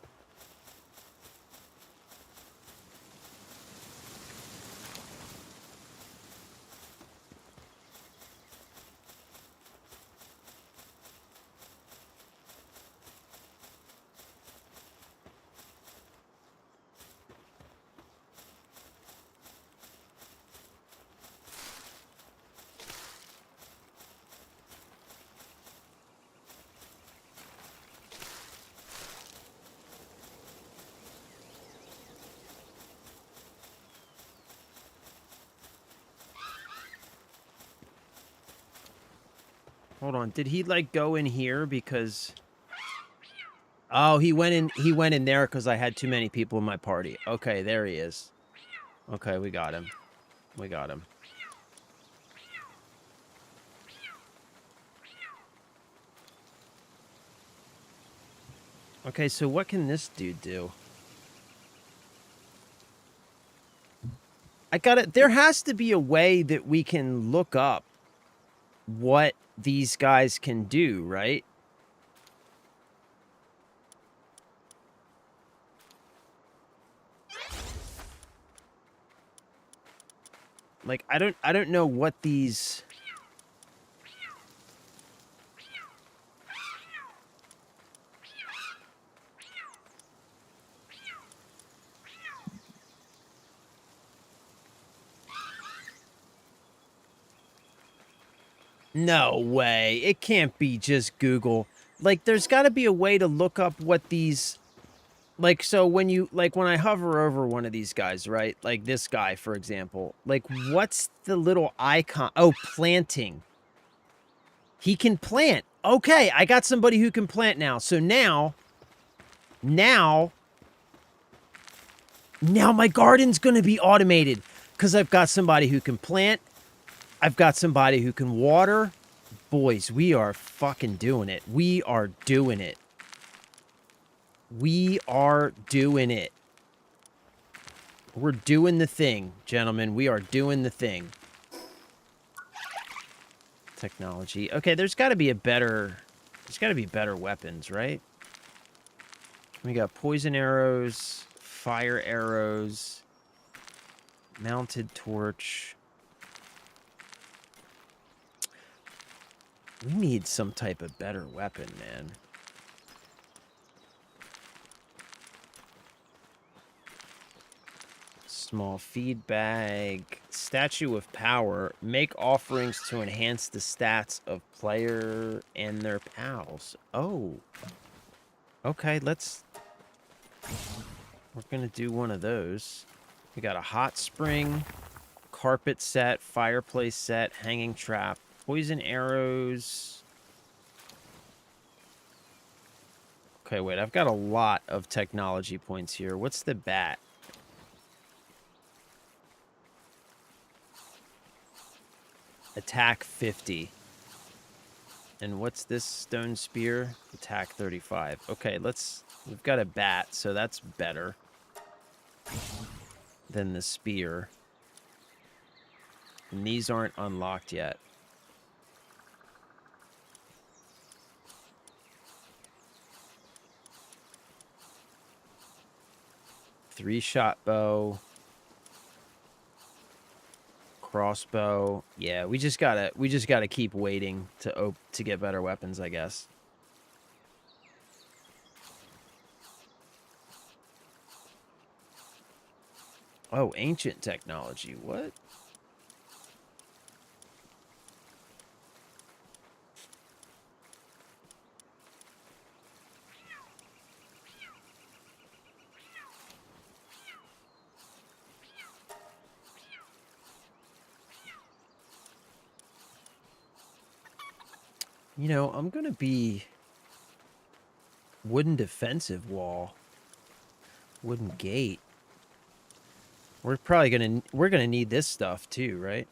Hold on, did he like go in here because... Oh, he went in there because I had too many people in my party. Okay, there he is. Okay, we got him. We got him. Okay, so what can this dude do? There has to be a way that we can look up what these guys can do, right? Like, I don't know what these... No way. It can't be just Google. Like, there's got to be a way to look up what these... Like, so when you... Like, when I hover over one of these guys, right? Like, this guy, for example. Like, what's the little icon? Oh, planting. He can plant. Okay, I got somebody who can plant now. So now my garden's going to be automated. Because I've got somebody who can plant. I've got somebody who can water. Boys, we are fucking doing it. We are doing it. We are doing it. We're doing the thing, gentlemen. We are doing the thing. Technology. Okay, there's got to be a better... There's got to be better weapons, right? We got poison arrows, fire arrows, mounted torch... We need some type of better weapon, man. Small feed bag. Statue of power. Make offerings to enhance the stats of player and their pals. Oh. Okay, let's... We're going to do one of those. We got a hot spring, carpet set, fireplace set, hanging trap, poison arrows. Okay, wait, I've got a lot of technology points here. What's the bat? Attack 50. And what's this stone spear? Attack 35. Okay, we've got a bat, so that's better than the spear. And these aren't unlocked yet. Three-shot bow. Crossbow. Yeah, we just gotta keep waiting to get better weapons, I guess. Oh, ancient technology. What? You know, I'm gonna be wooden defensive wall. Wooden gate. We're gonna need this stuff too, right?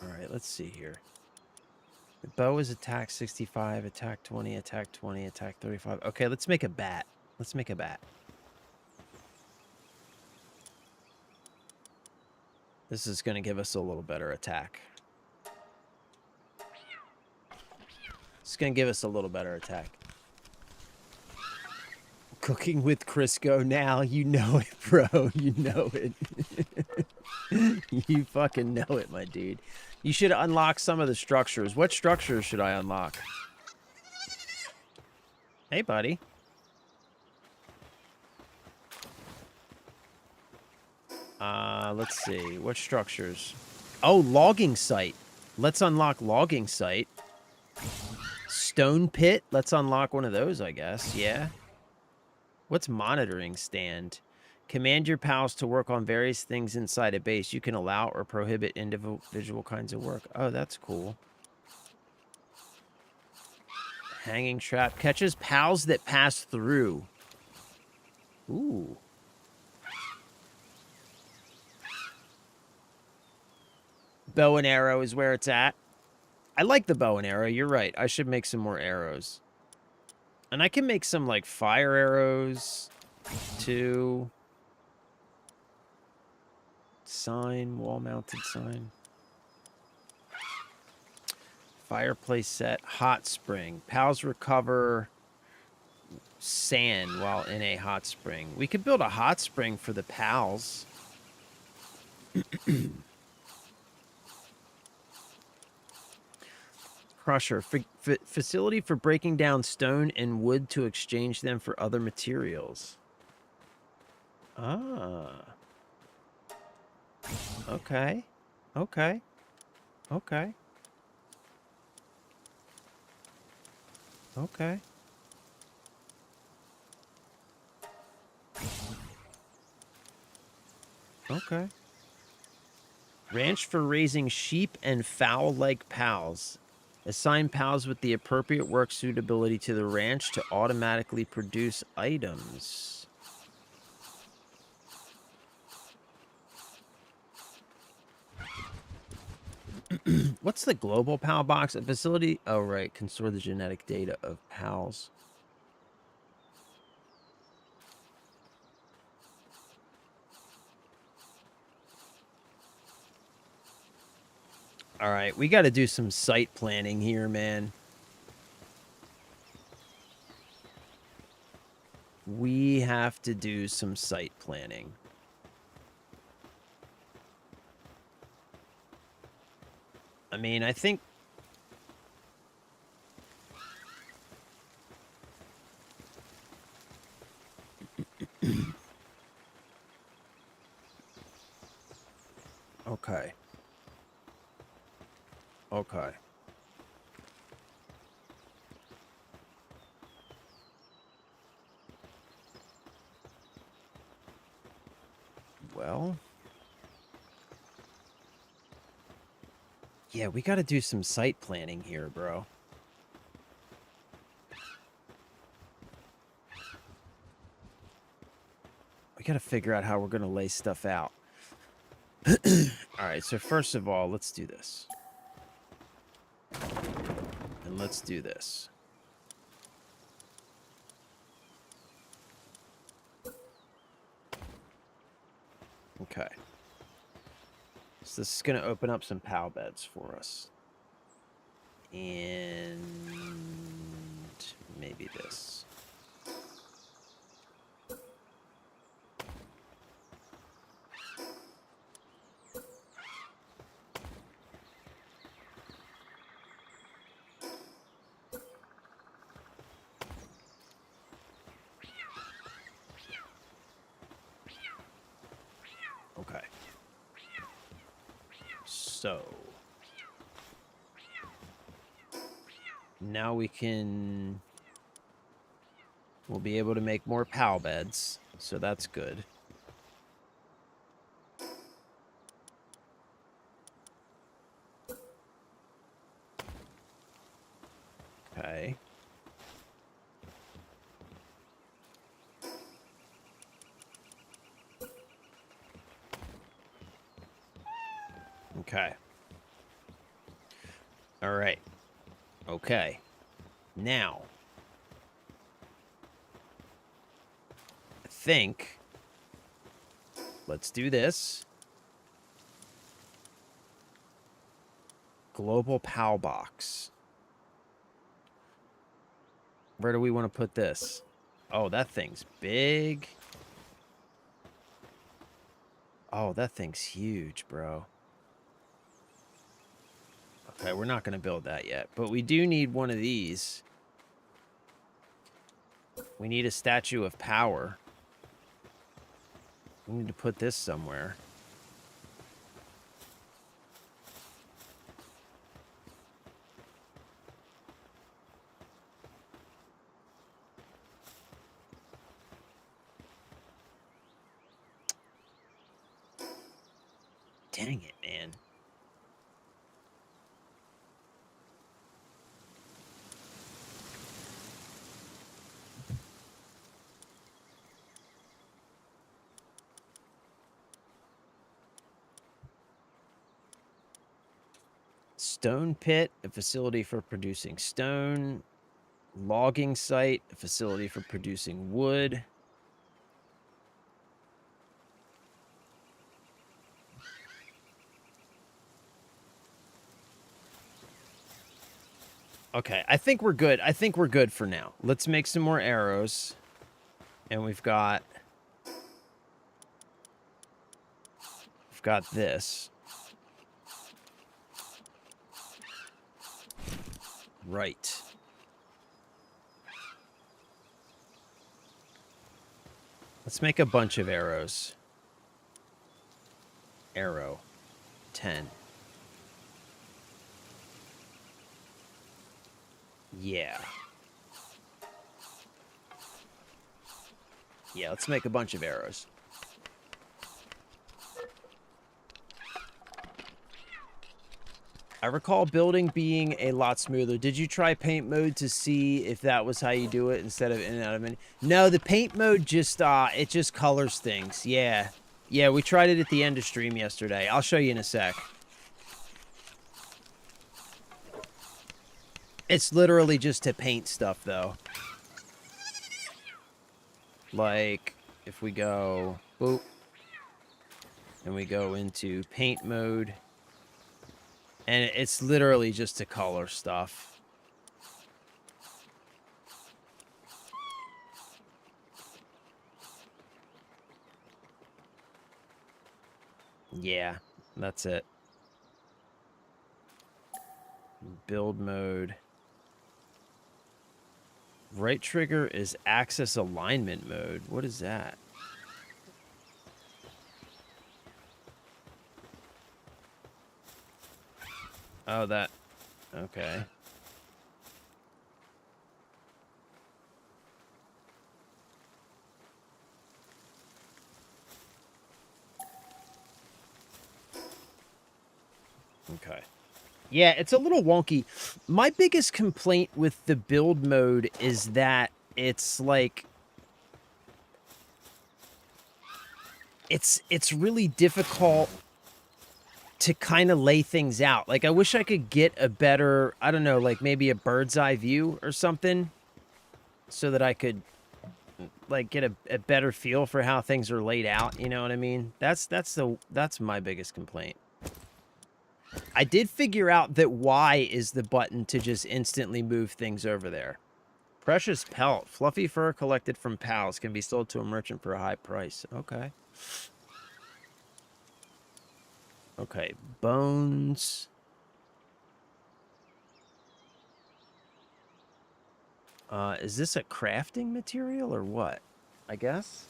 Alright, let's see here. The bow is attack 65, attack 20, attack 20, attack 35. Okay, let's make a bat. Let's make a bat. This is going to give us a little better attack. It's going to give us a little better attack. Cooking with Crisco now. You know it, bro. You know it. You fucking know it, my dude. You should unlock some of the structures. What structures should I unlock? Hey, buddy. Let's see. What structures? Oh, logging site. Let's unlock logging site. Stone pit. Let's unlock one of those, I guess. Yeah. What's monitoring stand? Command your pals to work on various things inside a base. You can allow or prohibit individual kinds of work. Oh, that's cool. Hanging trap. Catches pals that pass through. Ooh. Bow and arrow is where it's at. I like the bow and arrow. You're right. I should make some more arrows. And I can make some, like, fire arrows, too. Sign, wall-mounted sign. Fireplace set, hot spring. Pals recover sand while in a hot spring. We could build a hot spring for the pals. Crusher. Facility for breaking down stone and wood to exchange them for other materials. Ah. Okay. Okay. Okay. Okay. Okay. Ranch for raising sheep and fowl-like pals. Assign pals with the appropriate work suitability to the ranch to automatically produce items. What's the global pal box? A facility... Oh, right. Can store the genetic data of pals. All right. We got to do some site planning here, man. We have to do some site planning. I mean, I think... Okay. Okay. Well. Yeah, we got to do some site planning here, bro. We got to figure out how we're going to lay stuff out. All right, so first of all, let's do this. And let's do this. Okay. So this is going to open up some POW beds for us. And maybe this. Okay. So now we'll be able to make more POW beds, so that's good. Okay. Okay. All right. Okay. Now, I think let's do this. Global POW box. Where do we want to put this? Oh, that thing's big. Oh, that thing's huge, bro. Okay, we're not going to build that yet, but we do need one of these. We need a statue of power. We need to put this somewhere. Dang it, man. Stone pit, a facility for producing stone. Logging site, a facility for producing wood. Okay, I think we're good. I think we're good for now. Let's make some more arrows. And we've got this. Right. Let's make a bunch of arrows. Arrow. 10. Yeah. Yeah, let's make a bunch of arrows. I recall building being a lot smoother. Did you try paint mode to see if that was how you do it instead of in and out of menu? No, the paint mode just it just colors things. Yeah. Yeah, we tried it at the end of stream yesterday. I'll show you in a sec. It's literally just to paint stuff though. Like if we go boop and we go into paint mode, and it's literally just to color stuff. Yeah, that's it. Build mode. Right trigger is axis alignment mode. What is that? Oh, that. Okay. Okay. Yeah, it's a little wonky. My biggest complaint with the build mode is that it's like it's really difficult to kind of lay things out. Like I wish I could get a better, I don't know, like maybe a bird's eye view or something so that I could like get a better feel for how things are laid out, you know what I mean? That's my biggest complaint. I did figure out that Y is the button to just instantly move things over there. Precious pelt. Fluffy fur collected from pals can be sold to a merchant for a high price. Okay. Okay. Bones. Is this a crafting material or what? I guess.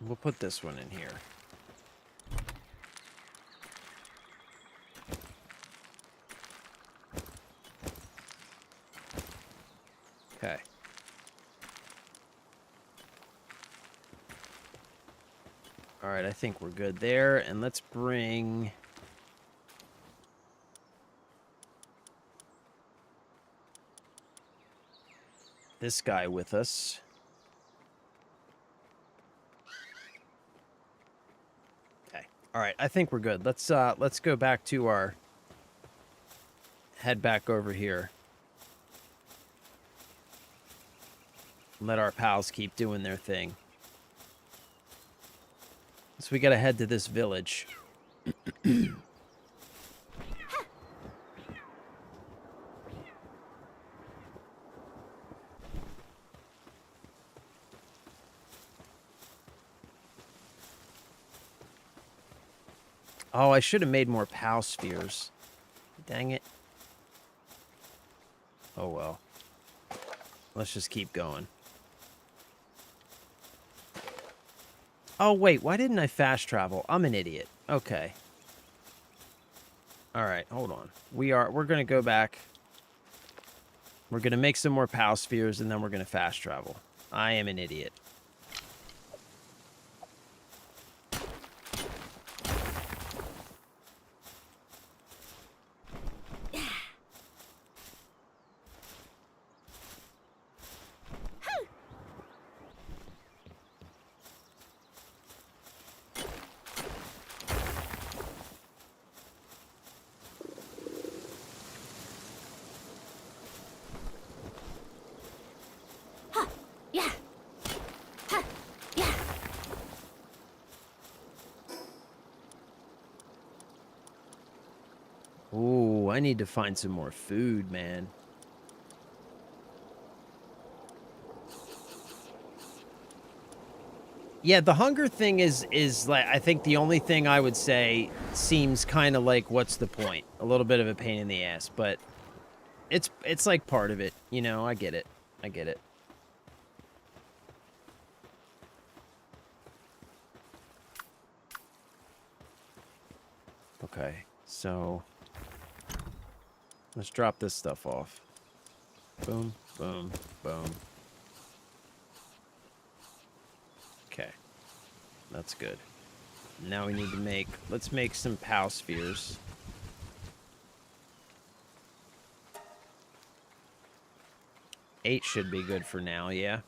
We'll put this one in here. Okay. All right, I think we're good there. And let's bring... this guy with us. Okay. All right, I think we're good. Let's go back to our... head back over here. Let our pals keep doing their thing. So we gotta head to this village. Oh, I should have made more POW spheres. Dang it. Oh well. Let's just keep going. Oh wait, why didn't I fast travel? I'm an idiot. Okay. Alright, hold on. We're gonna go back. We're gonna make some more POW spheres and then we're gonna fast travel. I am an idiot. Yeah. Huh. Yeah. Ooh, I need to find some more food, man. Yeah, the hunger thing is like, I think the only thing I would say seems kind of like, what's the point? A little bit of a pain in the ass, but it's like part of it, you know. I get it. I get it. Okay, so let's drop this stuff off. Boom, boom, boom. Okay, that's good. Now we need to make, let's make some POW spheres. Eight should be good for now, yeah.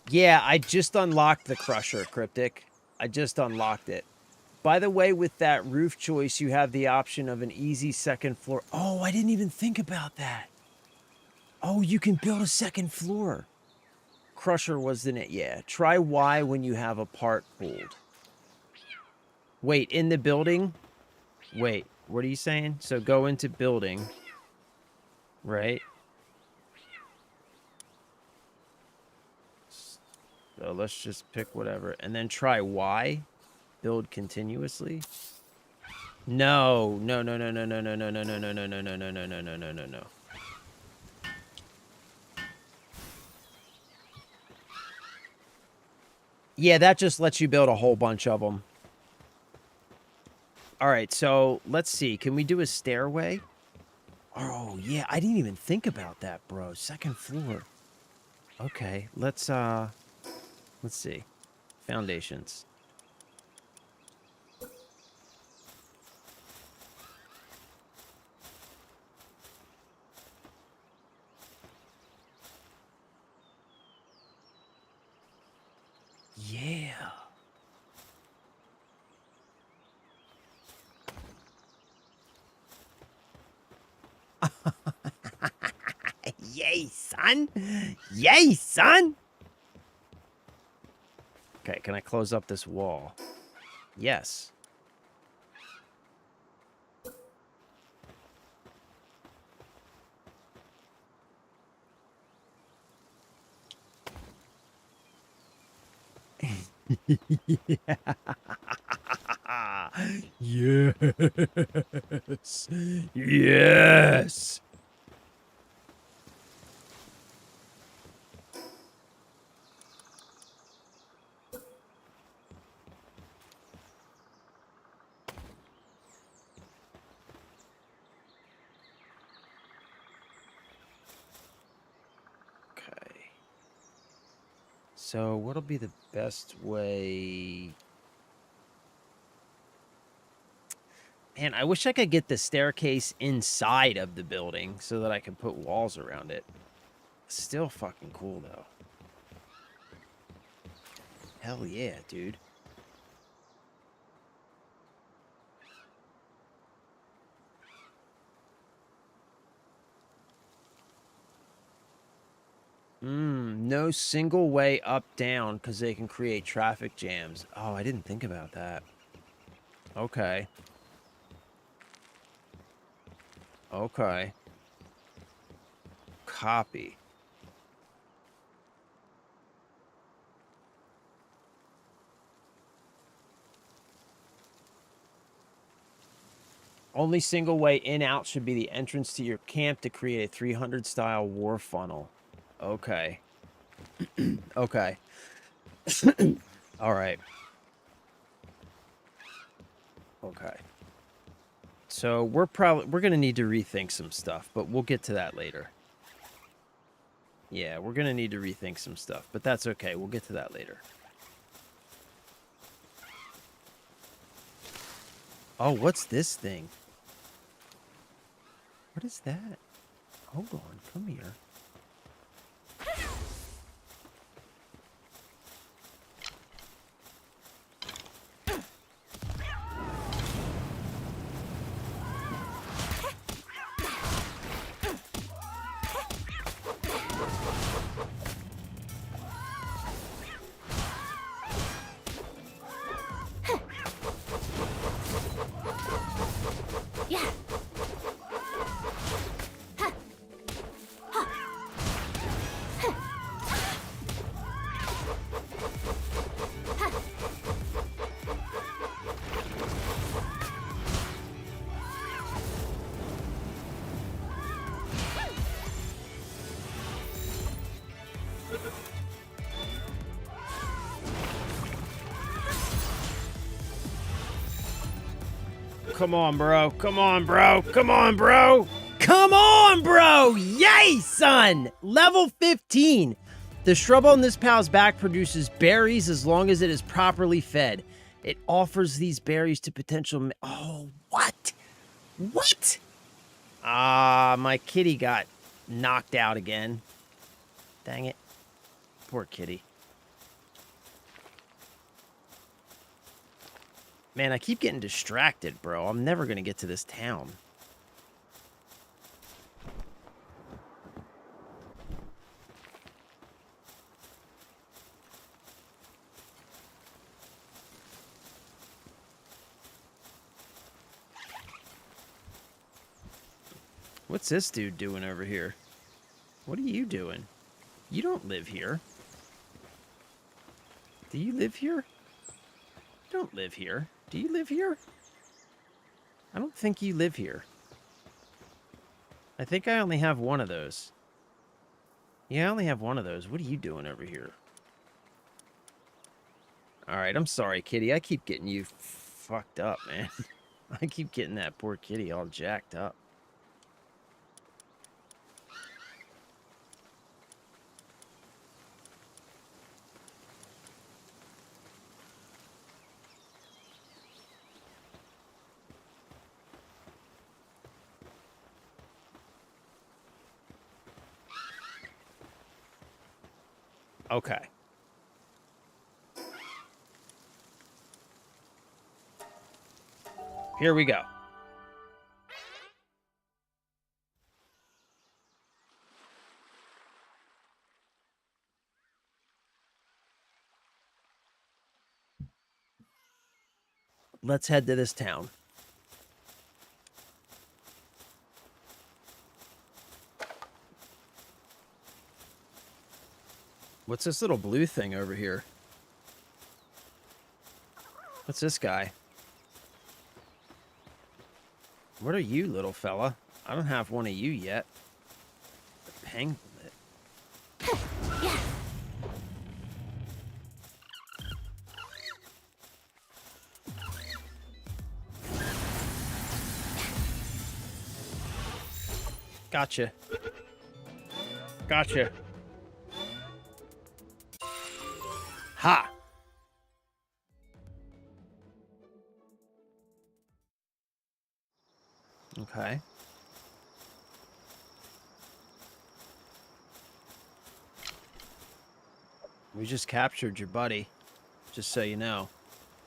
Yeah, I just unlocked the Crusher, Cryptic. I just unlocked it. By the way, with that roof choice, you have the option of an easy second floor. Oh, I didn't even think about that. Oh, you can build a second floor. Crusher wasn't it? Yeah. Try Y when you have a part pulled. Wait, in the building? Wait, what are you saying? So go into building. Right? So let's just pick whatever. And then try Y. Build continuously. No. No, no, no, no, no, no, no, no, no, no, no, no, no, no, no, no, no, no, no, no. Yeah, that just lets you build a whole bunch of them. All right, so let's see. Can we do a stairway? Oh, yeah, I didn't even think about that, bro. Second floor. Okay, let's see. Foundations. Yeah. Yay, son. Yay, son. Okay, can I close up this wall? Yes. Yes. Yes. Okay. So what'll be the best way? Man, I wish I could get the staircase inside of the building so that I could put walls around it. Still fucking cool, though. Hell yeah, dude. No single way up down because they can create traffic jams. Oh, I didn't think about that. Okay. Okay. Copy. Only single way in out should be the entrance to your camp to create a 300 style war funnel. Okay. Okay. All right. Okay. So we're going to need to rethink some stuff, but we'll get to that later. Yeah, we're going to need to rethink some stuff, but that's okay. We'll get to that later. Oh, what's this thing? What is that? Hold on, come here. Yeah. Come on, bro. Come on, bro. Come on, bro. Come on, bro. Yay, son. Level 15. The shrub on this pal's back produces berries as long as it is properly fed. It offers these berries to potential... Oh, what? What? My kitty got knocked out again. Dang it. Poor kitty. Man, I keep getting distracted, bro. I'm never going to get to this town. What's this dude doing over here? What are you doing? You don't live here. Do you live here? You don't live here. Do you live here? I don't think you live here. I think I only have one of those. Yeah, I only have one of those. What are you doing over here? Alright, I'm sorry, kitty. I keep getting you fucked up, man. I keep getting that poor kitty all jacked up. Okay. Here we go. Let's head to this town. What's this little blue thing over here? What's this guy? What are you, little fella? I don't have one of you yet. Panglet. Yeah. Gotcha. Gotcha. Ha! Okay. We just captured your buddy, just so you know.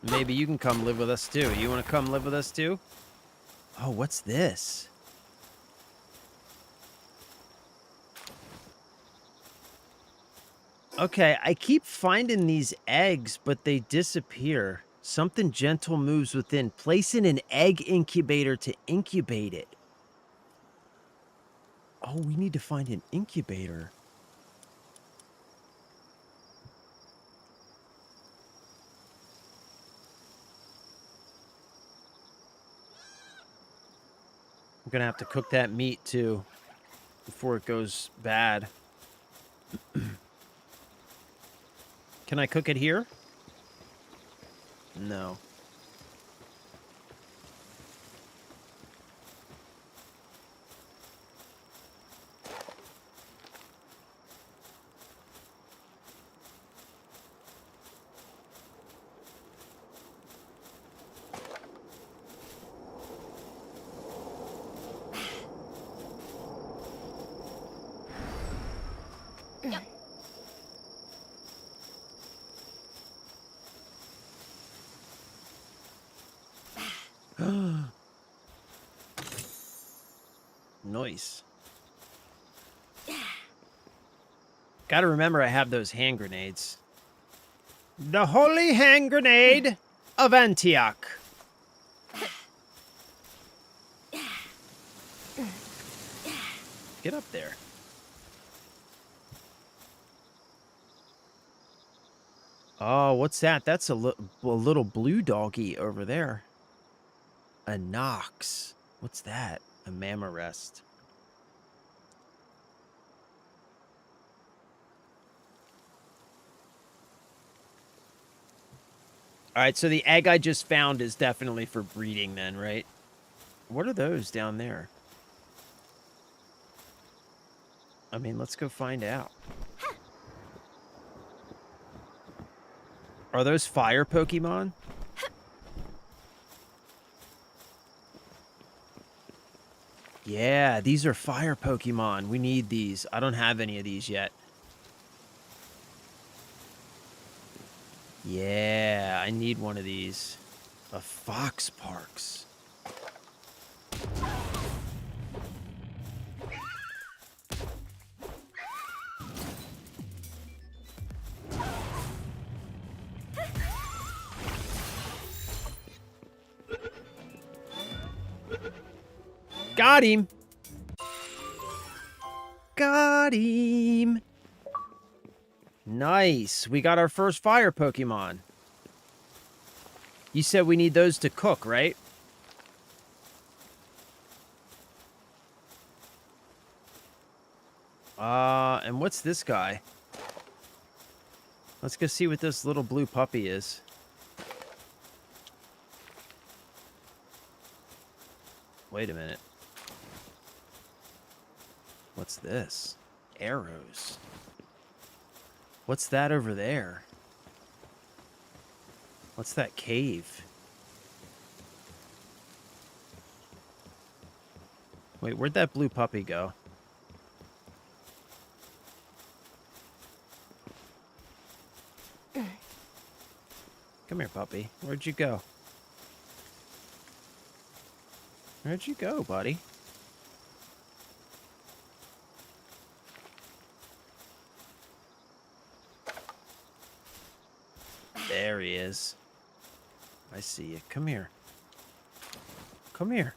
Maybe you can come live with us too. You want to come live with us too? Oh, what's this? Okay, I keep finding these eggs, but they disappear. Something gentle moves within. Place in an egg incubator to incubate it. Oh, we need to find an incubator. I'm gonna have to cook that meat too before it goes bad. Can I cook it here? No. Nice. Gotta remember I have those hand grenades. The holy hand grenade of Antioch. Get up there. Oh, what's that? That's a little blue doggy over there. A Nox. What's that? A Mammorest. Alright, so the egg I just found is definitely for breeding then, right? What are those down there? I mean, let's go find out. Are those fire Pokemon? Yeah, these are fire Pokemon. We need these. I don't have any of these yet. Yeah, I need one of these. A Fox Parks. Got him. Got him. Nice. We got our first fire Pokemon. You said we need those to cook, right? And what's this guy? Let's go see what this little blue puppy is. Wait a minute. What's this? Arrows. What's that over there? What's that cave? Wait, where'd that blue puppy go? Come here, puppy. Where'd you go? Where'd you go, buddy? There he is. I see you. Come here. Come here.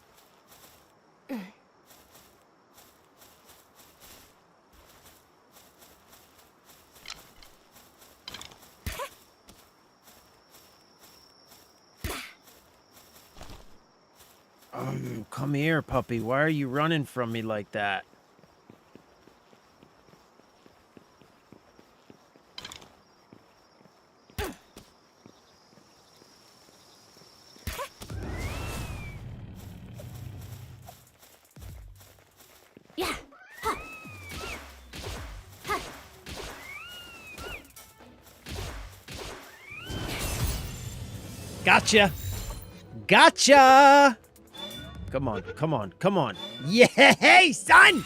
Come here, puppy. Why are you running from me like that? Yeah. Gotcha! Gotcha! Come on, come on, come on. Yay, son!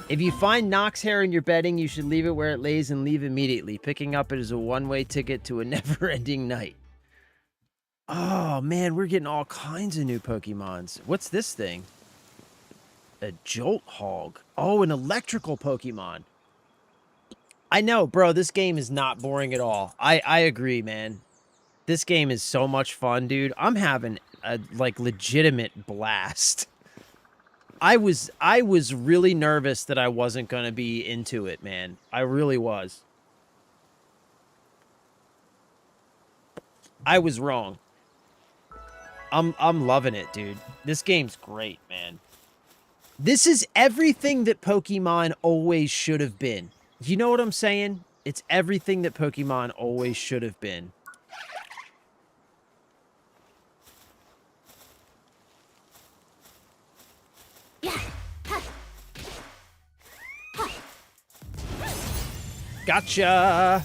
If you find Nox hair in your bedding, you should leave it where it lays and leave immediately. Picking up it is a one-way ticket to a never-ending night. Oh, man, we're getting all kinds of new Pokemons. What's this thing? A Jolthog. Oh, an electrical Pokemon. I know, bro, this game is not boring at all. I agree, man. This game is so much fun, dude. I'm having a, like, legitimate blast. I was really nervous that I wasn't going to be into it, man. I really was. I was wrong. I'm loving it, dude. This game's great, man. This is everything that Pokemon always should have been. You know what I'm saying? It's everything that Pokemon always should have been. Gotcha!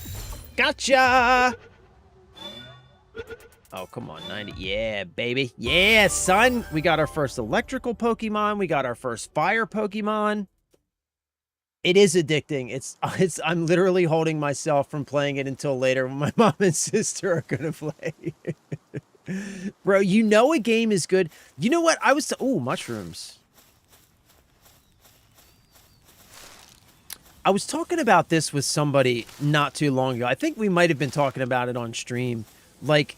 Gotcha! Oh, come on, 90. Yeah, baby. Yeah, son! We got our first electrical Pokemon. We got our first fire Pokemon. It is addicting. I'm literally holding myself from playing it until later when my mom and sister are gonna play. Bro, you know a game is good. You know what? Oh, mushrooms. I was talking about this with somebody not too long ago. I think we might have been talking about it on stream. Like,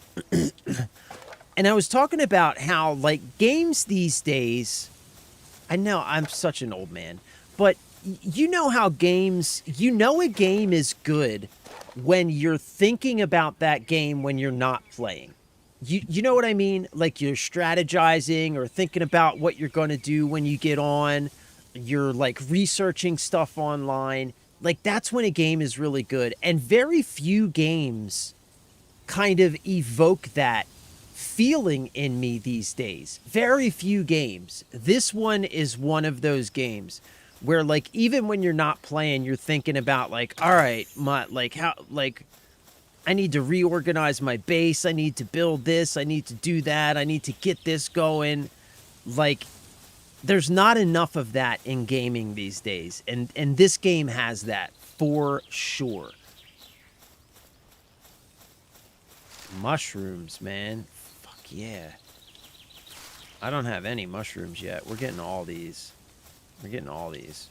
and I was talking about how, like, games these days, I know I'm such an old man, but you know how games, you know a game is good when you're thinking about that game when you're not playing. You know what I mean? Like, you're strategizing or thinking about what you're going to do when you get on. You're, like, researching stuff online. Like, that's when a game is really good. And very few games kind of evoke that feeling in me these days. Very few games. This one is one of those games where, like, even when you're not playing, you're thinking about, like, all right, I need to reorganize my base. I need to build this. I need to do that. I need to get this going. Like, there's not enough of that in gaming these days. And this game has that for sure. Mushrooms, man. Fuck yeah. I don't have any mushrooms yet. We're getting all these. We're getting all these.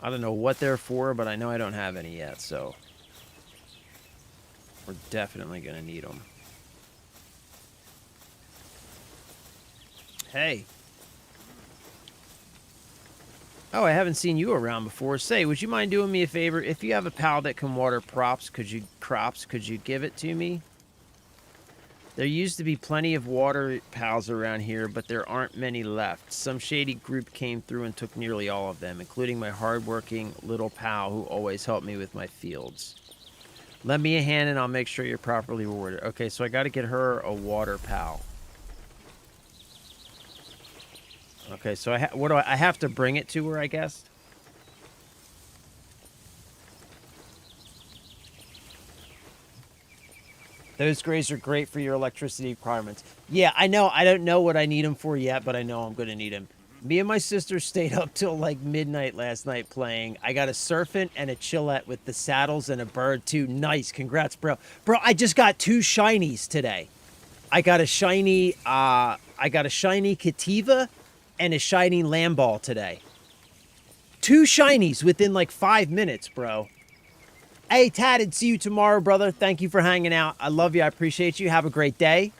I don't know what they're for, but I know I don't have any yet, so we're definitely going to need them. Hey. Oh, I haven't seen you around before. Say, would you mind doing me a favor? If you have a pal that can water could you give it to me? There used to be plenty of water pals around here, but there aren't many left. Some shady group came through and took nearly all of them, including my hardworking little pal who always helped me with my fields. Lend me a hand and I'll make sure you're properly rewarded. Okay, so I got to get her a water pal. Okay, so I have to bring it to her, I guess? Those grays are great for your electricity requirements. Yeah, I know. I don't know what I need them for yet, but I know I'm going to need them. Me and my sister stayed up till like midnight last night playing. I got a Surfant and a Chillette with the saddles and a bird too. Nice. Congrats, bro. Bro, I just got 2 shinies today. I got a shiny Cativa and a shiny Lamball today. 2 shinies within like 5 minutes, bro. Hey, Tatted, see you tomorrow, brother. Thank you for hanging out. I love you. I appreciate you. Have a great day.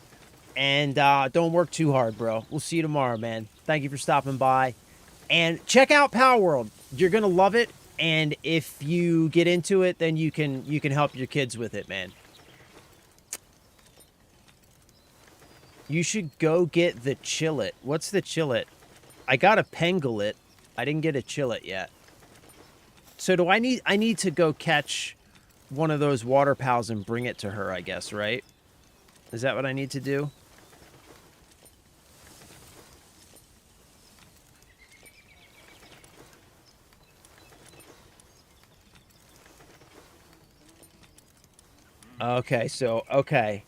And don't work too hard, bro. We'll see you tomorrow, man. Thank you for stopping by. And check out Power World. You're going to love it. And if you get into it, then you can help your kids with it, man. You should go get the Chillet. What's the Chillet? I got a Pengulet. I didn't get a Chillet yet. So do I need to go catch one of those water pals and bring it to her, I guess, right? Is that what I need to do? Okay, so, okay.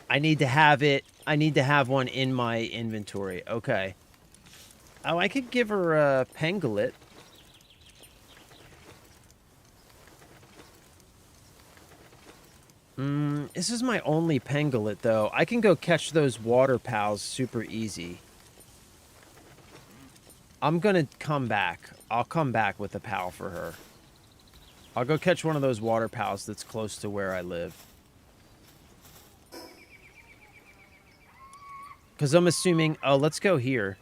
I need to have it. I need to have one in my inventory. Okay. Oh, I could give her a Pengulet. This is my only Pengulet, though. I can go catch those water pals super easy. I'm gonna come back. I'll come back with a pal for her. I'll go catch one of those water pals that's close to where I live. Because I'm assuming... Oh, let's go here.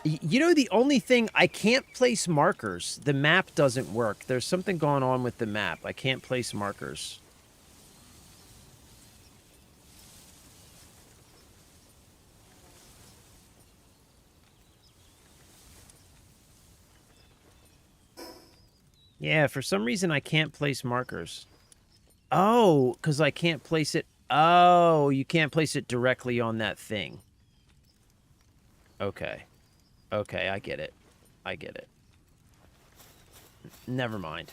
You know, the only thing... I can't place markers. The map doesn't work. There's something going on with the map. I can't place markers. Yeah, for some reason I can't place markers. Oh, because I can't place it... Oh, you can't place it directly on that thing. Okay. Okay, I get it. I get it. Never mind.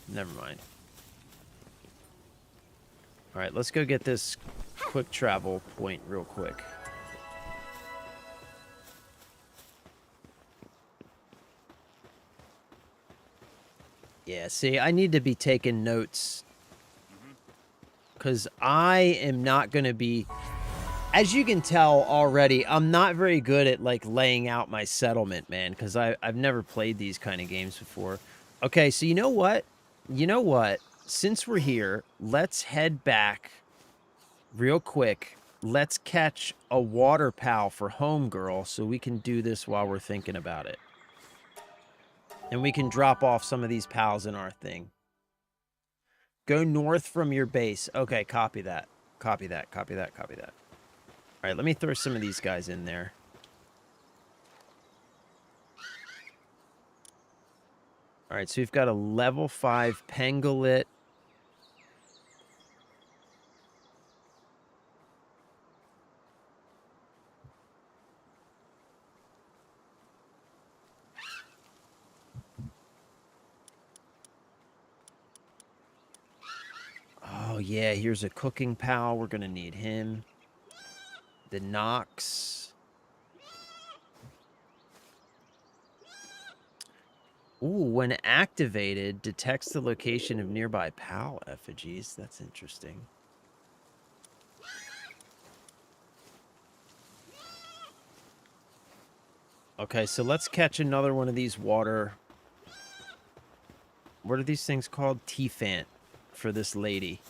Never mind. Alright, let's go get this quick travel point real quick. Yeah, see, I need to be taking notes. Because I am not going to be... As you can tell already, I'm not very good at, like, laying out my settlement, man. Because I've never played these kind of games before. Okay, so you know what? You know what? Since we're here, let's head back real quick. Let's catch a water pal for Homegirl so we can do this while we're thinking about it. And we can drop off some of these pals in our thing. Go north from your base. Okay, copy that. Copy that, copy that, copy that. All right, let me throw some of these guys in there. All right, so we've got a level 5 Pengulet. Oh, yeah, here's a cooking pal. We're going to need him. The Nox. Ooh, when activated, detects the location of nearby pal effigies. That's interesting. Okay, so let's catch another one of these water... What are these things called? T-Fant for this lady.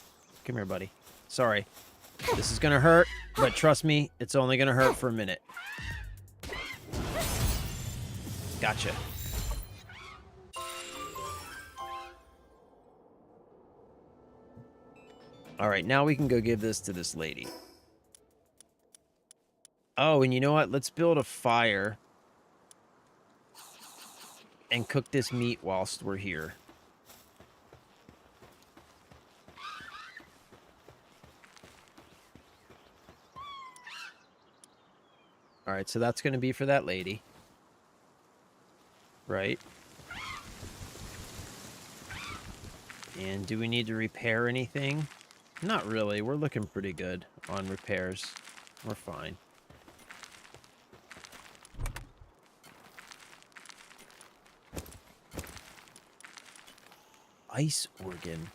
Come here, buddy. Sorry. This is gonna hurt, but trust me, it's only gonna hurt for a minute. Gotcha. All right, now we can go give this to this lady. Oh, and you know what? Let's build a fire and cook this meat whilst we're here. All right, so that's going to be for that lady. Right? And do we need to repair anything? Not really. We're looking pretty good on repairs. We're fine. Ice organ.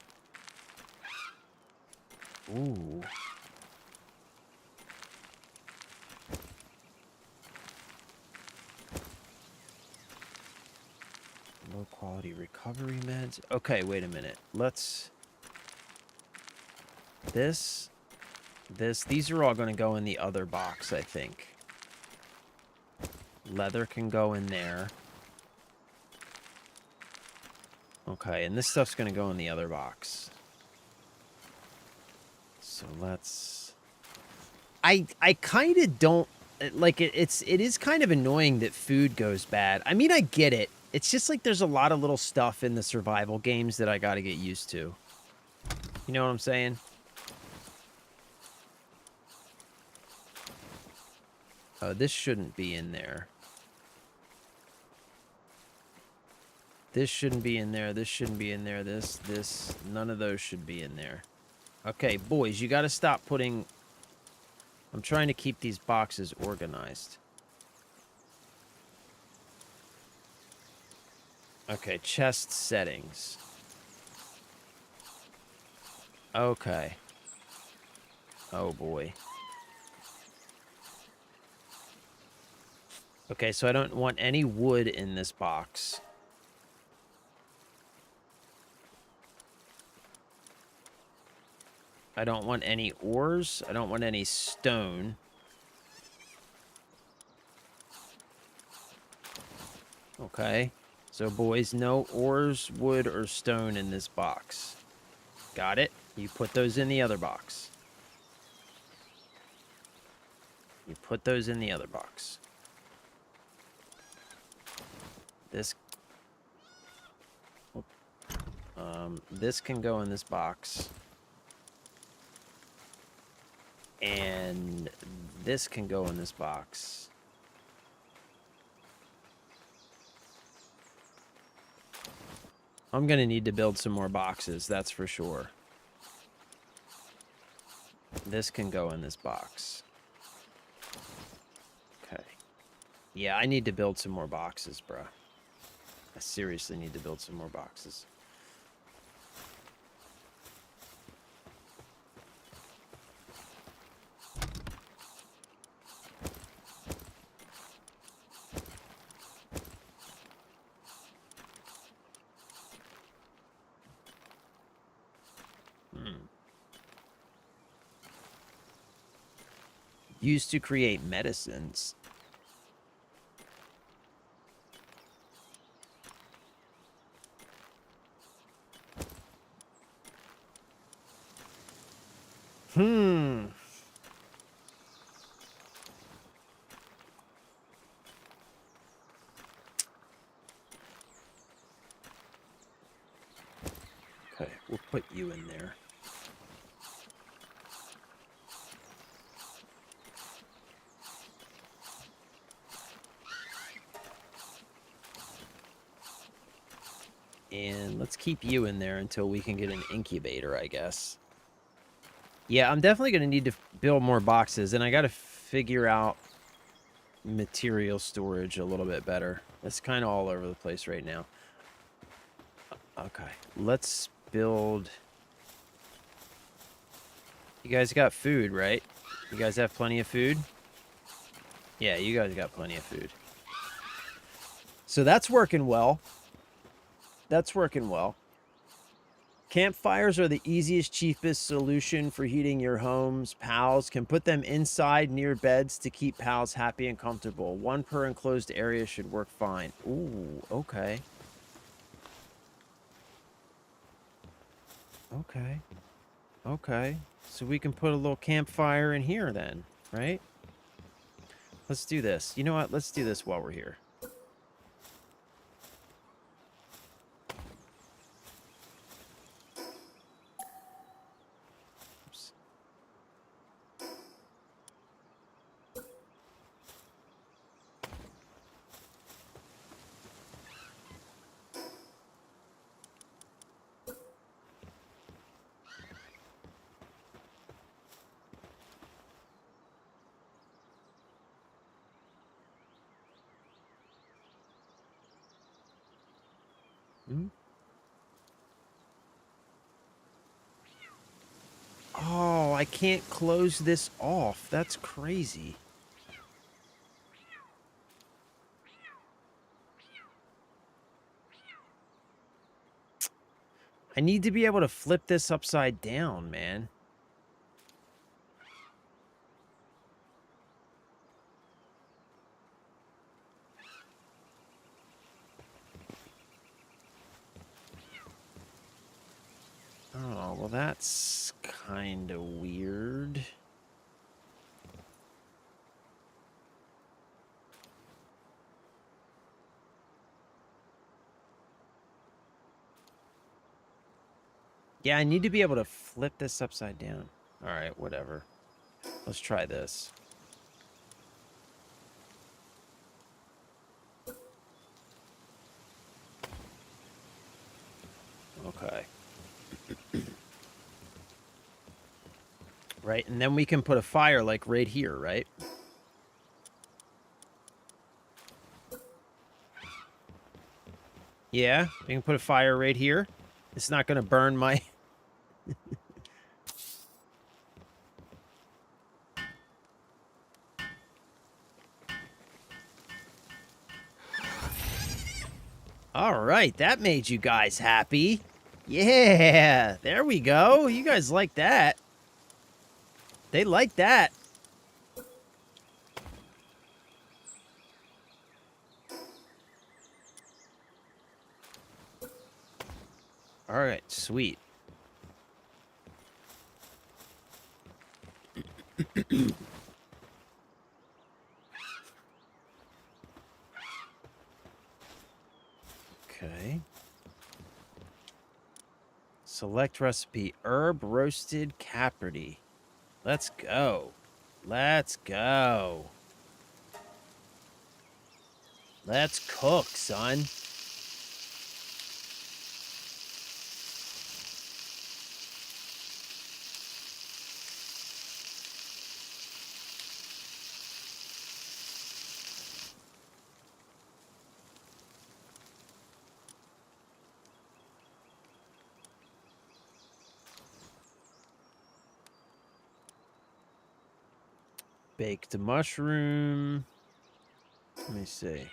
Ooh. Low quality recovery meds. Okay, wait a minute. Let's... These are all going to go in the other box, I think. Leather can go in there. Okay, and this stuff's going to go in the other box. So let's... I kind of don't... Like, it is kind of annoying that food goes bad. I mean, I get it. It's just like there's a lot of little stuff in the survival games that I got to get used to. You know what I'm saying? Oh, this shouldn't be in there. This shouldn't be in there. This shouldn't be in there. This. None of those should be in there. Okay, boys, you got to stop putting... I'm trying to keep these boxes organized. Okay, chest settings. Okay. Oh, boy. Okay, so I don't want any wood in this box. I don't want any ores. I don't want any stone. Okay. So, boys, no ores, wood, or stone in this box. Got it? You put those in the other box. You put those in the other box. This... this can go in this box. And this can go in this box. I'm going to need to build some more boxes, that's for sure. This can go in this box. Okay. Yeah, I need to build some more boxes, bruh. I seriously need to build some more boxes. Used to create medicines. Okay, we'll put you in there. And let's keep you in there until we can get an incubator, I guess. Yeah, I'm definitely going to need to build more boxes, and I got to figure out material storage a little bit better. It's kind of all over the place right now. Okay, let's build... You guys got food, right? You guys have plenty of food? Yeah, you guys got plenty of food. So that's working well. That's working well. Campfires are the easiest, cheapest solution for heating your homes. Pals can put them inside near beds to keep pals happy and comfortable. One per enclosed area should work fine. Ooh, okay. Okay. Okay. So we can put a little campfire in here then, right? Let's do this. You know what? Let's do this while we're here. Oops. Hmm? Oh, I can't close this off. That's crazy. I need to be able to flip this upside down, man. Oh, well, that's kind of weird. Yeah, I need to be able to flip this upside down. All right, whatever. Let's try this. Okay. Right, and then we can put a fire like right here, right? Yeah, we can put a fire right here. It's not going to burn my... All right, that made you guys happy. Yeah, there we go. You guys like that. They like that. All right, sweet. Okay. Select recipe, herb roasted caperty. Let's go. Let's go. Let's cook, son. Baked mushroom. Let me see.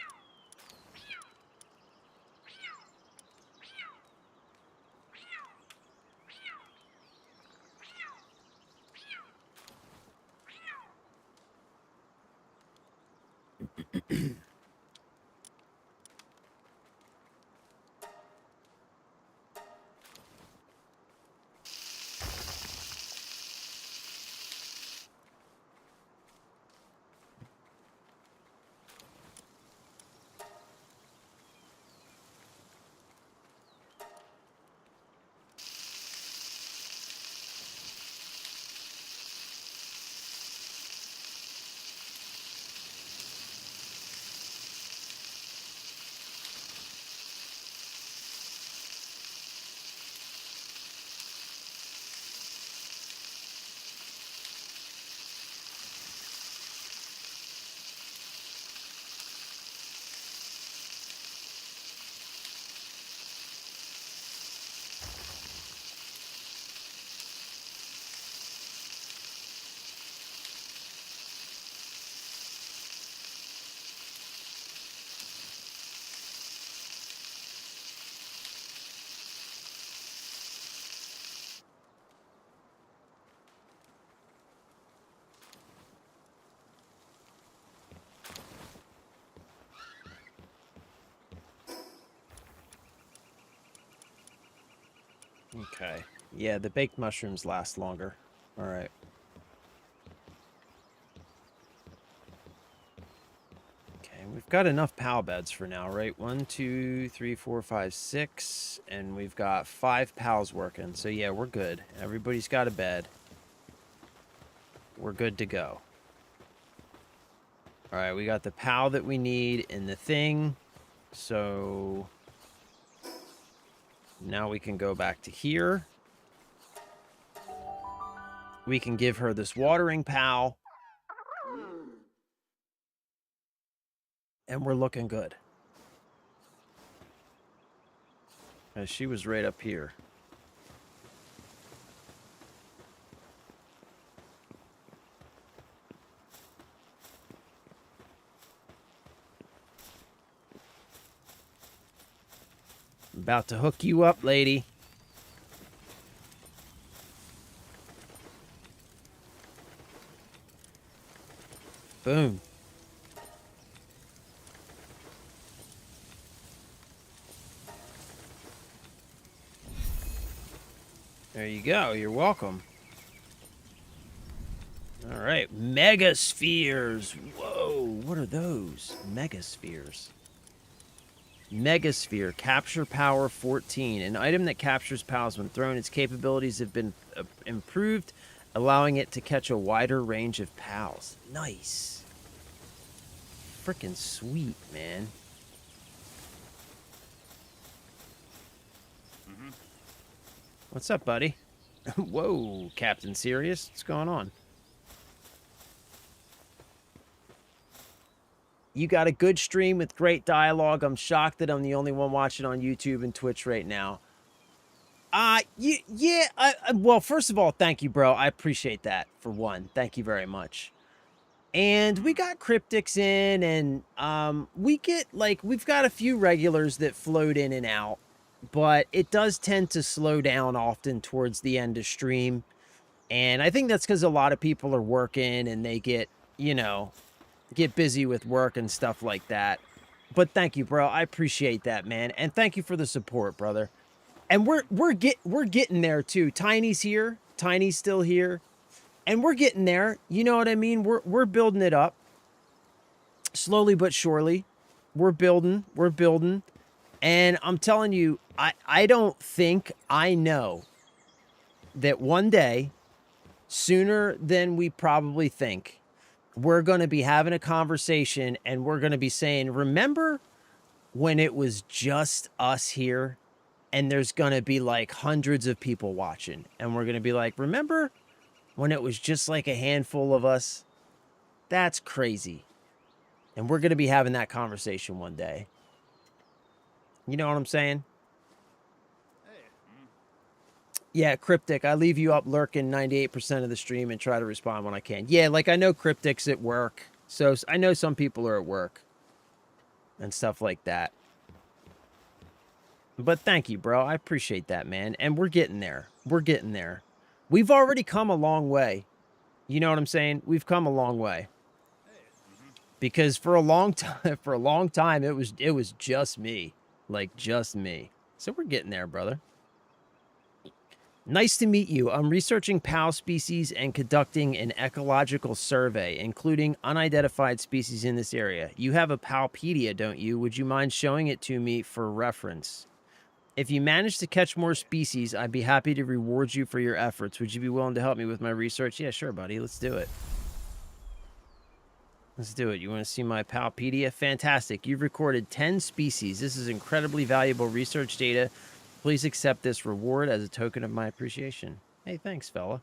Okay. Yeah, the baked mushrooms last longer. All right. Okay, we've got enough PAL beds for now, right? 1, 2, 3, 4, 5, 6. And we've got 5 PALs working. So yeah, we're good. Everybody's got a bed. We're good to go. All right, we got the PAL that we need in the thing. So now we can go back to here. We can give her this watering PAL. And we're looking good. She was right up here. I'm about to hook you up, lady. Boom. There you go. You're welcome. All right. Megaspheres. Whoa. What are those? Megaspheres. Megasphere. Capture power 14. An item that captures pals when thrown. Its capabilities have been improved, allowing it to catch a wider range of pals. Nice. Freaking sweet, man. What's up, buddy? Whoa, Captain Serious. What's going on? You got a good stream with great dialogue. I'm shocked that I'm the only one watching on YouTube and Twitch right now. Yeah, well, first of all, thank you, bro. I appreciate that, for one. Thank you very much. And we got Cryptics in, and we get, like, we've got a few regulars that float in and out. But it does tend to slow down often towards the end of stream. And I think that's because a lot of people are working and they get, you know, get busy with work and stuff like that. But thank you, bro. I appreciate that, man. And thank you for the support, brother. And we're getting there too. Tiny's here. Tiny's still here. And we're getting there. You know what I mean? We're building it up. Slowly but surely. We're building. We're building. And I'm telling you, I don't think I know that one day, sooner than we probably think, we're going to be having a conversation and we're going to be saying, remember when it was just us here and there's going to be like hundreds of people watching? And we're going to be like, remember when it was just like a handful of us? That's crazy. And we're going to be having that conversation one day. You know what I'm saying? Yeah, Cryptic, I leave you up lurking 98% of the stream and try to respond when I can. Yeah, like I know Cryptic's at work. So I know some people are at work and stuff like that. But thank you, bro. I appreciate that, man. And we're getting there. We're getting there. We've already come a long way. You know what I'm saying? We've come a long way. Because for a long time, it was just me. Like, just me. So we're getting there, brother. Nice to meet you. I'm researching PAL species and conducting an ecological survey, including unidentified species in this area. You have a Palpedia, don't you? Would you mind showing it to me for reference? If you manage to catch more species, I'd be happy to reward you for your efforts. Would you be willing to help me with my research? Yeah, sure, buddy. Let's do it. Let's do it. You want to see my Palpedia? Fantastic. You've recorded 10 species. This is incredibly valuable research data. Please accept this reward as a token of my appreciation. Hey, thanks, fella.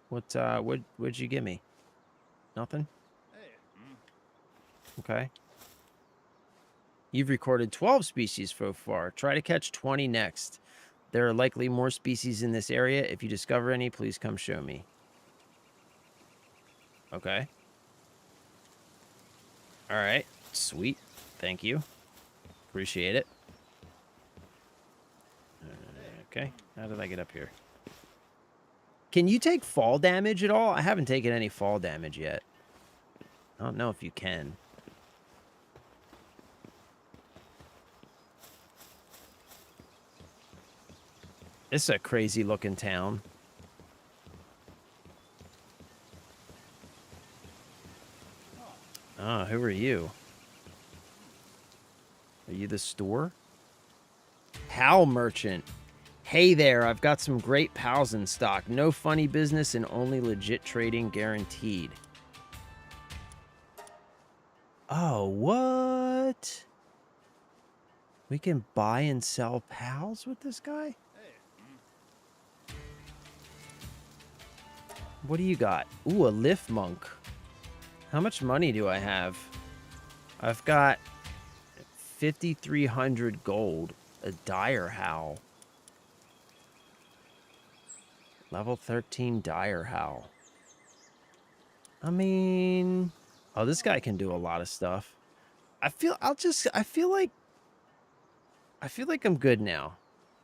What'd you give me? Nothing? Okay. You've recorded 12 species so far. Try to catch 20 next. There are likely more species in this area. If you discover any, please come show me. Okay. All right. Sweet. Thank you. Appreciate it. Okay. How did I get up here? Can you take fall damage at all? I haven't taken any fall damage yet. I don't know if you can. It's a crazy looking town. Ah, who are you? Are you the store? Pal merchant. Hey there, I've got some great pals in stock. No funny business and only legit trading guaranteed. Oh, what? We can buy and sell pals with this guy? What do you got? Ooh, a lift monk. How much money do I have? I've got 5,300 gold. A dire howl. Level 13 dire howl. I mean, oh, this guy can do a lot of stuff. I feel like I'm good now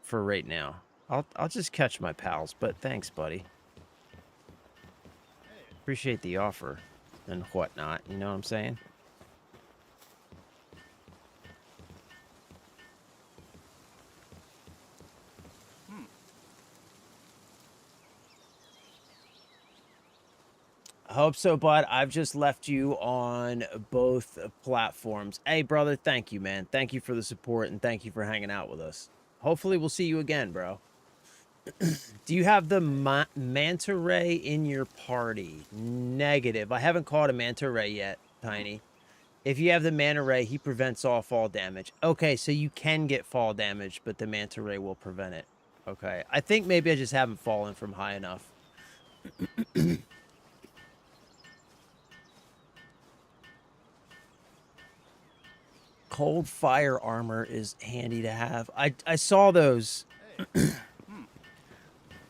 for right now. I'll just catch my pals, but thanks, buddy. Appreciate the offer and whatnot, you know what I'm saying? I hope so, bud. I've just left you on both platforms. Hey, brother, thank you, man. Thank you for the support and thank you for hanging out with us. Hopefully we'll see you again, bro. Do you have the manta ray in your party? Negative. I haven't caught a manta ray yet, Tiny. If you have the manta ray, he prevents all fall damage. Okay, so you can get fall damage, but the manta ray will prevent it. Okay. I think maybe I just haven't fallen from high enough. Cold fire armor is handy to have. I saw those.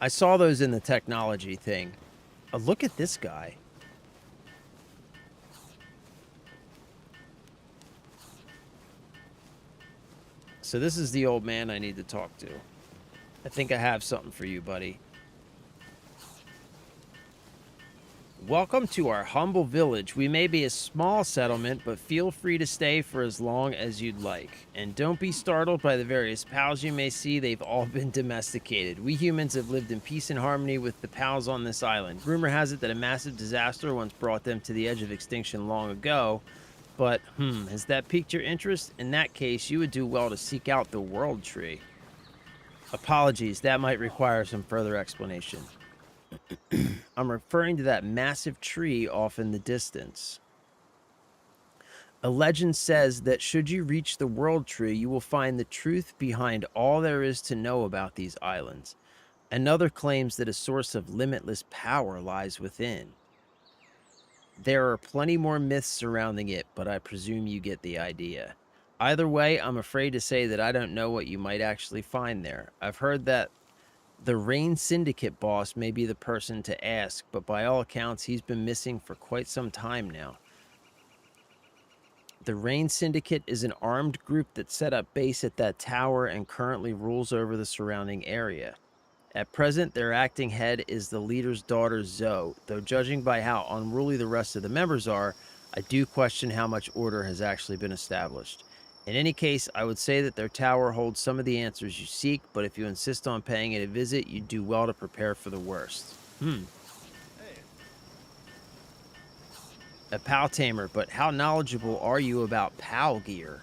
I saw those in the technology thing. Look at this guy. So this is the old man I need to talk to. I think I have something for you, buddy. Welcome to our humble village. We may be a small settlement, but feel free to stay for as long as you'd like. And don't be startled by the various pals you may see. They've all been domesticated. We humans have lived in peace and harmony with the pals on this island. Rumor has it that a massive disaster once brought them to the edge of extinction long ago. But, has that piqued your interest? In that case, you would do well to seek out the World Tree. Apologies, that might require some further explanation. I'm referring to that massive tree off in the distance. A legend says that should you reach the World Tree, you will find the truth behind all there is to know about these islands. Another claims that a source of limitless power lies within. There are plenty more myths surrounding it, but I presume you get the idea. Either way, I'm afraid to say that I don't know what you might actually find there. I've heard that the Rain Syndicate boss may be the person to ask, but by all accounts, he's been missing for quite some time now. The Rain Syndicate is an armed group that set up base at that tower and currently rules over the surrounding area. At present, their acting head is the leader's daughter, Zoe, though judging by how unruly the rest of the members are, I do question how much order has actually been established. In any case, I would say that their tower holds some of the answers you seek, but if you insist on paying it a visit, you do well to prepare for the worst. A PAL tamer, but how knowledgeable are you about PAL gear?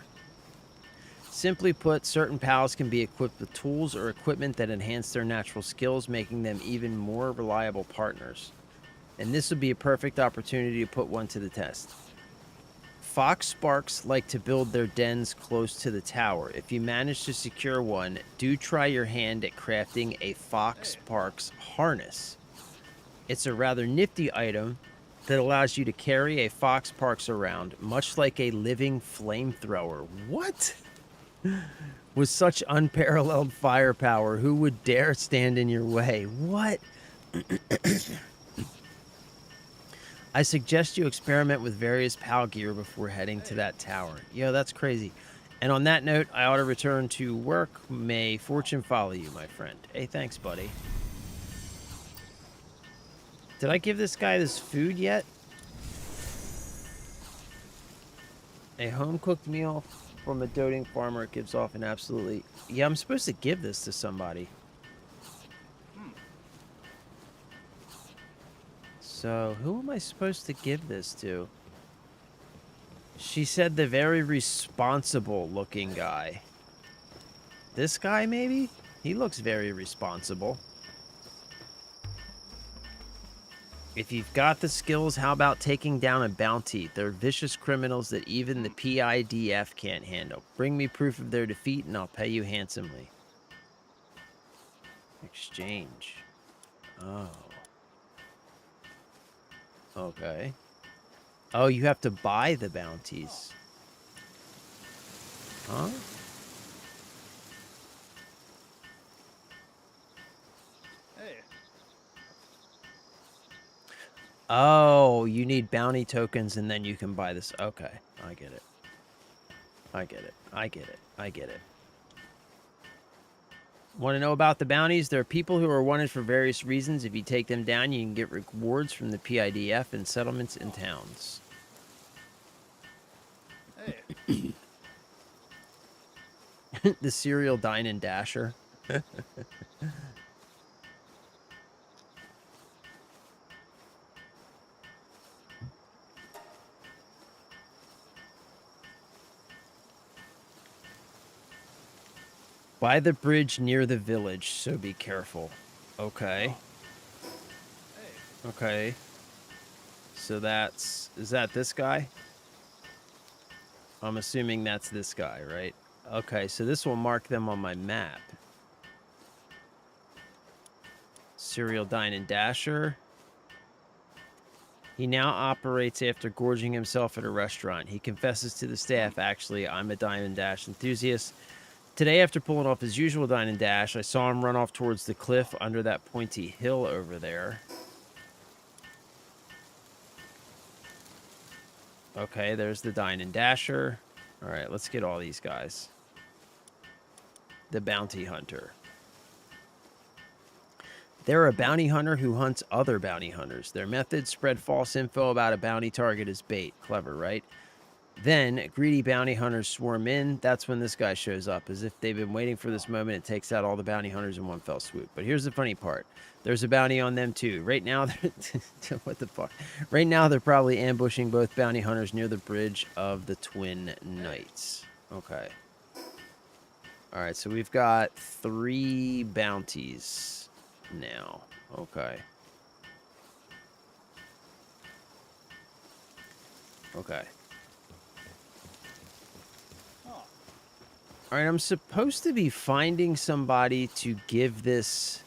Simply put, certain PALs can be equipped with tools or equipment that enhance their natural skills, making them even more reliable partners. And this would be a perfect opportunity to put one to the test. Fox Sparks like to build their dens close to the tower. If you manage to secure one, do try your hand at crafting a Fox Sparks harness. It's a rather nifty item that allows you to carry a Fox Sparks around, much like a living flamethrower. What? With such unparalleled firepower, who would dare stand in your way? What? I suggest you experiment with various PAL gear before heading to that tower. Yo, that's crazy. And on that note, I ought to return to work. May fortune follow you, my friend. Hey, thanks, buddy. Did I give this guy this food yet? A home-cooked meal from a doting farmer gives off an absolutely... Yeah, I'm supposed to give this to somebody. So, who am I supposed to give this to? She said the very responsible looking guy. This guy, maybe? He looks very responsible. If you've got the skills, how about taking down a bounty? They're vicious criminals that even the PIDF can't handle. Bring me proof of their defeat and I'll pay you handsomely. Exchange. Oh. Okay. Oh, you have to buy the bounties. Huh? Hey. Oh, you need bounty tokens and then you can buy this. Okay, I get it. I get it. I get it. I get it. Want to know about the bounties? There are people who are wanted for various reasons. If you take them down, you can get rewards from the PIDF in settlements and towns. Hey. The serial dine and dasher. By the bridge near the village, so be careful. Okay. Hey. Okay. So that's... Is that this guy? I'm assuming that's this guy, right? Okay, so this will mark them on my map. Serial Dine and Dasher. He now operates after gorging himself at a restaurant. He confesses to the staff, actually, I'm a Dine and Dash enthusiast. Today, after pulling off his usual Dine and Dash, I saw him run off towards the cliff under that pointy hill over there. Okay, there's the Dine and Dasher. All right, let's get all these guys. The Bounty Hunter. They're a bounty hunter who hunts other bounty hunters. Their methods spread false info about a bounty target as bait. Clever, right? Then, greedy bounty hunters swarm in. That's when this guy shows up. As if they've been waiting for this moment, it takes out all the bounty hunters in one fell swoop. But here's the funny part. There's a bounty on them, too. Right now, what the fuck? Right now, they're probably ambushing both bounty hunters near the bridge of the Twin Knights. Okay. All right, so we've got 3 bounties now. Okay. Okay. Oh. All right, I'm supposed to be finding somebody to give this...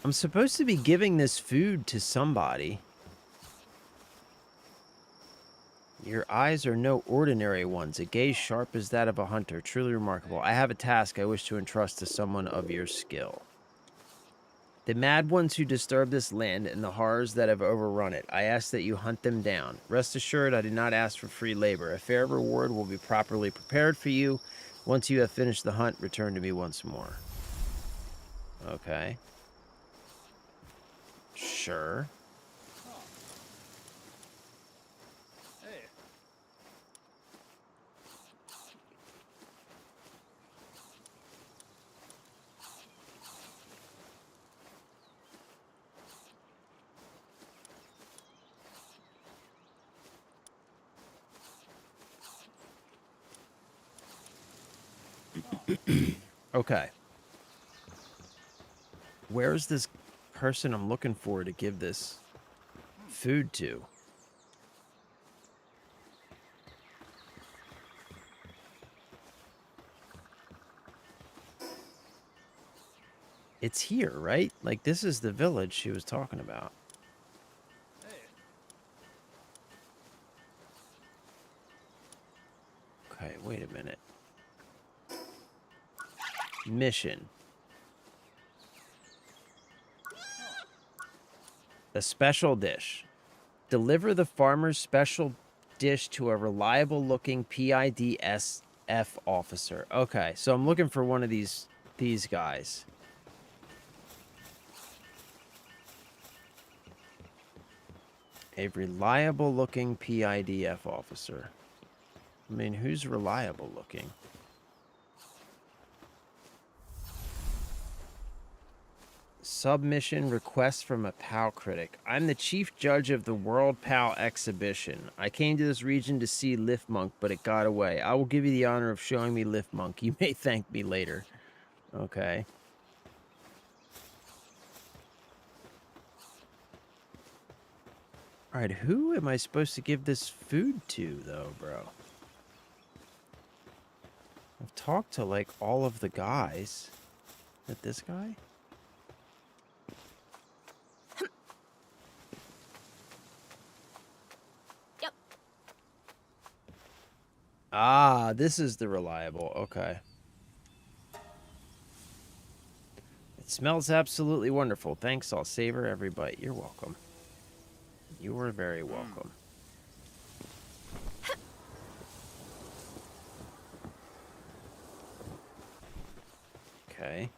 I'm supposed to be giving this food to somebody. Your eyes are no ordinary ones. A gaze sharp as that of a hunter. Truly remarkable. I have a task I wish to entrust to someone of your skill. The mad ones who disturb this land and the horrors that have overrun it. I ask that you hunt them down. Rest assured, I do not ask for free labor. A fair reward will be properly prepared for you. Once you have finished the hunt, return to me once more. Okay. Sure. Hey. Okay. Where's this person I'm looking for to give this food to? It's here, right? Like, this is the village she was talking about. Hey. Okay, wait a minute. Mission. A special dish. Deliver the farmer's special dish to a reliable-looking PIDSF officer. Okay, so I'm looking for one of these guys. A reliable looking PIDF officer. I mean, who's reliable looking? Submission request from a PAL critic. I'm the chief judge of the World PAL exhibition. I came to this region to see Liftmonk, but it got away. I will give you the honor of showing me Liftmonk. You may thank me later. Okay. Alright, who am I supposed to give this food to, though, bro? I've talked to, like, all of the guys. Is it this guy? Yep. Ah, this is the reliable. Okay. It smells absolutely wonderful. Thanks, I'll savor every bite. You're welcome. You are very welcome. Okay.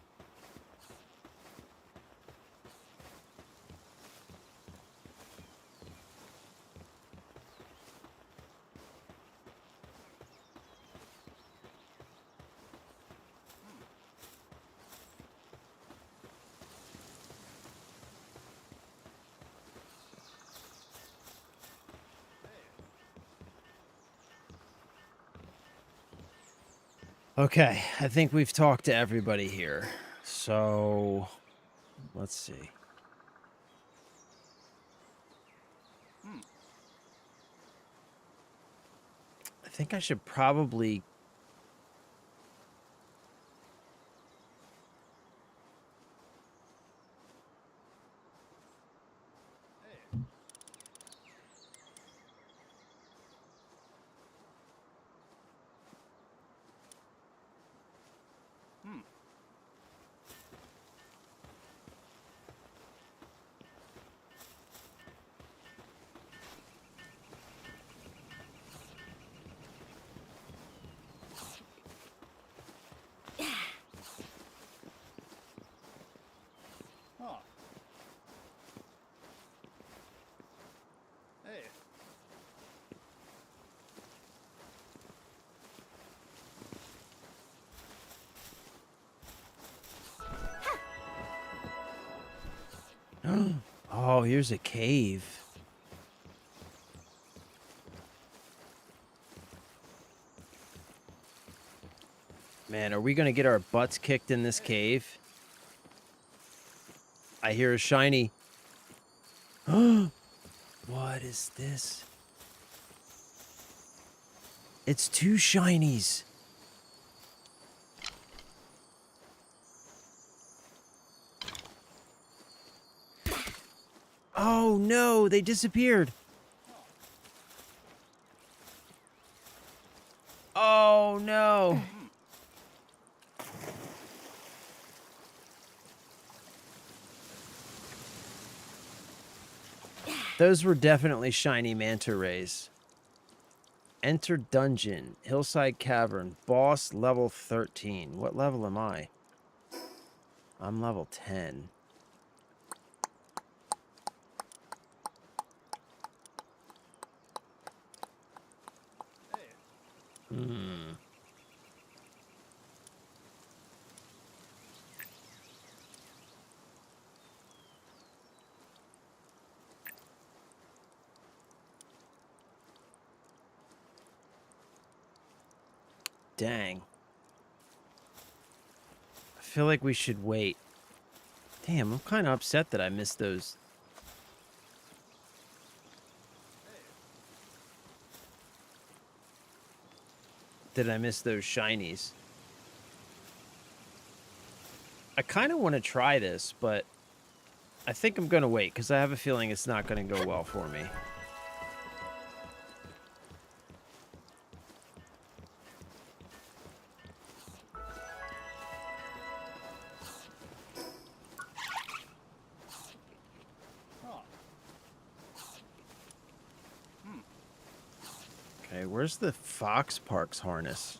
Okay, I think we've talked to everybody here. So, let's see. I think I should probably... Huh. Hey. Oh, here's a cave. Man, are we going to get our butts kicked in this cave? I hear a shiny. What is this? It's two shinies. Oh no, they disappeared. Oh no. Those were definitely shiny manta rays. Enter dungeon, hillside cavern, boss level 13. What level am I? I'm level 10. Hmm. Dang. I feel like we should wait. Damn, I'm kind of upset that I missed those. Did I miss those shinies? I kind of want to try this, but I think I'm going to wait because I have a feeling it's not going to go well for me. Okay, where's the Fox Parks harness?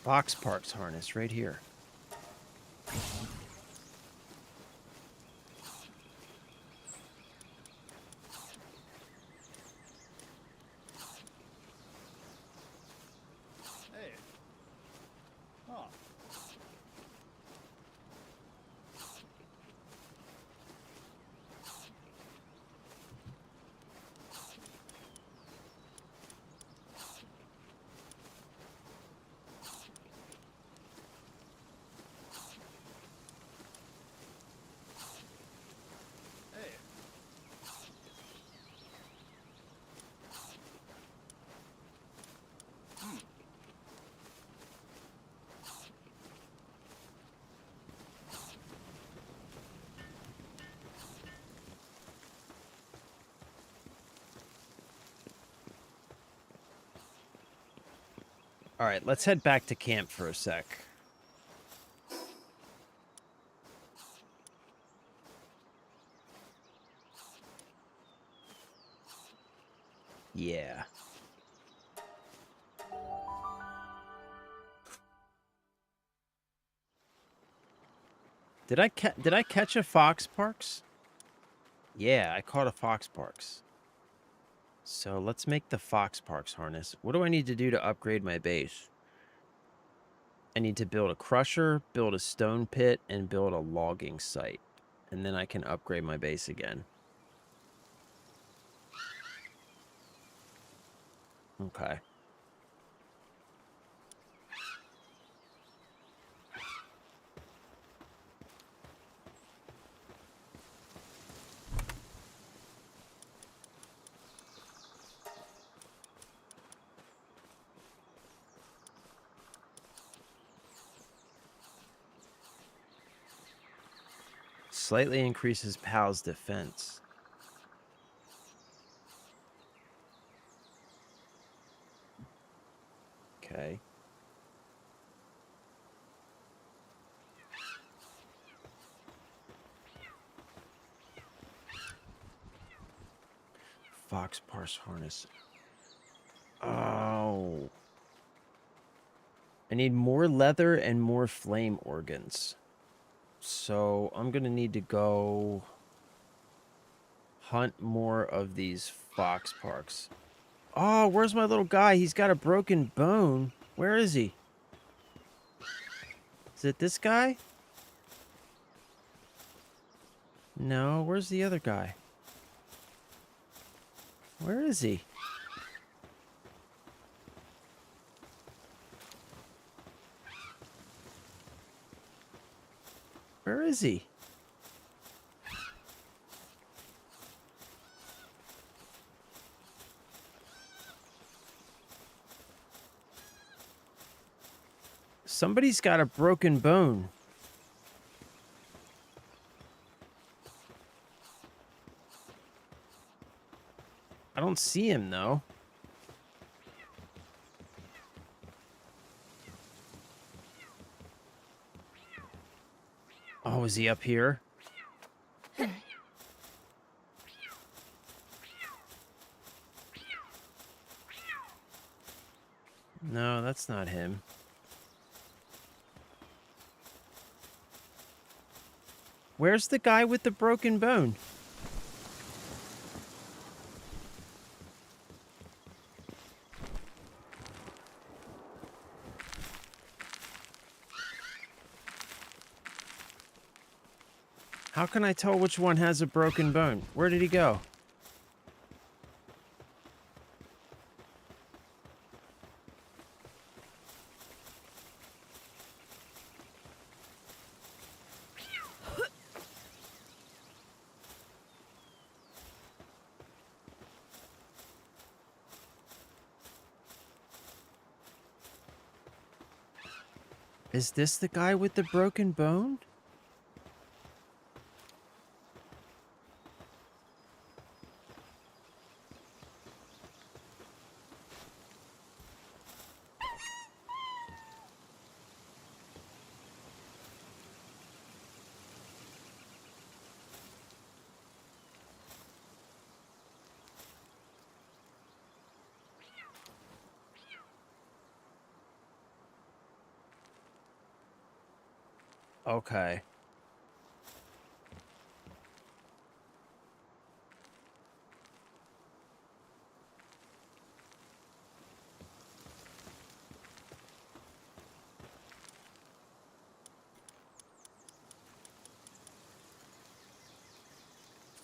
Fox Parks harness right here. All right, let's head back to camp for a sec. Yeah. Did I catch a fox, Parks? Yeah, I caught a fox, Parks. So let's make the fox Parks harness. What do I need to do to upgrade my base? I need to build a crusher, build a stone pit, and build a logging site. And then I can upgrade my base again. Okay. Slightly increases PAL's defense. Okay. Fox parse harness. Oh. I need more leather and more flame organs. So I'm going to need to go hunt more of these fox parks. Oh, where's my little guy? He's got a broken bone. Where is he? Is it this guy? No, where's the other guy? Where is he? Where is he? Somebody's got a broken bone. I don't see him, though. Oh, is he up here? No, that's not him. Where's the guy with the broken bone? How can I tell which one has a broken bone? Where did he go? Is this the guy with the broken bone? Okay.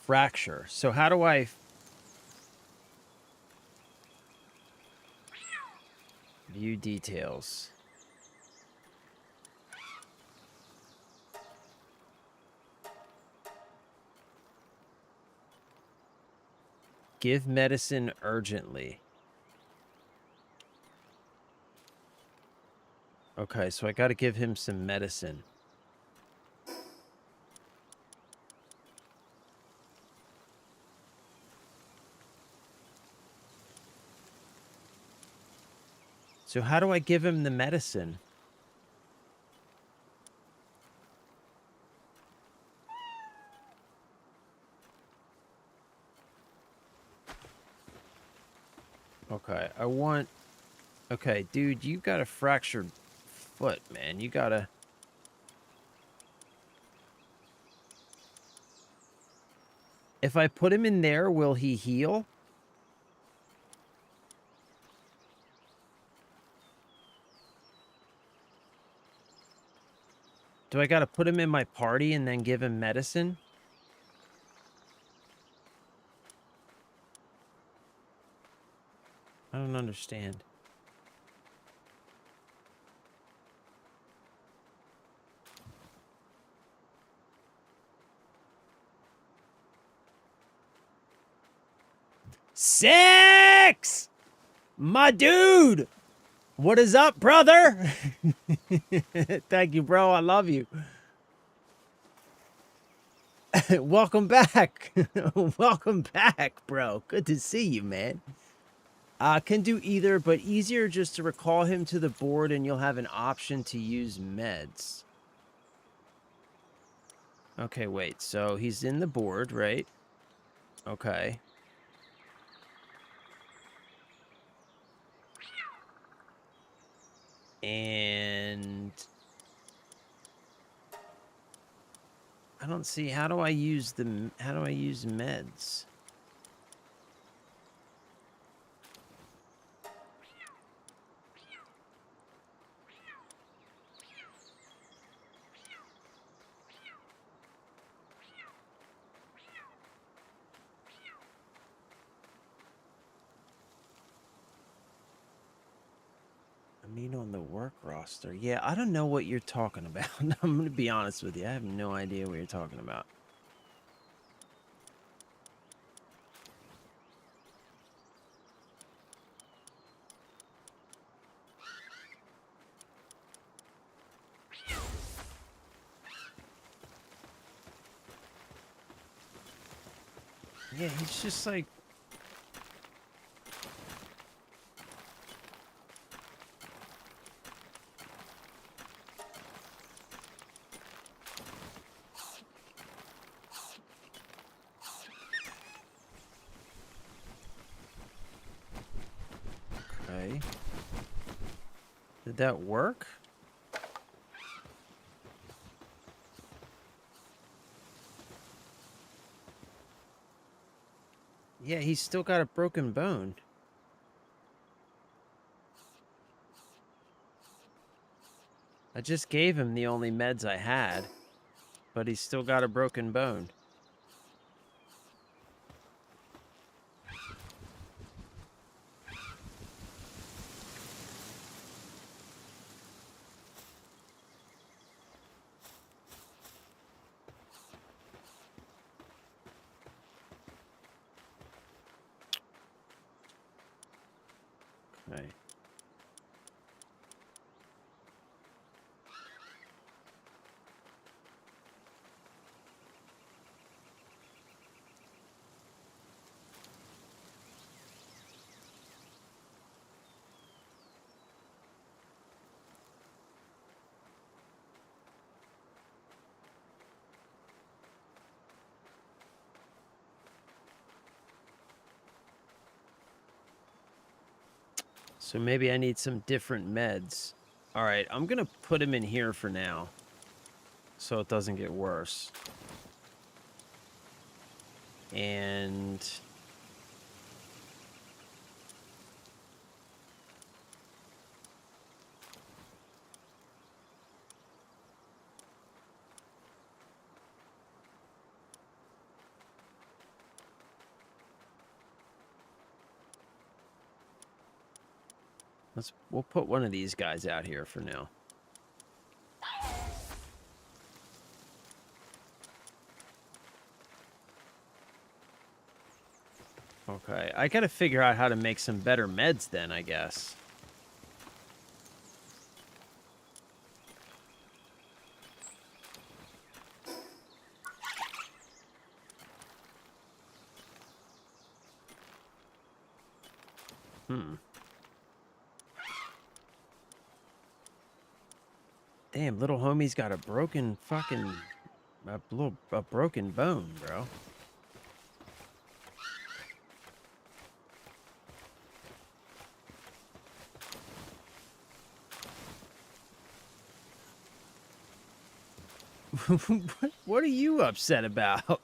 Fracture. So how do I... View details. Give medicine urgently. Okay, so I got to give him some medicine. So how do I give him the medicine? Okay, I want... Okay, dude, you got a fractured foot, man. You gotta... If I put him in there, will he heal? Do I gotta put him in my party and then give him medicine? I don't understand. Six! My dude! What is up, brother? Thank you, bro. I love you. Welcome back. Welcome back, bro. Good to see you, man. Can do either, but easier just to recall him to the board and you'll have an option to use meds. Okay, wait. So he's in the board, right? Okay. And I don't see, how do I use meds? I mean, on the work roster. Yeah, I don't know what you're talking about. I'm going to be honest with you. I have no idea what you're talking about. Yeah, he's just like... Okay. Did that work? Yeah, he's still got a broken bone. I just gave him the only meds I had, but he's still got a broken bone. Okay. So maybe I need some different meds. All right, I'm going to put him in here for now so it doesn't get worse. And... we'll put one of these guys out here for now. Okay, I gotta figure out how to make some better meds then, I guess. Damn, little homie's got a broken fucking... a broken bone, bro. What are you upset about?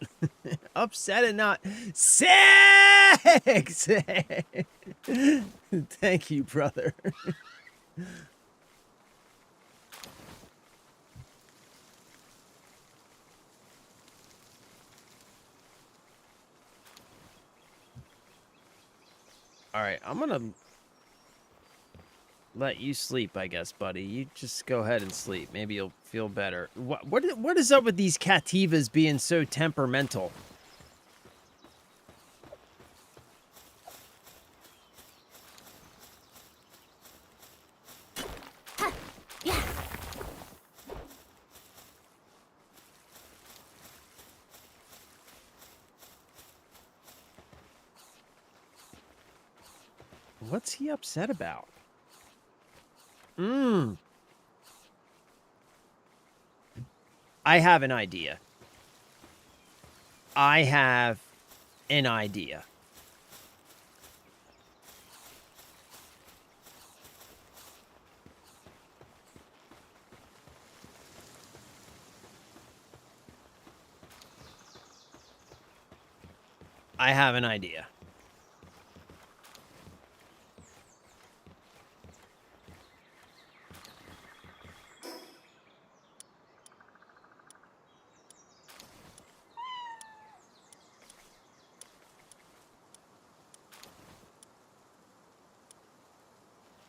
Upset and not sex. Thank you, brother. All right, I'm gonna let you sleep, I guess, buddy. You just go ahead and sleep. Maybe you'll feel better. What is up with these cativas being so temperamental? Yeah. What's he upset about? I have an idea. I have an idea. I have an idea.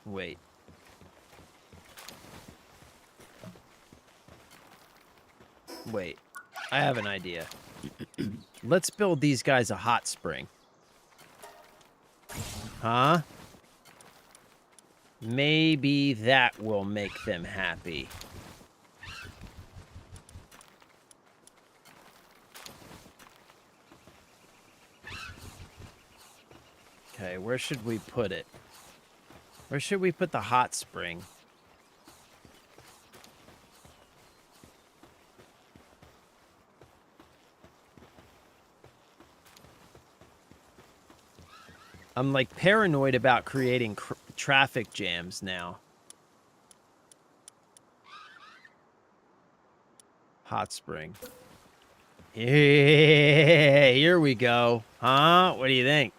Wait. Wait. I have an idea. Let's build these guys a hot spring. Huh? Maybe that will make them happy. Okay, where should we put it? Where should we put the hot spring? I'm like paranoid about creating traffic jams now. Hot spring. Yeah, here we go. Huh? What do you think?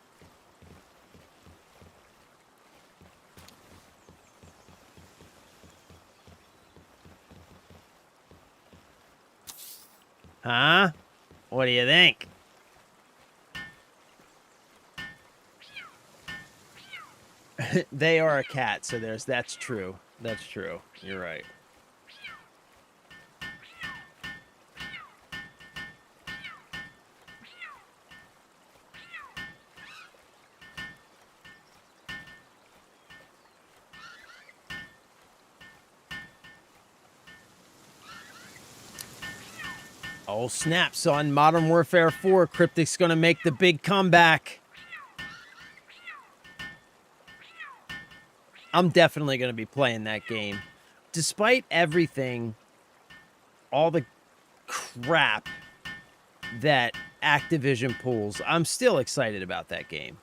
Huh? What do you think? They are a cat, so that's true. That's true. You're right. Oh, snap, son. Modern Warfare 4, Cryptic's gonna make the big comeback. I'm definitely gonna be playing that game. Despite everything, all the crap that Activision pulls, I'm still excited about that game.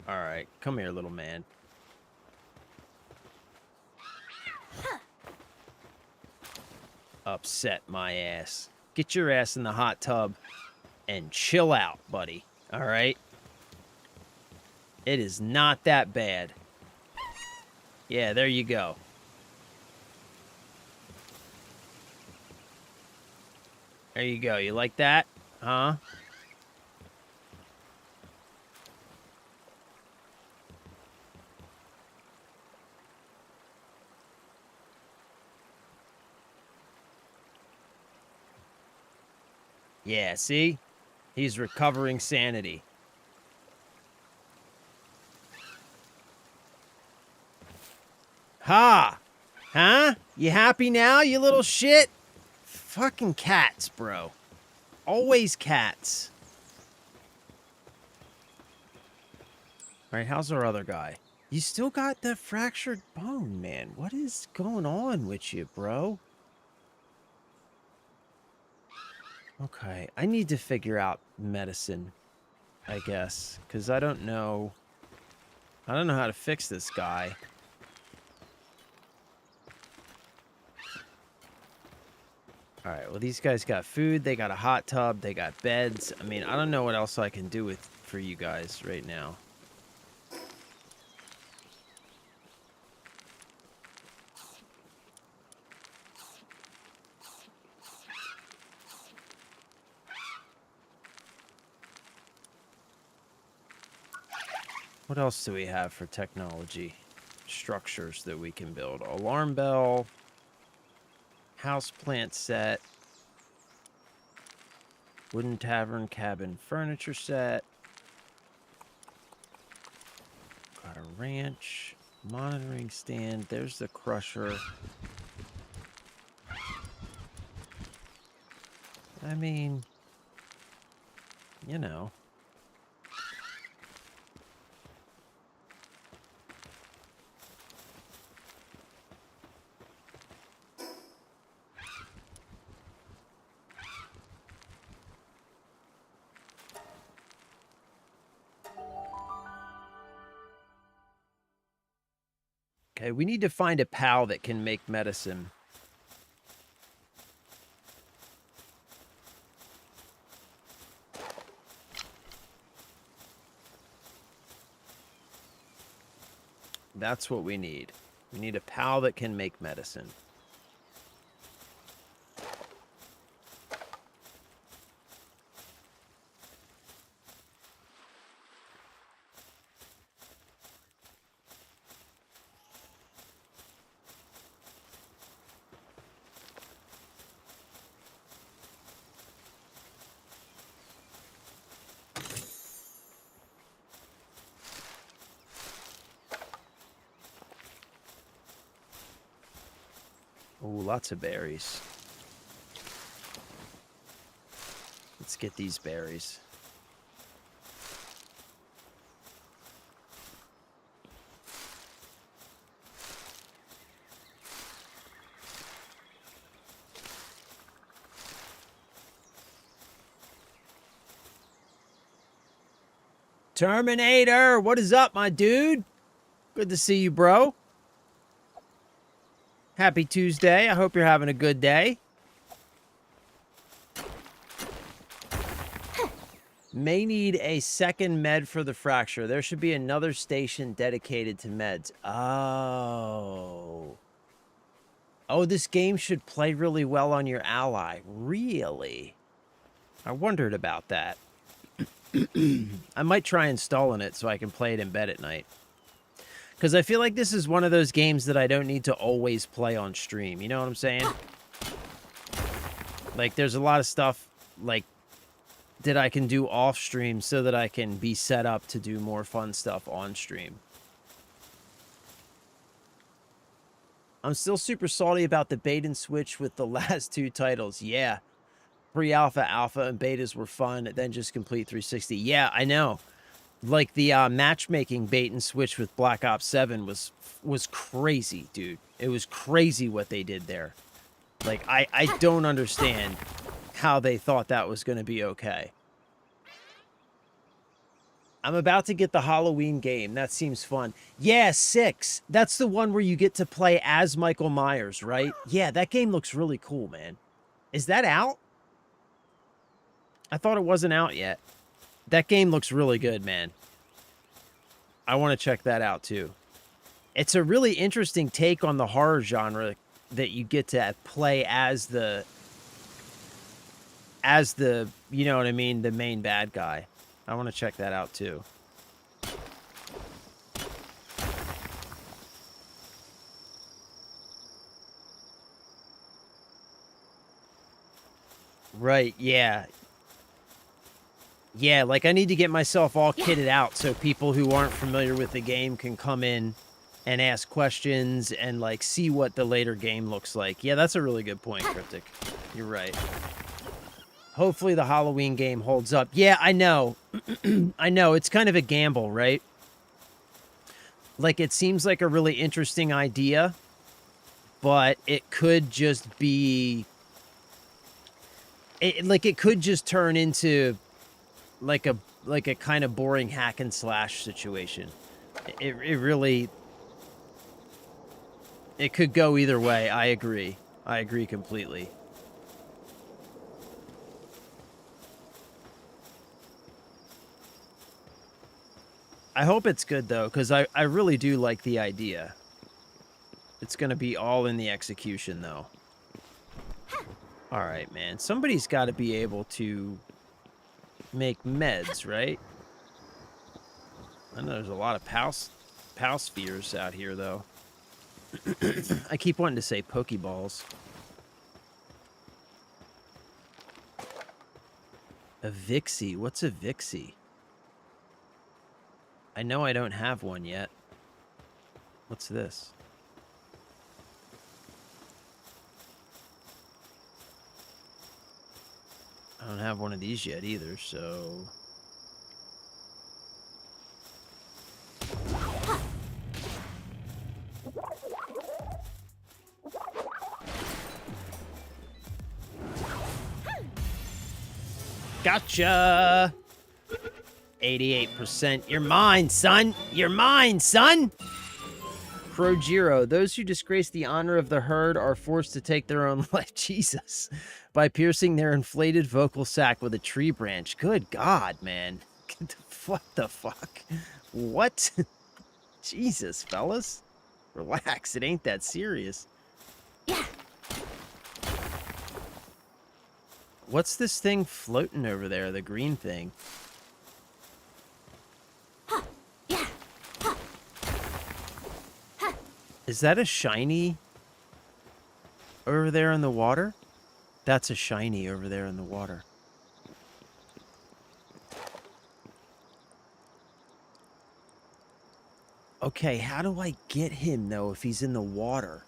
All right, come here, little man. Upset my ass. Get your ass in the hot tub and chill out, buddy. All right? It is not that bad. Yeah, there you go. There you go. You like that? Huh? Yeah, see? He's recovering sanity. Ha! Huh? You happy now, you little shit? Fucking cats, bro. Always cats. Alright, how's our other guy? You still got the fractured bone, man. What is going on with you, bro? Okay, I need to figure out medicine, I guess. Because I don't know... I don't know how to fix this guy. Alright, well these guys got food, they got a hot tub, they got beds. I mean, I don't know what else I can do for you guys right now. What else do we have for technology? Structures that we can build. Alarm bell. Houseplant set. Wooden tavern cabin furniture set. Got a ranch. Monitoring stand. There's the crusher. I mean, you know. Okay, we need to find a pal that can make medicine. That's what we need. We need a pal that can make medicine. Ooh, lots of berries. Let's get these berries. Terminator, what is up, my dude? Good to see you, bro. Happy Tuesday. I hope you're having a good day. May need a second med for the fracture. There should be another station dedicated to meds. Oh. Oh, this game should play really well on your ally. Really? I wondered about that. I might try installing it so I can play it in bed at night. Because I feel like this is one of those games that I don't need to always play on stream. You know what I'm saying? Like, there's a lot of stuff, like, that I can do off stream so that I can be set up to do more fun stuff on stream. I'm still super salty about the bait and switch with the last two titles. Yeah. Pre-alpha, alpha, and betas were fun, then just complete 360. Yeah, I know. Like, the matchmaking bait and switch with Black Ops 7 was crazy, dude. It was crazy what they did there. Like, I don't understand how they thought that was going to be okay. I'm about to get the Halloween game. That seems fun. Yeah, 6. That's the one where you get to play as Michael Myers, right? Yeah, that game looks really cool, man. Is that out? I thought it wasn't out yet. That game looks really good, man. I want to check that out, too. It's a really interesting take on the horror genre that you get to play as the, you know what I mean, the main bad guy. I want to check that out, too. Right, yeah. Yeah, like, I need to get myself all kitted out so people who aren't familiar with the game can come in and ask questions and, like, see what the later game looks like. Yeah, that's a really good point, Cryptic. You're right. Hopefully the Halloween game holds up. Yeah, I know. I know. It's kind of a gamble, right? Like, it seems like a really interesting idea, but it could just be... it could just turn into, like a kind of boring hack and slash situation. It really... It could go either way. I agree. I agree completely. I hope it's good, though, because I really do like the idea. It's going to be all in the execution, though. All right, man. Somebody's got to be able to make meds, right? I know there's a lot of POW spheres out here, though. I keep wanting to say Pokeballs. A Vixie. What's a Vixie? I know I don't have one yet. What's this? I don't have one of these yet either, so... Gotcha! 88%. You're mine, son! You're mine, son! Projiro. Those who disgrace the honor of the herd are forced to take their own life. Jesus. By piercing their inflated vocal sac with a tree branch. Good God, man. What the fuck? What? Jesus, fellas. Relax. It ain't that serious. Yeah. What's this thing floating over there? The green thing. Yeah. Is that a shiny over there in the water? That's a shiny over there in the water. Okay, how do I get him, though, if he's in the water?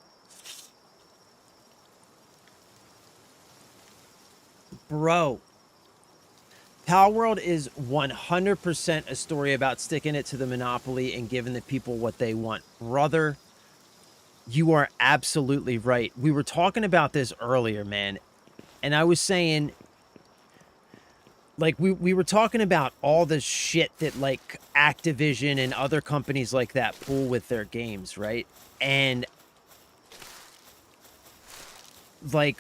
Bro. Palworld is 100% a story about sticking it to the monopoly and giving the people what they want. Brother, you are absolutely right. We were talking about this earlier, man. And I was saying, like, we were talking about all the shit that, like, Activision and other companies like that pull with their games, right? And, like,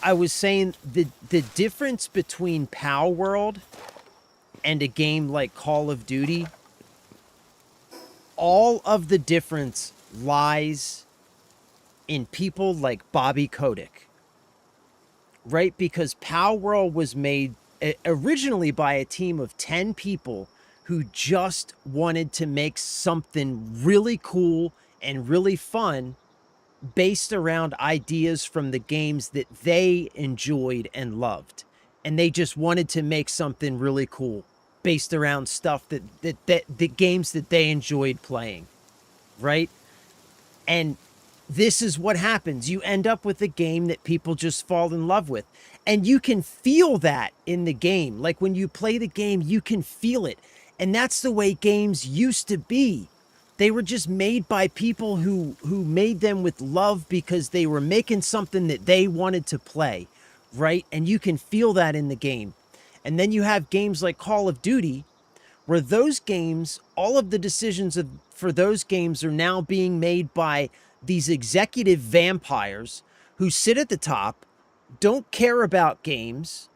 I was saying the difference between Palworld and a game like Call of Duty, all of the difference lies in people like Bobby Kotick, right? Because Palworld was made originally by a team of 10 people who just wanted to make something really cool and really fun based around ideas from the games that they enjoyed and loved. And they just wanted to make something really cool based around stuff that the games that they enjoyed playing, right? And this is what happens. You end up with a game that people just fall in love with. And you can feel that in the game. Like when you play the game, you can feel it. And that's the way games used to be. They were just made by people who made them with love because they were making something that they wanted to play, right? And you can feel that in the game. And then you have games like Call of Duty, where those games, all of the decisions for those games are now being made by these executive vampires who sit at the top, don't care about games,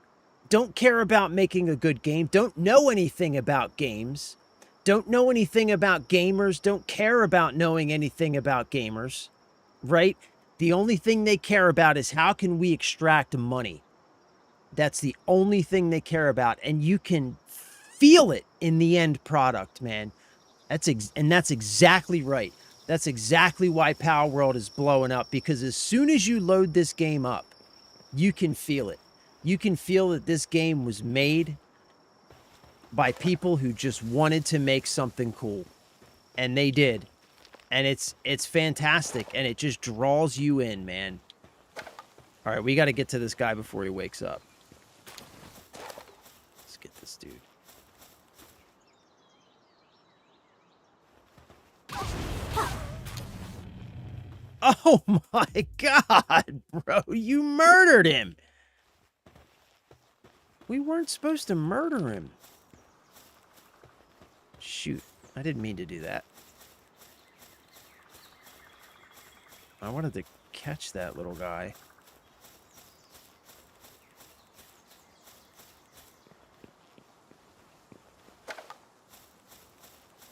don't care about making a good game, don't know anything about games, don't know anything about gamers, don't care about knowing anything about gamers, right? The only thing they care about is how can we extract money. That's the only thing they care about. And you can feel it in the end product, man. That's exactly right. That's exactly why Palworld is blowing up, because as soon as you load this game up, you can feel it. You can feel that this game was made by people who just wanted to make something cool. And they did. And it's fantastic. And it just draws you in, man. All right, we got to get to this guy before he wakes up. Let's get this dude. Oh my god, bro, you murdered him. We weren't supposed to murder him. Shoot, I didn't mean to do that. I wanted to catch that little guy.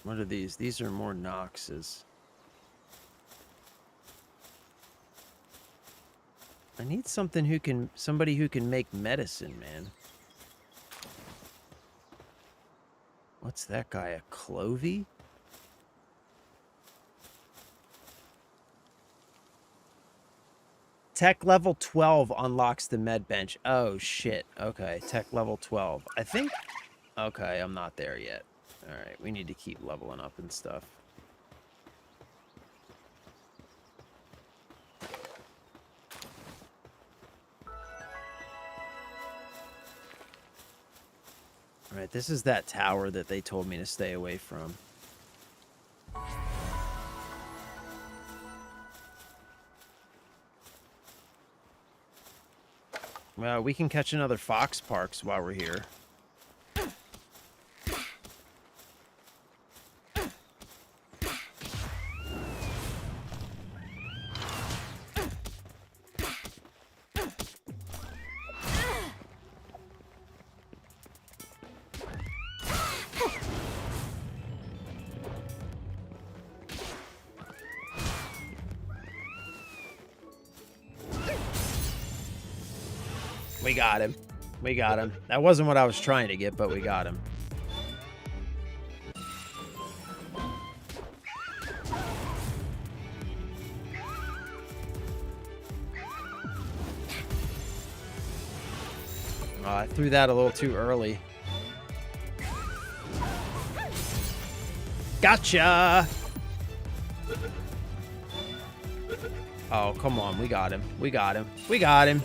What are these? These are more Noxes. I need something somebody who can make medicine, man. What's that guy, a Clovey? Tech level 12 unlocks the med bench. Oh, shit. Okay, tech level 12. I think... Okay, I'm not there yet. Alright, we need to keep leveling up and stuff. Alright, this is that tower that they told me to stay away from. Well, we can catch another Fox Parks while we're here. We got him. We got him. That wasn't what I was trying to get, but we got him. I threw that a little too early. Gotcha! Oh, come on. We got him. We got him. We got him.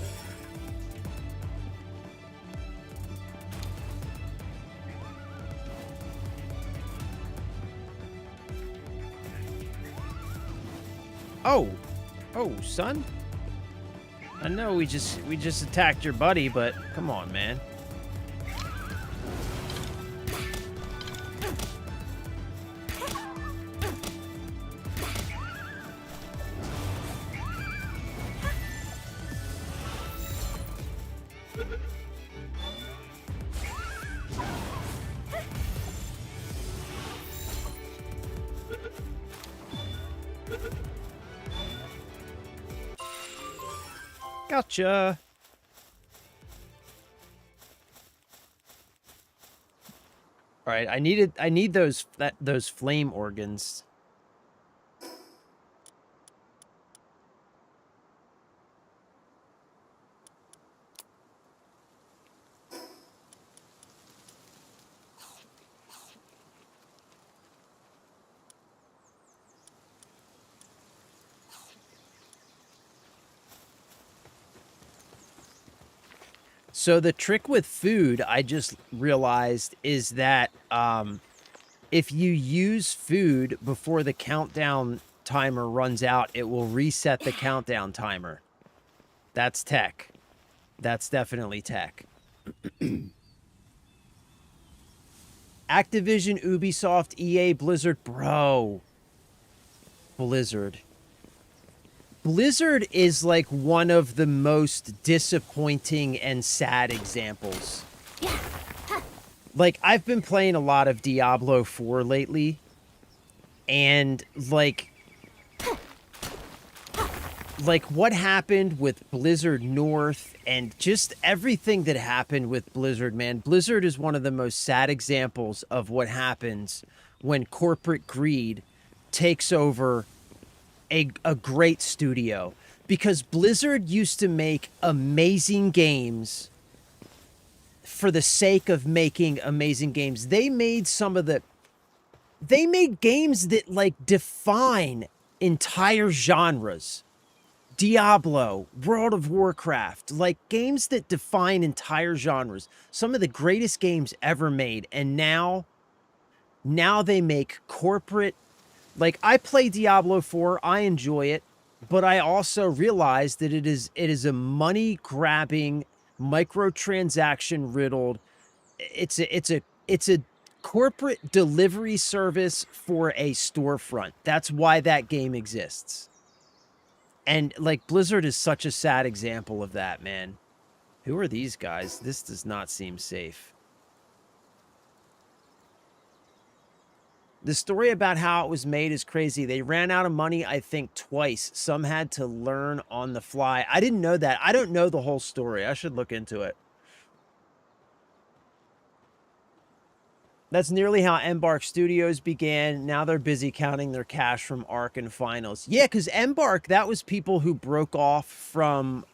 Oh. Oh, son. I know we just attacked your buddy, but come on, man. Gotcha. All right, I need those flame organs. So the trick with food, I just realized, is that if you use food before the countdown timer runs out, it will reset the countdown timer. That's tech. That's definitely tech. Activision, Ubisoft, EA, Blizzard. Bro. Blizzard. Blizzard is like one of the most disappointing and sad examples. Like, I've been playing a lot of Diablo 4 lately, and like what happened with Blizzard North and just everything that happened with Blizzard, man. Blizzard is one of the most sad examples of what happens when corporate greed takes over a great studio, because Blizzard used to make amazing games for the sake of making amazing games. They made games that like define entire genres. Diablo, World of Warcraft, like games that define entire genres. Some of the greatest games ever made. And now they make corporate, like I play Diablo 4, I enjoy it, but I also realize that it is a money grabbing, microtransaction riddled, it's a corporate delivery service for a storefront. That's why that game exists. And like Blizzard is such a sad example of that, man. Who are these guys? This does not seem safe. The story about how it was made is crazy. They ran out of money, I think, twice. Some had to learn on the fly. I didn't know that. I don't know the whole story. I should look into it. That's nearly how Embark Studios began. Now they're busy counting their cash from Ark and Finals. Yeah, because Embark, that was people who broke off from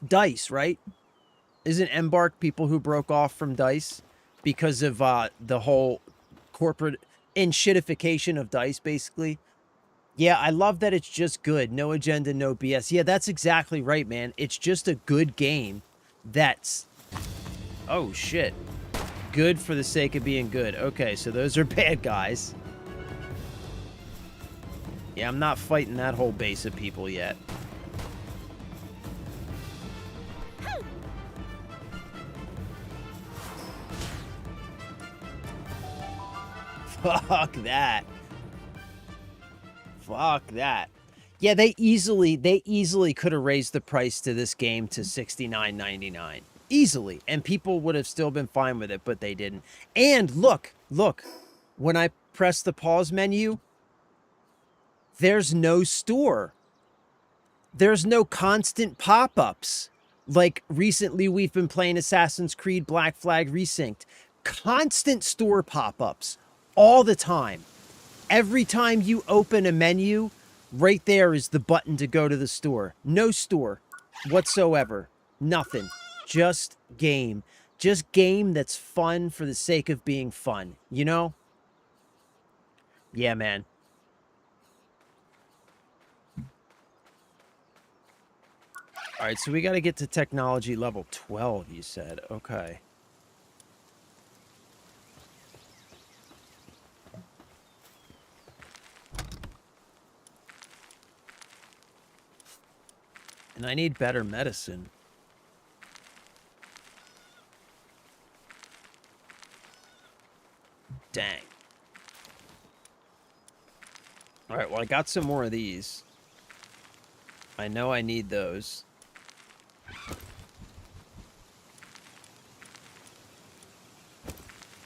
DICE, right? Isn't Embark people who broke off from DICE because of the whole corporate shitification of DICE, basically? Yeah, I love that it's just good. No agenda, no BS. Yeah, that's exactly right, man. It's just a good game that's... Oh, shit. Good for the sake of being good. Okay, so those are bad guys. Yeah, I'm not fighting that whole base of people yet. Fuck that. Fuck that. Yeah, they easily could have raised the price to this game to $69.99. Easily. And people would have still been fine with it, but they didn't. And look. When I press the pause menu, there's no store. There's no constant pop-ups. Like recently we've been playing Assassin's Creed Black Flag Resynced. Constant store pop-ups. All the time. Every time you open a menu, right there is the button to go to the store. No store whatsoever. Nothing. Just game. Just game that's fun for the sake of being fun. You know? Yeah, man. All right, so we got to get to technology level 12, you said. Okay. And I need better medicine. Dang. All right, well, I got some more of these. I know I need those.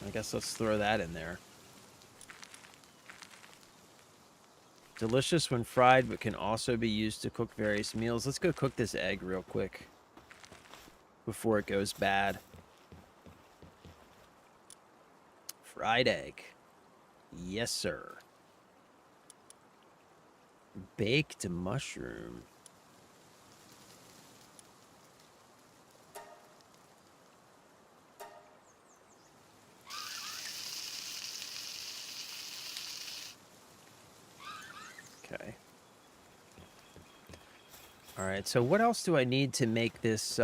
I guess let's throw that in there. Delicious when fried, but can also be used to cook various meals. Let's go cook this egg real quick before it goes bad. Fried egg. Yes, sir. Baked mushroom. Okay. All right, so what else do I need to make this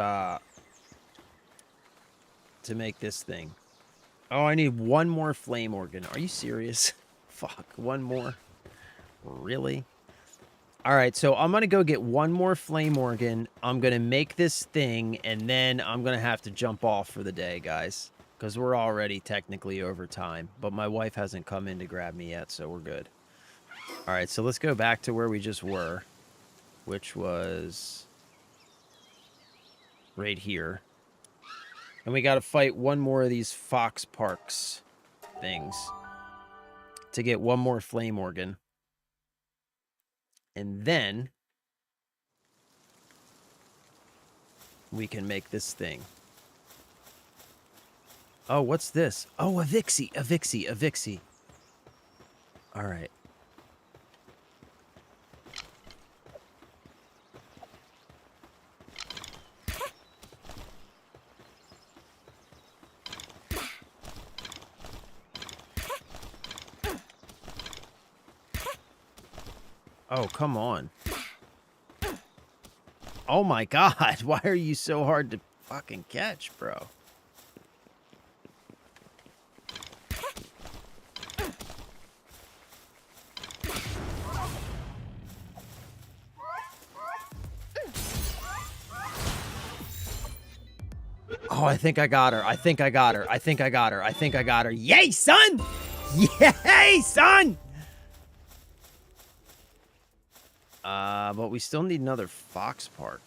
thing? Oh, I need one more flame organ. Are you serious? Fuck, one more? Really? All right, so I'm going to go get one more flame organ. I'm going to make this thing, and then I'm going to have to jump off for the day, guys. Because we're already technically over time. But my wife hasn't come in to grab me yet, so we're good. All right, so let's go back to where we just were. Which was right here. And we got to fight one more of these Fox Parks things to get one more flame organ. And then we can make this thing. Oh, what's this? Oh, a Vixie. All right. Oh, come on. Oh my god, why are you so hard to fucking catch, bro? Oh, I think I got her. I think I got her. I think I got her. I think I got her. Yay, son! Yay, son! But we still need another fox park.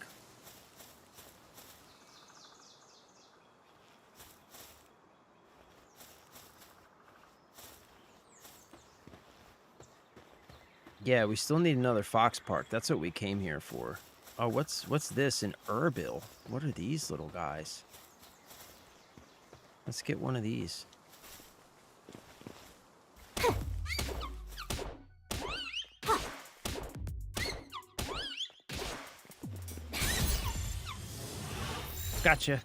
Yeah, we still need another fox park. That's what we came here for. Oh, what's this? An Urbil. What are these little guys? Let's get one of these. Gotcha.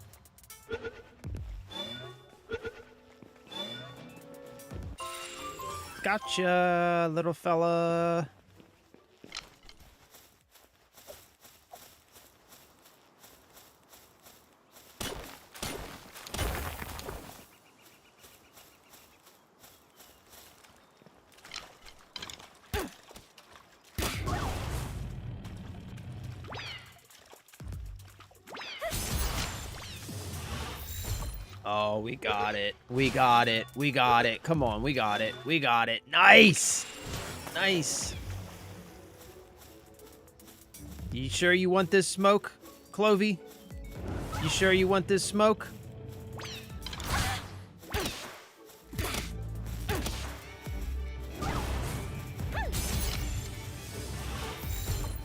Gotcha, little fella. Oh, we got it. We got it. We got it. Come on, we got it. We got it. Nice! Nice. You sure you want this smoke, Clovey? You sure you want this smoke?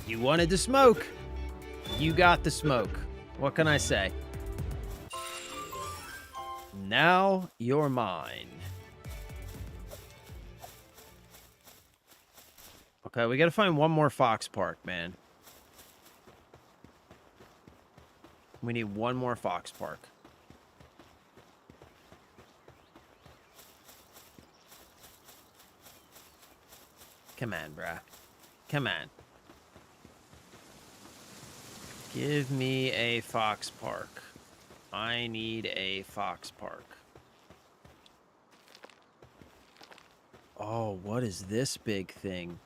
You wanted the smoke. You got the smoke. What can I say? Now you're mine. Okay, we gotta find one more fox park, man. We need one more fox park. Come on, bruh. Come on. Give me a fox park. I need a fox park. Oh, what is this big thing?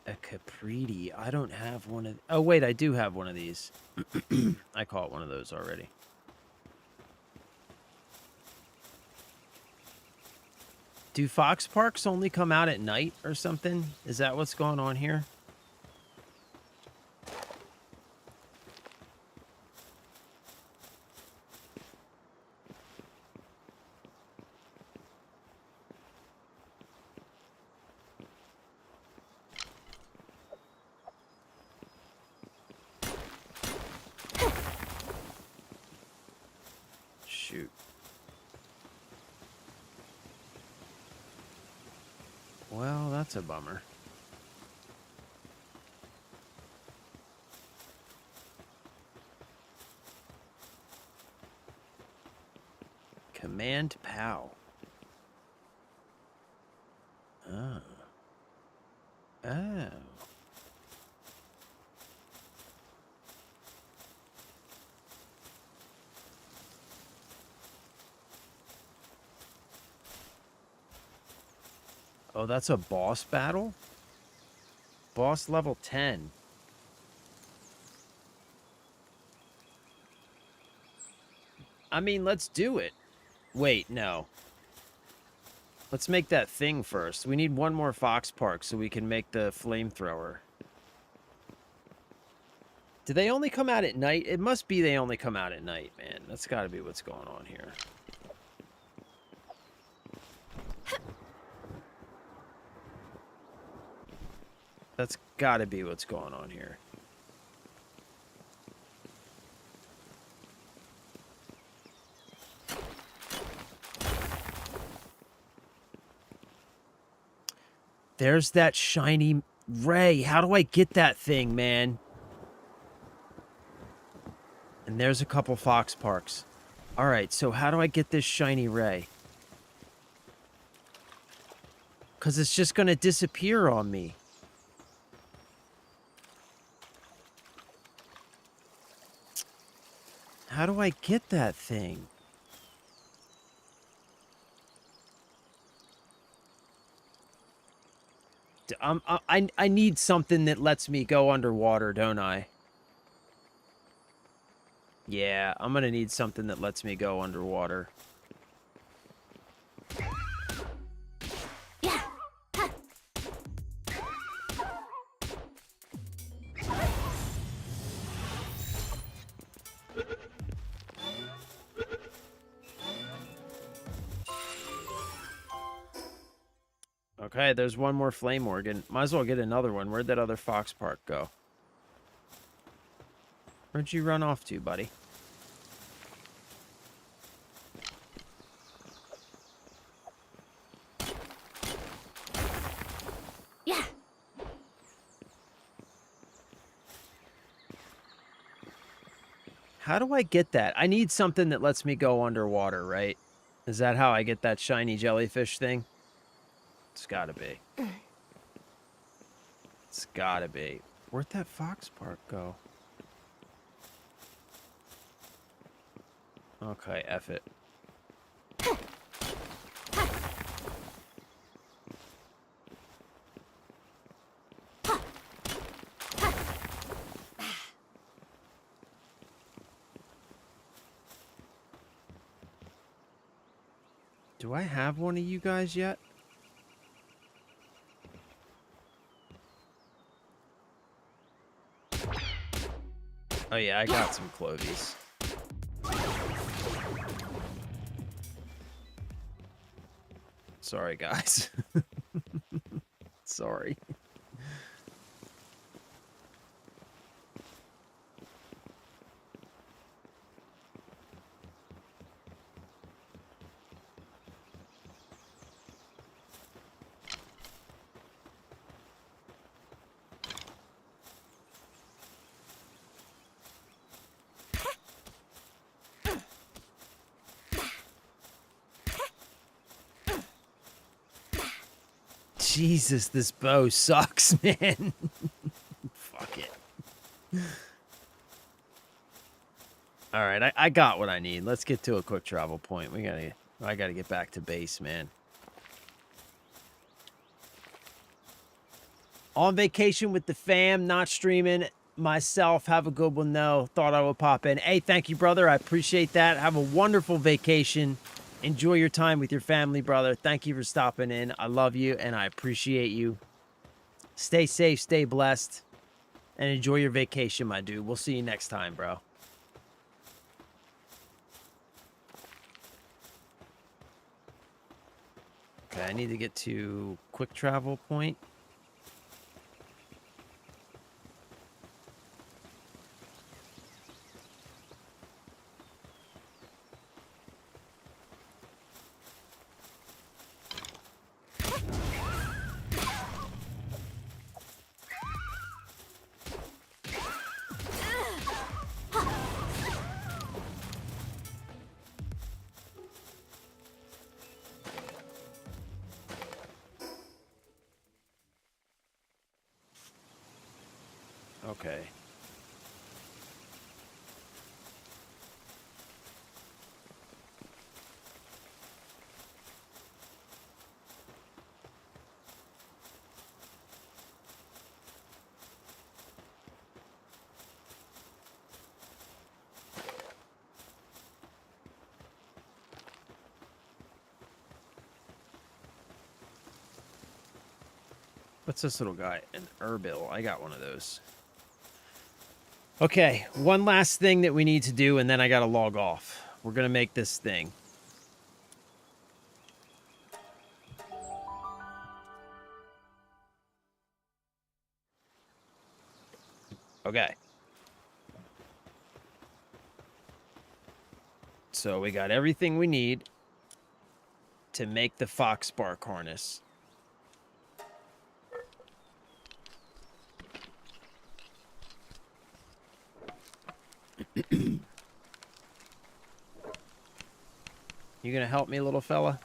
A Capriti. I don't have one of... Oh, wait, I do have one of these. I caught one of those already. Do fox parks only come out at night or something? Is that what's going on here? Shoot. Well, that's a bummer. Command POW. Oh. Oh. Oh, that's a boss battle? Boss level 10. I mean, let's do it. Wait, no. Let's make that thing first. We need one more fox park so we can make the flamethrower. Do they only come out at night? It must be they only come out at night, man. That's got to be what's going on here. That's got to be what's going on here. There's that shiny ray. How do I get that thing, man? And there's a couple fox parks. All right, so how do I get this shiny ray? Because it's just going to disappear on me. How do I get that thing? I need something that lets me go underwater, don't I? Yeah, I'm gonna need something that lets me go underwater. Yeah. Ha. Okay, there's one more flame organ. Might as well get another one. Where'd that other fox park go? Where'd you run off to, buddy? Yeah. How do I get that? I need something that lets me go underwater, right? Is that how I get that shiny jellyfish thing? It's gotta be. It's gotta be. Where'd that fox park go? Okay, F it. Do I have one of you guys yet? Oh yeah, I got some clovies. Sorry, guys. Sorry. Jesus, this bow sucks, man. Fuck it. All right, I got what I need. Let's get to a quick travel point. I gotta get back to base, man. On vacation with the fam, not streaming myself. Have a good one, though. Thought I would pop in. Hey, thank you, brother. I appreciate that. Have a wonderful vacation. Enjoy your time with your family, brother. Thank you for stopping in. I love you, and I appreciate you. Stay safe, stay blessed, and enjoy your vacation, my dude. We'll see you next time, bro. Okay, I need to get to quick travel point. Okay. What's this little guy? An Urbil. I got one of those. Okay, one last thing that we need to do, and then I gotta log off. We're gonna make this thing. Okay. So we got everything we need to make the fox spark harness. You gonna help me, little fella?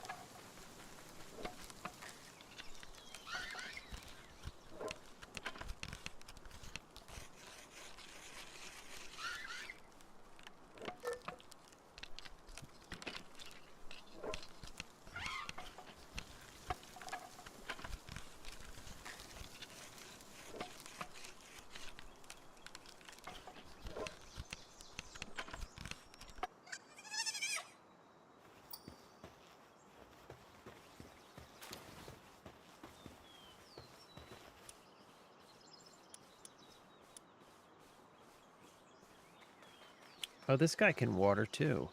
Oh, this guy can water too.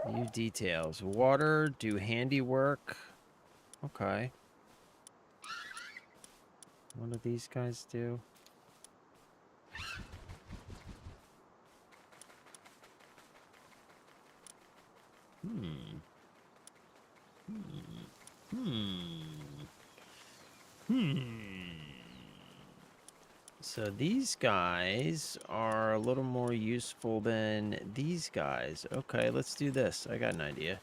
View details. Water, do handiwork. Okay. What do these guys do? Hmm. So these guys are a little more useful than these guys. Okay, let's do this. I got an idea.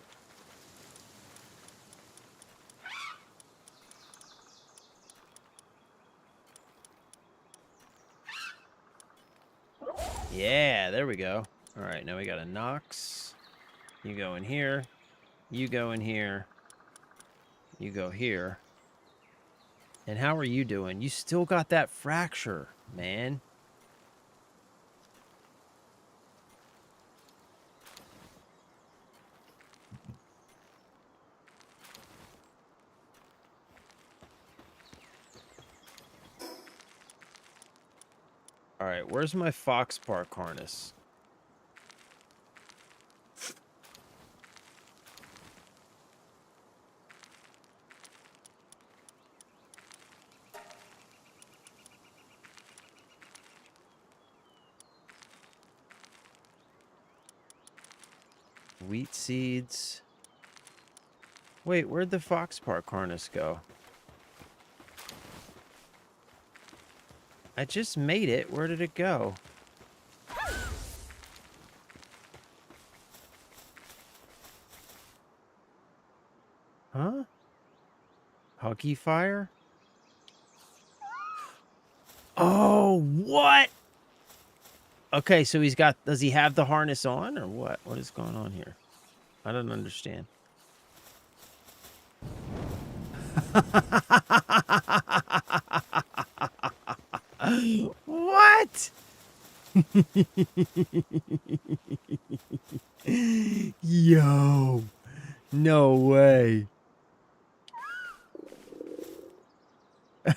Yeah, there we go. All right, now we got a Nox. You go in here. You go in here. You go here. And how are you doing? You still got that fracture, man. All right, where's my Fox Park harness? Wheat seeds. Wait, where'd the Fox Park harness go? I just made it. Where did it go? Huh? Huggy fire? Oh, what? Okay, so he's got... Does he have the harness on or what? What is going on here? I don't understand. What? Yo. No way.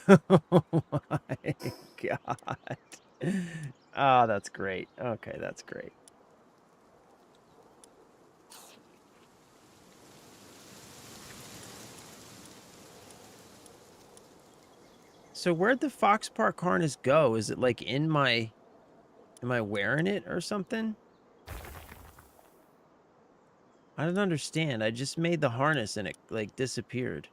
Oh my God. Oh, that's great. Okay, that's great. So where'd the Fox Park harness go? Is it like in my... Am I wearing it or something? I don't understand. I just made the harness and it like disappeared.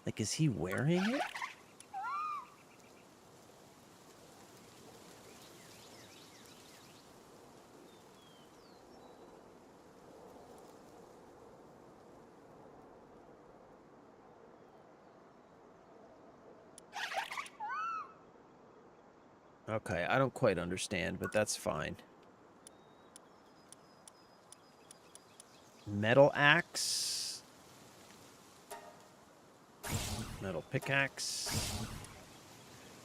Like, is he wearing it? Okay, I don't quite understand, but that's fine. Metal axe. Metal pickaxe.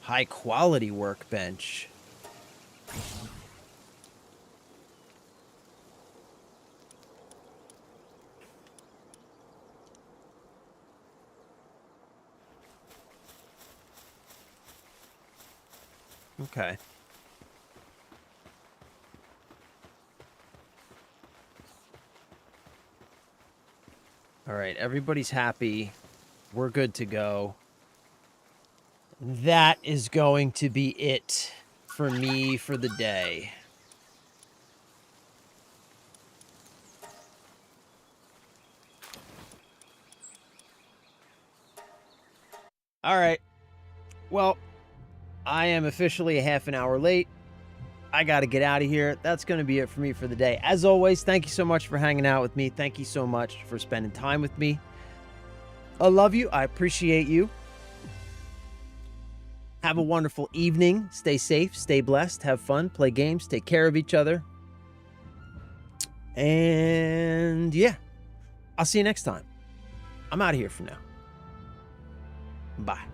High quality workbench. Okay. All right, everybody's happy. We're good to go. That is going to be it for me for the day. All right. Well, I am officially a half an hour late. I got to get out of here. That's going to be it for me for the day. As always, thank you so much for hanging out with me. Thank you so much for spending time with me. I love you. I appreciate you. Have a wonderful evening. Stay safe. Stay blessed. Have fun. Play games. Take care of each other. And yeah, I'll see you next time. I'm out of here for now. Bye.